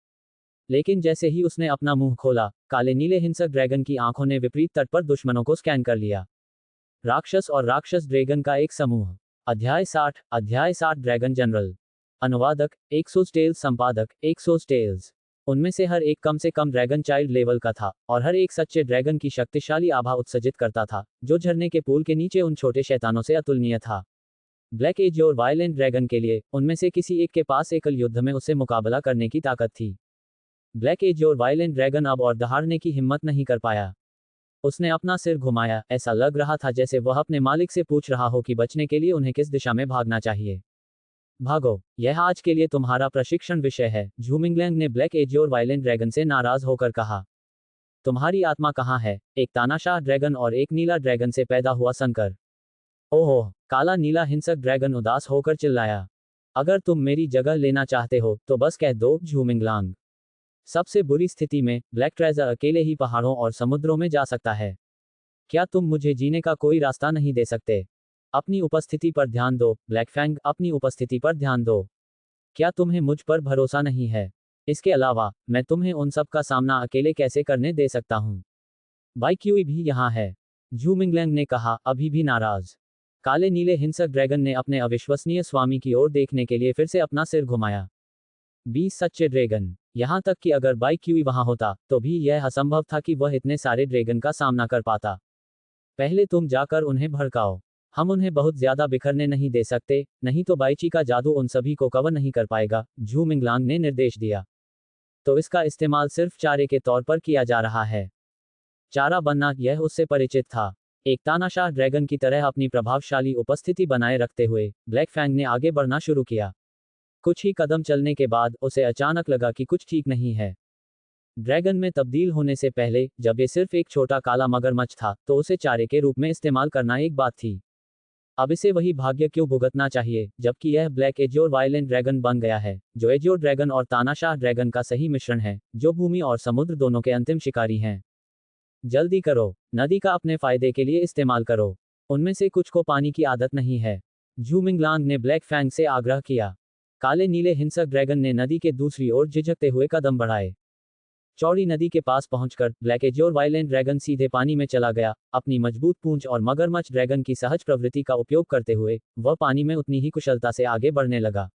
लेकिन जैसे ही उसने अपना मुंह खोला, काले नीले हिंसक ड्रैगन की आंखों ने विपरीत तट पर दुश्मनों को स्कैन कर लिया। राक्षस और राक्षस ड्रैगन का एक समूह। अध्याय 60 ड्रैगन जनरल। अनुवादक एक्सोस टेल्स, संपादक एक्सोस टेल्स। उनमें से हर एक कम से कम ड्रैगन चाइल्ड लेवल का था और हर एक सच्चे ड्रैगन की शक्तिशाली आभा उत्सर्जित करता था, जो झरने के पूल के नीचे उन छोटे शैतानों से अतुलनीय था। ब्लैक एज और वायलेंट ड्रैगन के लिए उनमें से किसी एक के पास एकल युद्ध में उससे मुकाबला करने की ताकत थी। ब्लैक एज और वायलेंट ड्रैगन अब और दहाड़ने की हिम्मत नहीं कर पाया। उसने अपना सिर घुमाया, ऐसा लग रहा था जैसे वह अपने मालिक से पूछ रहा हो कि बचने के लिए उन्हें किस दिशा में भागना चाहिए। भागो, यह आज के लिए तुम्हारा प्रशिक्षण विषय है, झूमिंगलैंग ने ब्लैक एज और वायलेंट ड्रैगन से नाराज होकर कहा। तुम्हारी आत्मा कहाँ है? एक तानाशाह ड्रैगन और एक नीला ड्रैगन से पैदा हुआ संकर। ओहो, काला नीला हिंसक ड्रैगन उदास होकर चिल्लाया। अगर तुम मेरी जगह लेना चाहते हो तो बस कह दो, झूमिंगलांग। सबसे बुरी स्थिति में ब्लैक ट्रेजर अकेले ही पहाड़ों और समुद्रों में जा सकता है। क्या तुम मुझे जीने का कोई रास्ता नहीं दे सकते? अपनी उपस्थिति पर ध्यान दो, ब्लैक फैंग, अपनी उपस्थिति पर ध्यान दो। क्या तुम्हें मुझ पर भरोसा नहीं है? इसके अलावा मैं तुम्हें उन सब का सामना अकेले कैसे करने दे सकता हूँ? बाइक्यूई भी यहाँ है, झूमिंगलैंग ने कहा, अभी भी नाराज। काले नीले हिंसक ड्रैगन ने अपने अविश्वसनीय स्वामी की ओर देखने के लिए फिर से अपना सिर घुमाया। 20 सच्चे ड्रैगन। यहाँ तक कि अगर बाइक्यूई वहाँ होता तो भी यह असंभव था कि वह इतने सारे ड्रैगन का सामना कर पाता। पहले तुम जाकर उन्हें भड़काओ। हम उन्हें बहुत ज्यादा बिखरने नहीं दे सकते, नहीं तो बाइची का जादू उन सभी को कवर नहीं कर पाएगा, झूमिंगलांग ने निर्देश दिया। तो इसका इस्तेमाल सिर्फ चारे के तौर पर किया जा रहा है। चारा बनना, यह उससे परिचित था। एक तानाशाह ड्रैगन की तरह अपनी प्रभावशाली उपस्थिति बनाए रखते हुए ब्लैक फैंग ने आगे बढ़ना शुरू किया। कुछ ही कदम चलने के बाद उसे अचानक लगा कि कुछ ठीक नहीं है। ड्रैगन में तब्दील होने से पहले जब ये सिर्फ एक छोटा काला मगरमच्छ था तो उसे चारे के रूप में इस्तेमाल करना एक बात थी। अब इसे वही भाग्य क्यों भुगतना चाहिए, जबकि यह ब्लैक एजोर वायलेंट ड्रैगन बन गया है, जो एजोर ड्रैगन और तानाशाह ड्रैगन का सही मिश्रण है, जो भूमि और समुद्र दोनों के अंतिम शिकारी हैं। जल्दी करो, नदी का अपने फायदे के लिए इस्तेमाल करो। उनमें से कुछ को पानी की आदत नहीं है, झूमिंगलांग ने ब्लैक फैंग से आग्रह किया। काले नीले हिंसक ड्रैगन ने नदी के दूसरी ओर झिझकते हुए कदम बढ़ाए। चौड़ी नदी के पास पहुंचकर ब्लैक एजोर वायलेंट ड्रैगन सीधे पानी में चला गया। अपनी मजबूत पूंछ और मगरमच्छ ड्रैगन की सहज प्रवृत्ति का उपयोग करते हुए वह पानी में उतनी ही कुशलता से आगे बढ़ने लगा।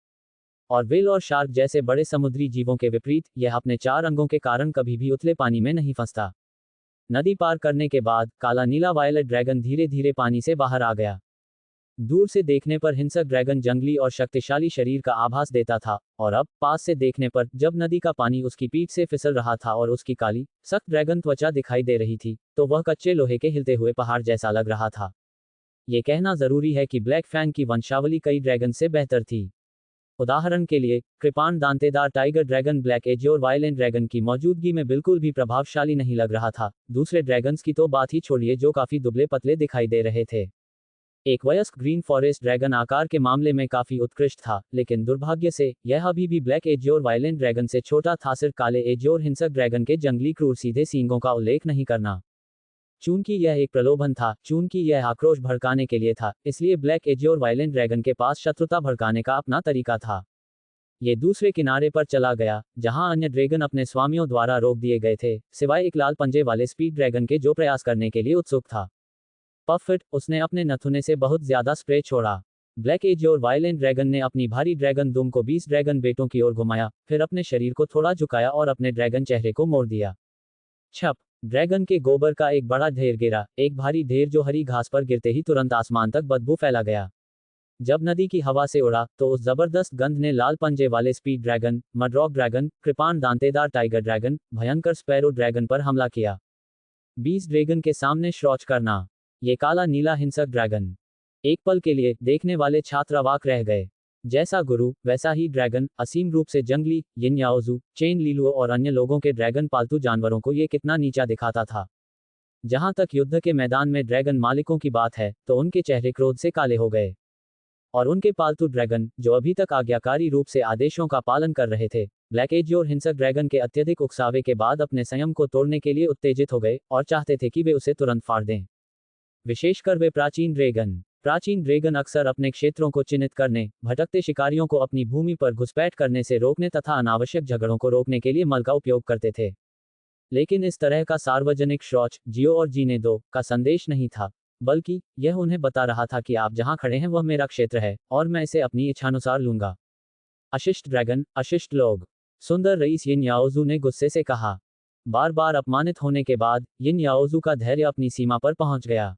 और व्हेल और शार्क जैसे बड़े समुद्री जीवों के विपरीत यह अपने 4 अंगों के कारण कभी भी उथले पानी में नहीं फंसता। नदी पार करने के बाद काला नीला वायलेट ड्रैगन धीरे धीरे पानी से बाहर आ गया। दूर से देखने पर हिंसक ड्रैगन जंगली और शक्तिशाली शरीर का आभास देता था, और अब पास से देखने पर जब नदी का पानी उसकी पीठ से फिसल रहा था और उसकी काली सख्त ड्रैगन त्वचा दिखाई दे रही थी, तो वह कच्चे लोहे के हिलते हुए पहाड़ जैसा लग रहा था। ये कहना जरूरी है कि ब्लैक फैंग की वंशावली कई ड्रैगन से बेहतर थी। उदाहरण के लिए, कृपाण दांतेदार tiger dragon black azure violent dragon की मौजूदगी में बिल्कुल भी प्रभावशाली नहीं लग रहा था। दूसरे ड्रैगन्स की तो बात ही छोड़िए, जो काफी दुबले पतले दिखाई दे रहे थे। एक वयस्क ग्रीन फॉरेस्ट ड्रैगन आकार के मामले में काफी उत्कृष्ट था, लेकिन दुर्भाग्य से यह अभी भी ब्लैक एजोर वायलेंट ड्रैगन से छोटा था। सिर्फ काले एजोर हिंसक ड्रैगन के जंगली क्रूर सीधे सींगों का उल्लेख नहीं करना। चूंकि यह एक प्रलोभन था, चूंकि यह आक्रोश भड़काने के लिए था, इसलिए ब्लैक एजोर वायलेंट ड्रैगन के पास शत्रुता भड़काने का अपना तरीका था। ये दूसरे किनारे पर चला गया, जहां अन्य ड्रैगन अपने स्वामियों द्वारा रोक दिए गए थे, सिवाय एक लाल पंजे वाले स्पीड ड्रैगन के जो प्रयास करने के लिए उत्सुक था। पफिट, उसने अपने नथुने से बहुत ज्यादा स्प्रे छोड़ा। ब्लैक एजोर वायलेंट ड्रैगन ने अपनी भारी ड्रैगन दुम को 20 ड्रैगन बेटों की ओर घुमाया, फिर अपने शरीर को थोड़ा झुकाया और अपने ड्रैगन चेहरे को मोड़ दिया। छप, ड्रैगन के गोबर का एक बड़ा ढेर गिरा, एक भारी ढेर जो हरी घास पर गिरते ही तुरंत आसमान तक बदबू फैला गया। जब नदी की हवा से उड़ा तो उस जबरदस्त गंध ने लाल पंजे वाले स्पीड ड्रैगन, मडरॉक ड्रैगन, कृपाण दांतेदार टाइगर ड्रैगन, भयंकर स्पैरो ड्रैगन पर हमला किया। 20 ड्रैगन के सामने शौच करना। ये काला नीला हिंसक ड्रैगन। एक पल के लिए देखने वाले छात्र अवाक रह गए। जैसा गुरु वैसा ही ड्रैगन, असीम रूप से जंगली, यिन याओजू, चेन लीलुओ और अन्य लोगों के ड्रैगन पालतू जानवरों को ये कितना नीचा दिखाता था। जहां तक युद्ध के मैदान में ड्रैगन मालिकों की बात है, तो उनके चेहरे क्रोध से काले हो गए। और उनके पालतू ड्रैगन, जो अभी तक आज्ञाकारी रूप से आदेशों का पालन कर रहे थे, ब्लैक एजियोर हिंसक ड्रैगन के अत्यधिक उकसावे के बाद अपने संयम को तोड़ने के लिए उत्तेजित हो गए और चाहते थे कि वे उसे तुरंत फाड़ दें। विशेषकर वे प्राचीन ड्रैगन अक्सर अपने क्षेत्रों को चिन्हित करने, भटकते शिकारियों को अपनी भूमि पर घुसपैठ करने से रोकने तथा अनावश्यक झगड़ों को रोकने के लिए मल का उपयोग करते थे। लेकिन इस तरह का सार्वजनिक शौच, जियो और जीने दो, का संदेश नहीं था, बल्कि यह उन्हें बता रहा था कि आप जहां खड़े हैं वह मेरा क्षेत्र है और मैं इसे अपनी इच्छानुसार लूंगा। अशिष्ट ड्रैगन, अशिष्ट लोग, सुंदर रईस यिन याओजू ने गुस्से से कहा। बार बार अपमानित होने के बाद यिन याओजू का धैर्य अपनी सीमा पर पहुंच गया।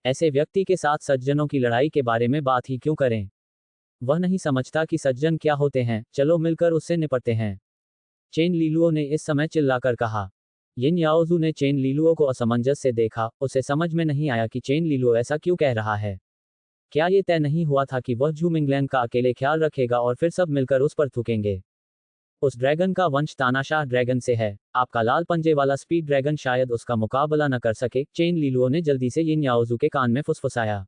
ऐसे व्यक्ति के साथ सज्जनों की लड़ाई के बारे में बात ही क्यों करें? वह नहीं समझता कि सज्जन क्या होते हैं, चलो मिलकर उससे निपटते हैं, चेन लीलुओ ने इस समय चिल्लाकर कहा। यिन याओजू ने चेन लीलुओ को असमंजस से देखा, उसे समझ में नहीं आया कि चेन लीलुओ ऐसा क्यों कह रहा है। क्या ये तय नहीं हुआ था कि वह झू मिंगलैंग का अकेले ख्याल रखेगा और फिर सब मिलकर उस पर थूकेंगे? उस ड्रैगन का वंश तानाशाह ड्रैगन से है, आपका लाल पंजे वाला स्पीड ड्रैगन शायद उसका मुकाबला न कर सके, चेन लीलुओ ने जल्दी से यिन याओजू के कान में फुसफुसाया।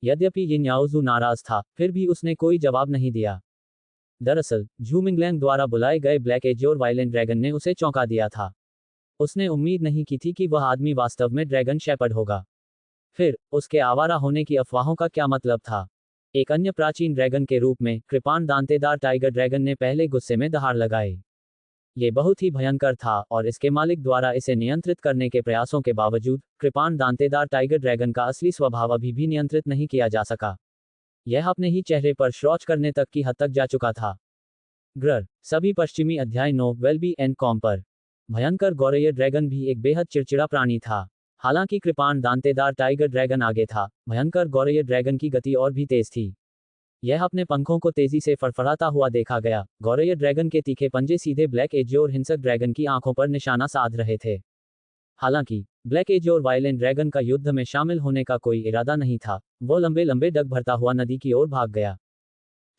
यद्यपि यिन याओजू नाराज था, फिर भी उसने कोई जवाब नहीं दिया। दरअसल झू मिंगलैंग द्वारा बुलाए गए ब्लैक एजियोर वायलेंट ड्रैगन ने उसे चौंका दिया था। उसने उम्मीद नहीं की थी कि वह आदमी वास्तव में ड्रैगन शेपर्ड होगा। फिर उसके आवारा होने की अफवाहों का क्या मतलब था? एक अन्य प्राचीन ड्रैगन के रूप में कृपाण दांतेदार टाइगर ड्रैगन ने पहले गुस्से में दहाड़ लगाई। ये बहुत ही भयंकर था और इसके मालिक द्वारा इसे नियंत्रित करने के प्रयासों के बावजूद कृपाण दांतेदार टाइगर ड्रैगन का असली स्वभाव अभी भी नियंत्रित नहीं किया जा सका। यह अपने ही चेहरे पर शौच करने तक की हद तक जा चुका था। ग्रर सभी पश्चिमी अध्याय 9 वेलबी एंड कॉम पर। भयंकर गौरैय ड्रैगन भी एक बेहद चिड़चिड़ा प्राणी था। हालांकि कृपाण दांतेदार टाइगर ड्रैगन आगे था, भयंकर गौरैय ड्रैगन की गति और भी तेज थी। यह अपने पंखों को तेजी से फड़फड़ाता हुआ देखा गया। गौरैय ड्रैगन के तीखे पंजे सीधे ब्लैक एजियोर हिंसक ड्रैगन की आंखों पर निशाना साध रहे थे। हालांकि ब्लैक एजियोर वायलेंट ड्रैगन का युद्ध में शामिल होने का कोई इरादा नहीं था, वो लंबे लंबे डग भरता हुआ नदी की ओर भाग गया।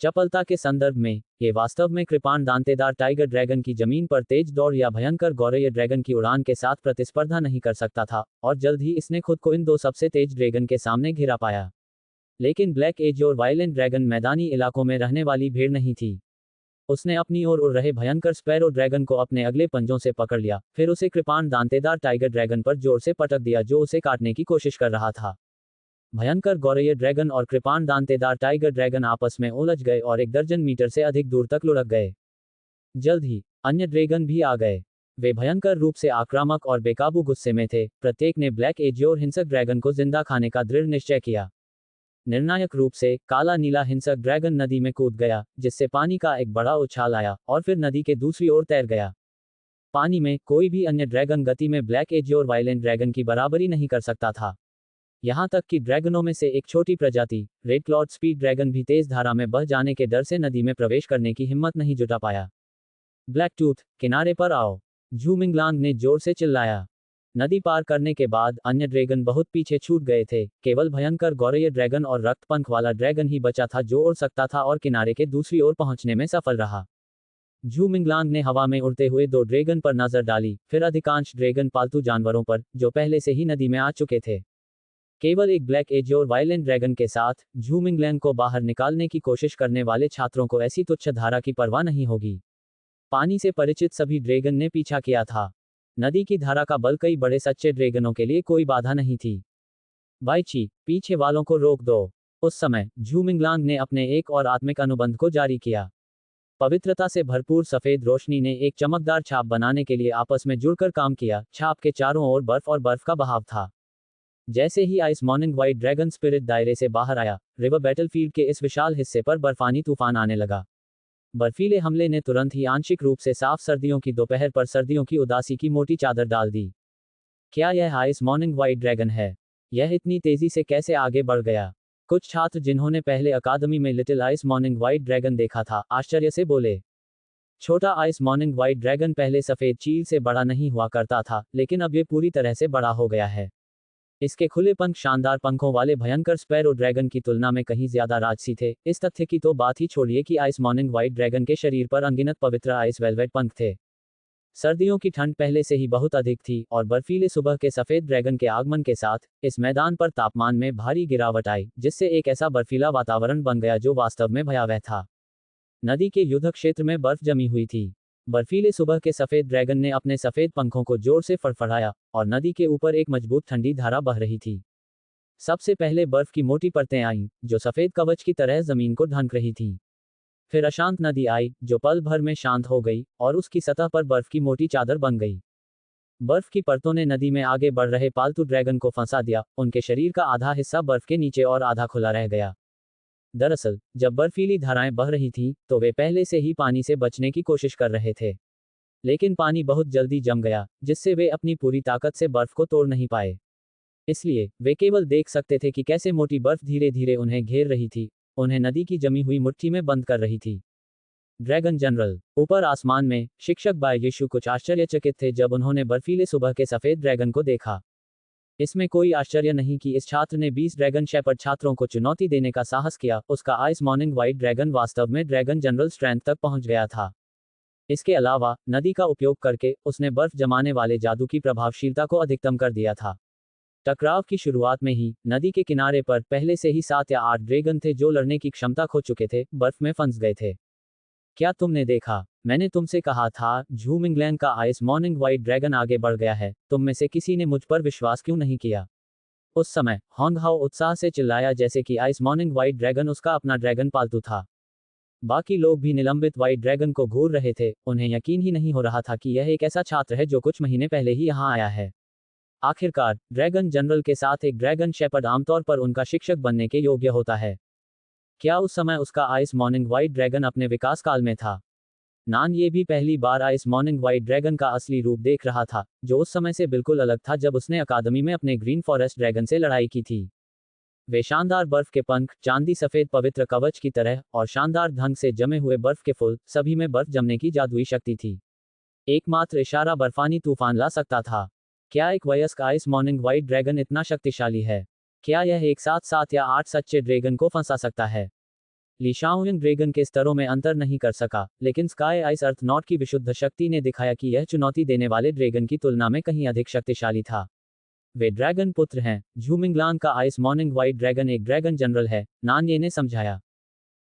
चपलता के संदर्भ में ये वास्तव में कृपाण दांतेदार टाइगर ड्रैगन की जमीन पर तेज दौड़ या भयंकर गौरैय ड्रैगन की उड़ान के साथ प्रतिस्पर्धा नहीं कर सकता था, और जल्द ही इसने खुद को इन दो सबसे तेज ड्रैगन के सामने घिरा पाया। लेकिन ब्लैक एजियोर वायलेंट ड्रैगन मैदानी इलाकों में रहने वाली भेड़ नहीं थी। उसने अपनी ओर उड़ रहे भयंकर स्पैरो ड्रैगन को अपने अगले पंजों से पकड़ लिया, फिर उसे कृपाण दांतेदार टाइगर ड्रैगन पर जोर से पटक दिया जो उसे काटने की कोशिश कर रहा था। भयंकर गौरैय ड्रैगन और कृपाण दांतेदार टाइगर ड्रैगन आपस में उलझ गए और 1 दर्जन मीटर से अधिक दूर तक लुढ़क गए। जल्द ही अन्य ड्रैगन भी आ गए। वे भयंकर रूप से आक्रामक और बेकाबू गुस्से में थे। प्रत्येक ने ब्लैक एजियोर हिंसक ड्रैगन को जिंदा खाने का दृढ़ निश्चय किया। निर्णायक रूप से काला नीला हिंसक ड्रैगन नदी में कूद गया, जिससे पानी का एक बड़ा उछाल आया और फिर नदी के दूसरी ओर तैर गया। पानी में कोई भी अन्य ड्रैगन गति में ब्लैक एजियोर वायलेंट ड्रैगन की बराबरी नहीं कर सकता था। यहां तक कि ड्रैगनों में से एक छोटी प्रजाति रेड क्लॉड स्पीड ड्रैगन भी तेज धारा में बह जाने के डर से नदी में प्रवेश करने की हिम्मत नहीं जुटा पाया। ब्लैक टूथ, किनारे पर आओ, झू मिंगलांग ने जोर से चिल्लाया। नदी पार करने के बाद अन्य ड्रैगन बहुत पीछे छूट गए थे। केवल भयंकर गौरैय ड्रैगन और रक्तपंख वाला ड्रैगन ही बचा था जो उड़ सकता था और किनारे के दूसरी ओर पहुंचने में सफल रहा। झू मिंगलांग ने हवा में उड़ते हुए 2 ड्रैगन पर नजर डाली, फिर अधिकांश ड्रैगन पालतू जानवरों पर जो पहले से ही नदी में आ चुके थे। केवल एक ब्लैक एजियोर वायलेंट ड्रैगन के साथ झू मिंगलैंग को बाहर निकालने की कोशिश करने वाले छात्रों को ऐसी तुच्छ धारा की परवाह नहीं होगी। पानी से परिचित सभी ड्रैगन ने पीछा किया था। नदी की धारा का बल कई बड़े सच्चे ड्रैगनों के लिए कोई बाधा नहीं थी। बाईची, पीछे वालों को रोक दो। उस समय झू मिंगलांग ने अपने एक और आत्मिक अनुबंध को जारी किया। पवित्रता से भरपूर सफेद रोशनी ने एक चमकदार छाप बनाने के लिए आपस में जुड़कर काम किया। छाप के चारों ओर बर्फ और बर्फ का बहाव था। जैसे ही ice morning white dragon spirit दायरे से बाहर आया, रिवर बैटलफील्ड के इस विशाल हिस्से पर बर्फानी तूफान आने लगा। बर्फीले हमले ने तुरंत ही आंशिक रूप से साफ सर्दियों की दोपहर पर सर्दियों की उदासी की मोटी चादर डाल दी। क्या यह आइस मॉर्निंग व्हाइट ड्रैगन है? यह इतनी तेजी से कैसे आगे बढ़ गया? कुछ छात्र जिन्होंने पहले अकादमी में little ice morning white dragon देखा था, आश्चर्य से बोले। छोटा आइस मॉर्निंग व्हाइट ड्रैगन पहले सफेद चील से बड़ा नहीं हुआ करता था, लेकिन अब ये पूरी तरह से बड़ा हो गया है। इसके खुले पंख शानदार पंखों वाले भयंकर स्पैरो ड्रैगन की तुलना में कहीं ज्यादा राजसी थे। इस तथ्य की तो बात ही छोड़िए कि आइस मॉर्निंग व्हाइट ड्रैगन के शरीर पर अनगिनत पवित्र आइस वेलवेट पंख थे। सर्दियों की ठंड पहले से ही बहुत अधिक थी और बर्फीले सुबह के सफेद ड्रैगन के आगमन के साथ इस मैदान पर तापमान में भारी गिरावट आई, जिससे एक ऐसा बर्फीला वातावरण बन गया जो वास्तव में भयावह था। नदी के युद्ध क्षेत्र में बर्फ जमी हुई थी। बर्फीले सुबह के सफेद ड्रैगन ने अपने सफेद पंखों को जोर से फड़फड़ाया और नदी के ऊपर एक मजबूत ठंडी धारा बह रही थी। सबसे पहले बर्फ की मोटी परतें आईं, जो सफेद कवच की तरह जमीन को ढंक रही थीं। फिर अशांत नदी आई, जो पल भर में शांत हो गई और उसकी सतह पर बर्फ की मोटी चादर बन गई। बर्फ की परतों ने नदी में आगे बढ़ रहे पालतू ड्रैगन को फंसा दिया, उनके शरीर का आधा हिस्सा बर्फ के नीचे और आधा खुला रह गया। दरअसल, जब बर्फीली धाराएं बह रही थीं, तो वे पहले से ही पानी से बचने की कोशिश कर रहे थे। लेकिन पानी बहुत जल्दी जम गया, जिससे वे अपनी पूरी ताकत से बर्फ को तोड़ नहीं पाए। इसलिए, वे केवल देख सकते थे कि कैसे मोटी बर्फ धीरे धीरे उन्हें घेर रही थी, उन्हें नदी की जमी हुई मुट्ठी में बंद कर रही थी। Dragon general. ऊपर आसमान में, शिक्षक बाय यीशु कुछ आश्चर्यचकित थे जब उन्होंने बर्फीले सुबह के सफेद ड्रैगन को देखा। इसमें कोई आश्चर्य नहीं कि इस छात्र ने 20 ड्रैगन शेपर्ड छात्रों को चुनौती देने का साहस किया। उसका आइस मॉर्निंग व्हाइट ड्रैगन वास्तव में ड्रैगन जनरल स्ट्रेंथ तक पहुंच गया था। इसके अलावा, नदी का उपयोग करके उसने बर्फ जमाने वाले जादू की प्रभावशीलता को अधिकतम कर दिया था। टकराव की शुरुआत में ही नदी के किनारे पर पहले से ही 7 या 8 ड्रैगन थे जो लड़ने की क्षमता खो चुके थे, बर्फ में फंस गए थे। क्या तुमने देखा? मैंने तुमसे कहा था, झूम इंग्लैंड का आइस मॉर्निंग व्हाइट ड्रैगन आगे बढ़ गया है। तुम में से किसी ने मुझ पर विश्वास क्यों नहीं किया? उस समय होंग हाओ उत्साह से चिल्लाया जैसे कि आइस मॉर्निंग व्हाइट ड्रैगन उसका अपना ड्रैगन पालतू था। बाकी लोग भी निलंबित व्हाइट ड्रैगन को घूर रहे थे, उन्हें यकीन ही नहीं हो रहा था कि यह एक ऐसा छात्र है जो कुछ महीने पहले ही यहाँ आया है। आखिरकार, ड्रैगन जनरल के साथ एक ड्रैगन शेपर्ड आमतौर पर उनका शिक्षक बनने के योग्य होता है। क्या उस समय उसका आइस मॉर्निंग व्हाइट ड्रैगन अपने विकास काल में था? नान ये भी पहली बार आइस मॉर्निंग व्हाइट ड्रैगन का असली रूप देख रहा था, जो उस समय से बिल्कुल अलग था जब उसने अकादमी में अपने ग्रीन फॉरेस्ट ड्रैगन से लड़ाई की थी। वे शानदार बर्फ के पंख, चांदी सफेद पवित्र कवच की तरह, और शानदार ढंग से जमे हुए बर्फ के फूल, सभी में बर्फ जमने की जादुई शक्ति थी। एकमात्र इशारा बर्फानी तूफान ला सकता था। क्या एक वयस्क आइस मॉर्निंग व्हाइट ड्रैगन इतना शक्तिशाली है? क्या यह एक साथ 7 या 8 सच्चे ड्रैगन को फंसा सकता है? ली शाओलिंग ड्रैगन के स्तरों में अंतर नहीं कर सका, लेकिन स्काई आइस अर्थ नॉट की विशुद्ध शक्ति ने दिखाया कि यह चुनौती देने वाले ड्रैगन की तुलना में कहीं अधिक शक्तिशाली था। वे ड्रैगन पुत्र हैं। झूमिंगलांग का आइस मॉर्निंग व्हाइट ड्रैगन एक ड्रैगन जनरल है, नान ये ने समझाया।